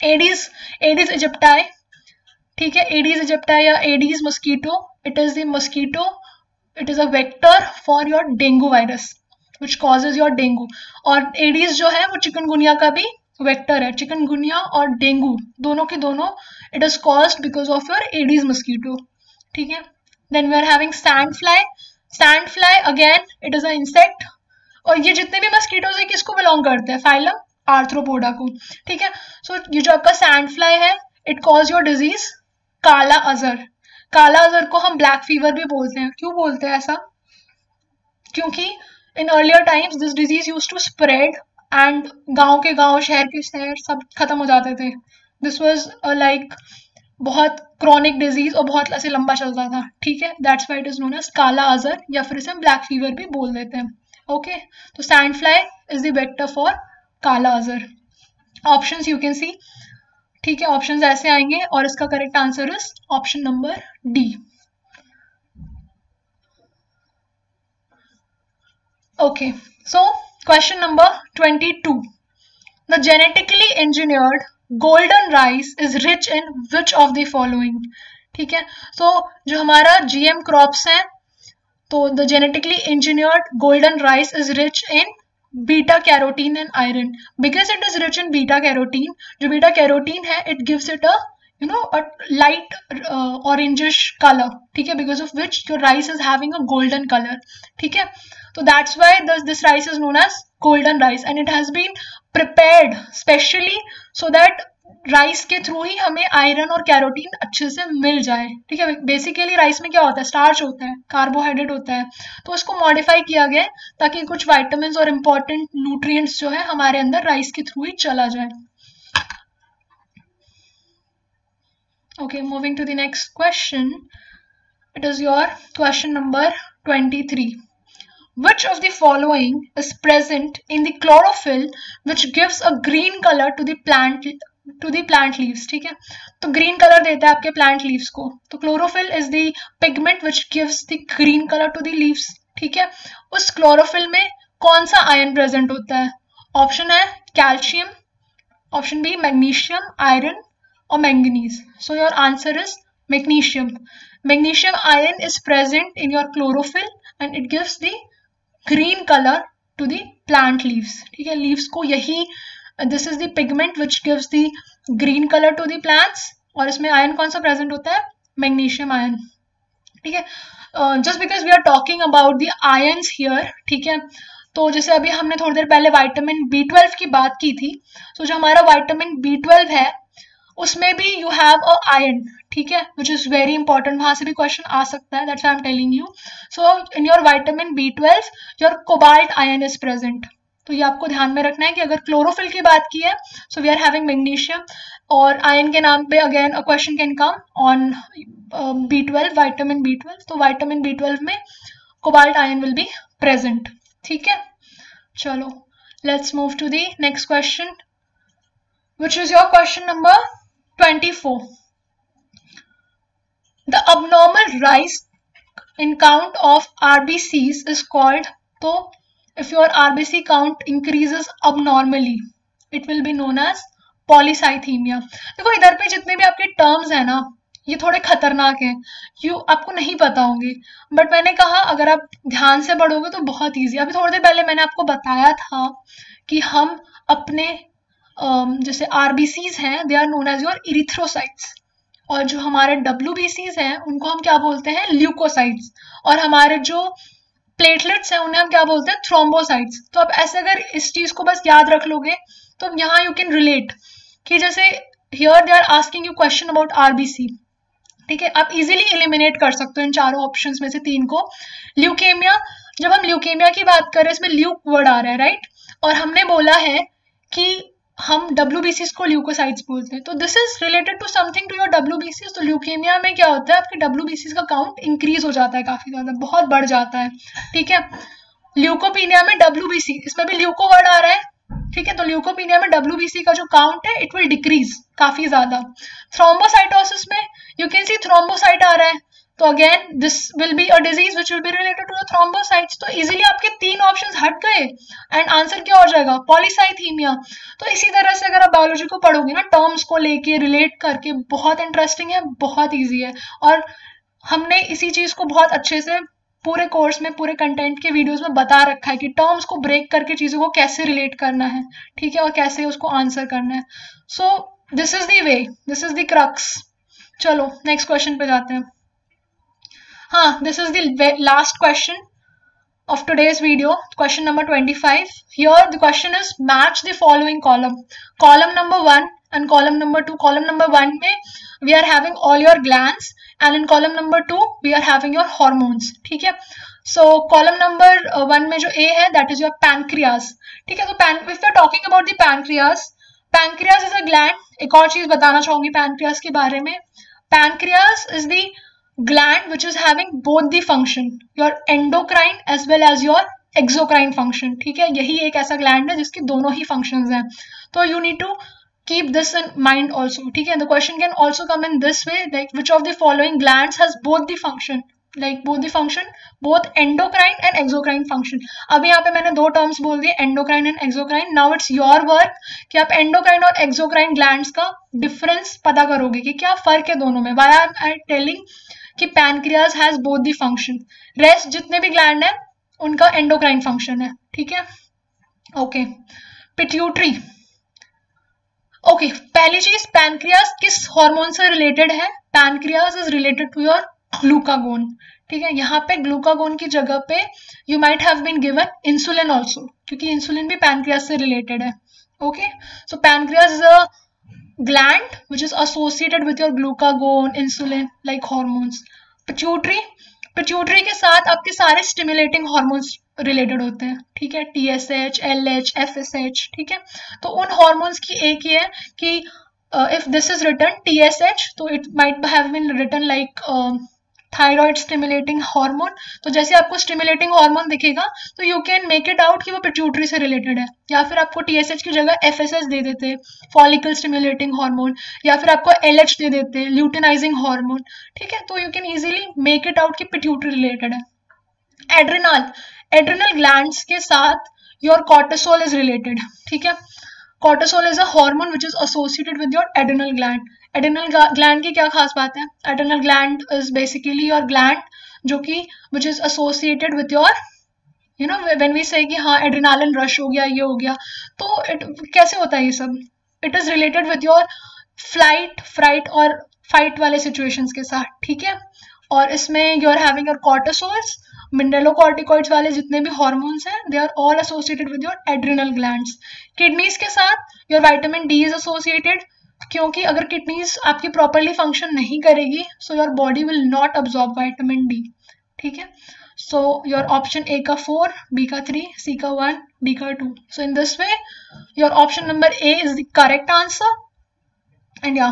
एडीज इजिप्टाई, ठीक है। एडीज इजिप्टाई या Aedes mosquito, it is the mosquito, it is a vector for your dengue virus which causes your dengue. और एडीज जो है वो चिकनगुनिया का भी वेक्टर है। चिकनगुनिया और डेंगू दोनों के दोनों it is caused because of your Aedes mosquito, ठीक है। Then we are having sand fly again it is a insect. और ये जितने भी मस्कीटोज है किसको बिलोंग करते हैं? फाइलम आर्थ्रोपोडा को, ठीक है। सो ये जो आपका सैंड फ्लाई है इट कॉज योर डिजीज काला अजर को हम ब्लैक फीवर भी बोलते हैं। क्यों बोलते हैं ऐसा? क्योंकि in earlier times this disease use to spread and गांव के गांव, शहर के शहर सब खत्म हो जाते थे। दिस वाज लाइक बहुत क्रॉनिक डिजीज और बहुत ऐसे लंबा चलता था, ठीक है। That's why it is known as kala azar या फिर इसे हम ब्लैक फीवर भी बोल देते हैं, ओके। तो sand fly is the vector for काला अजर। ऑप्शंस यू कैन सी, ठीक है। ऑप्शंस ऐसे आएंगे और इसका correct answer is option number D. Okay, so question number 22. The genetically engineered golden rice is rich in which of the following? ठीक है, so जो हमारा GM crops हैं, तो the genetically engineered golden rice is rich in beta carotene and iron. Because it is rich in beta carotene, जो beta carotene है it gives it a a light orangish color, ठीक है, because of which your rice is having a golden color, ठीक है. So that's why this rice is known as golden rice and it has been prepared specially so that rice के through ही हमें iron और carotene अच्छे से मिल जाए, ठीक है. बेसिकली राइस में क्या होता है? स्टार्च होता है, कार्बोहाइड्रेट होता है, तो उसको मॉडिफाई किया गया है ताकि कुछ विटामिन्स और इम्पोर्टेंट न्यूट्रिएंट्स जो है हमारे अंदर राइस के थ्रू ही चला जाए. Okay, moving to the next question. It is your question number 23. Which of the following is present in the chlorophyll which gives a green color to the plant leaves? ठीक है, तो green color देता है आपके plant leaves को. तो chlorophyll is the pigment which gives the green color to the leaves. ठीक है, उस chlorophyll में कौन सा आयन प्रेजेंट होता है? ऑप्शन है calcium, option B magnesium, iron or manganese. So your answer is magnesium. Magnesium ion is present in your chlorophyll and it gives the green color to the plant leaves. ठीक है, leaves को यही this is the pigment which gives the green color to the plants और इसमें ion कौन सा present होता है? Magnesium ion. ठीक है, just because we are talking about the ions here, ठीक है, तो जैसे अभी हमने थोड़ी देर पहले विटामिन B12 की बात की थी, तो जो हमारा विटामिन B12 है उसमें भी यू हैव अ आयन, ठीक है, विच इज वेरी इंपॉर्टेंट. वहां से भी क्वेश्चन आ सकता है, that's why I am telling you. So in your vitamin B12 your cobalt ion is present. तो ये आपको ध्यान में रखना है कि अगर क्लोरोफिल की बात की है so we are having magnesium, और आयन के नाम पे again a question can come on B12, vitamin B12. तो विटामिन B12 में cobalt ion will be present. ठीक है, चलो let's move to the next question which is your question number 24. The abnormal rise in count of RBCs is called, so if your RBC count increases abnormally it will be known as polycythemia. देखो इधर पे जितने भी आपके terms है ना ये थोड़े खतरनाक हैं, आपको नहीं पता होंगे, बट मैंने कहा अगर आप ध्यान से पढ़ोगे तो बहुत ईजी. अभी थोड़ी देर पहले मैंने आपको बताया था कि हम अपने जैसे RBCs हैं they are known as your erythrocytes, और जो हमारे WBCs हैं उनको हम क्या बोलते हैं? ल्यूकोसाइट्स, और हमारे जो प्लेटलेट्स हैं उन्हें हम क्या बोलते हैं? थ्रोम्बोसाइट्स. तो अब ऐसे अगर इस चीज को बस याद रख लोगे तो यहाँ यू कैन रिलेट कि जैसे here they are asking you question about RBC, ठीक है, आप इजीली एलिमिनेट कर सकते हो इन चारों ऑप्शंस में से 3 को। ल्यूकेमिया, जब हम ल्यूकेमिया की बात करें इसमें ल्यूक वर्ड आ रहा है, राइट, और हमने बोला है कि हम WBCs को ल्यूकोसाइट्स बोलते हैं, तो this is related to something to your WBCs। तो ल्यूकेमिया में क्या होता है, आपके WBCs का काउंट इंक्रीज हो जाता है, काफी ज्यादा, बहुत बढ़ जाता है, ठीक है। ल्यूकोपीनिया में WBC, इसमें भी ल्यूको वर्ड आ रहा है, ठीक है, तो ल्यूकोपीनिया में WBC का जो काउंट है इट विल डिक्रीज काफी ज्यादा। थ्रोम्बोसाइटोसिस में यू कैन सी थ्रोम्बोसाइट आ रहा है, तो again this will be a disease which will be related to the thrombocytes. तो इजीली आपके 3 ऑप्शंस हट गए एंड आंसर क्या हो जाएगा, पॉलीसाइथीमिया। तो इसी तरह से अगर आप बायोलॉजी को पढ़ोगे ना, टर्म्स को लेके रिलेट करके, बहुत इंटरेस्टिंग है, बहुत ईजी है, और हमने इसी चीज को बहुत अच्छे से पूरे कोर्स में, पूरे कंटेंट के वीडियोस में बता रखा है कि टर्म्स को ब्रेक करके चीजों को कैसे रिलेट करना है, ठीक है, और कैसे उसको आंसर करना है। So this is the way, this is the crux. चलो नेक्स्ट क्वेश्चन पे जाते हैं। हाँ, this is the last question of today's video, question number 25. Here the question is match the following column. Column number 1 and column number 2. Column number 1 में we are having all your glands and in column number 2 we are having your hormones, ठीक है। So column number 1 में जो A है that is your pancreas, ठीक है। तो if we are talking about the pancreas, pancreas is a gland. एक और चीज बताना चाहूंगी pancreas के बारे में। Pancreas is the gland which is having both the function, your endocrine as well as your exocrine function, ठीक है। यही एक ऐसा gland है जिसके दोनों ही functions हैं, तो you need to keep this in mind also, ठीक है। The question can also come in this way, like which of the following glands has both the function, like both endocrine and exocrine function। अब यहाँ पे मैंने 2 terms बोल दिए, endocrine and exocrine। Now it's your work कि आप endocrine और exocrine glands का difference पता करोगे कि क्या फर्क है दोनों में। Why am I telling कि pancreas has both the function, rest जितने भी ग्लैंड है उनका एंडोक्राइन फंक्शन है, ठीक है। Okay, pituitary. ओके, पहली चीज, पैनक्रियाज किस हार्मोन से रिलेटेड है, pancreas is related to your glucagon, ठीक है। यहाँ पे ग्लूकागोन की जगह पे you might have been given insulin also, क्योंकि इंसुलिन भी पैनक्रियाज से रिलेटेड है। Okay, so pancreas is a gland which is associated with your glucagon, insulin like hormones. Pituitary के साथ आपके सारे stimulating hormones रिलेटेड होते हैं, ठीक है, TSH, LH, FSH, ठीक है। तो उन hormones की एक ही है कि if this is written TSH, तो it might have been written like thyroid stimulating hormone. तो जैसे आपको स्टिमुलेटिंग हार्मोन दिखेगा तो you can make it out कि वो पिट्यूटरी से रिलेटेड है, या फिर आपको TSH की जगह FSH दे देते, फॉलिकल स्टिमुलेटिंग हार्मोन, या फिर आपको LH दे देते, ल्यूटिनाइजिंग हार्मोन, ठीक है। तो you can easily make it out कि पिट्यूटरी रिलेटेड है। एड्रिनल ग्लैंड्स के साथ योर कॉर्टिसोल इज रिलेटेड, ठीक है। Cortisol is a hormone which is associated with your adrenal gland. Adrenal gland की क्या खास बात है, adrenal gland is basically your gland जो कि which is associated with your, you know, when we say कि हाँ एड्रिनालिन रश हो गया, ये हो गया, तो कैसे होता है ये सब, it is related with your flight, fright और फाइट वाले सिचुएशंस के साथ, ठीक है। और इसमें you are having your cortisols, mineralocorticoids वाले जितने भी हार्मोन्स हैं, they are all associated with your adrenal glands. Kidneys के साथ your vitamin D is associated, क्योंकि अगर किडनीज आपकी प्रॉपरली फंक्शन नहीं करेगी so your body will not absorb vitamin D, ठीक है। सो योर ऑप्शन ए का 4, बी का 3, सी का 1, डी का 2। So in this way your option number A is the correct answer. And या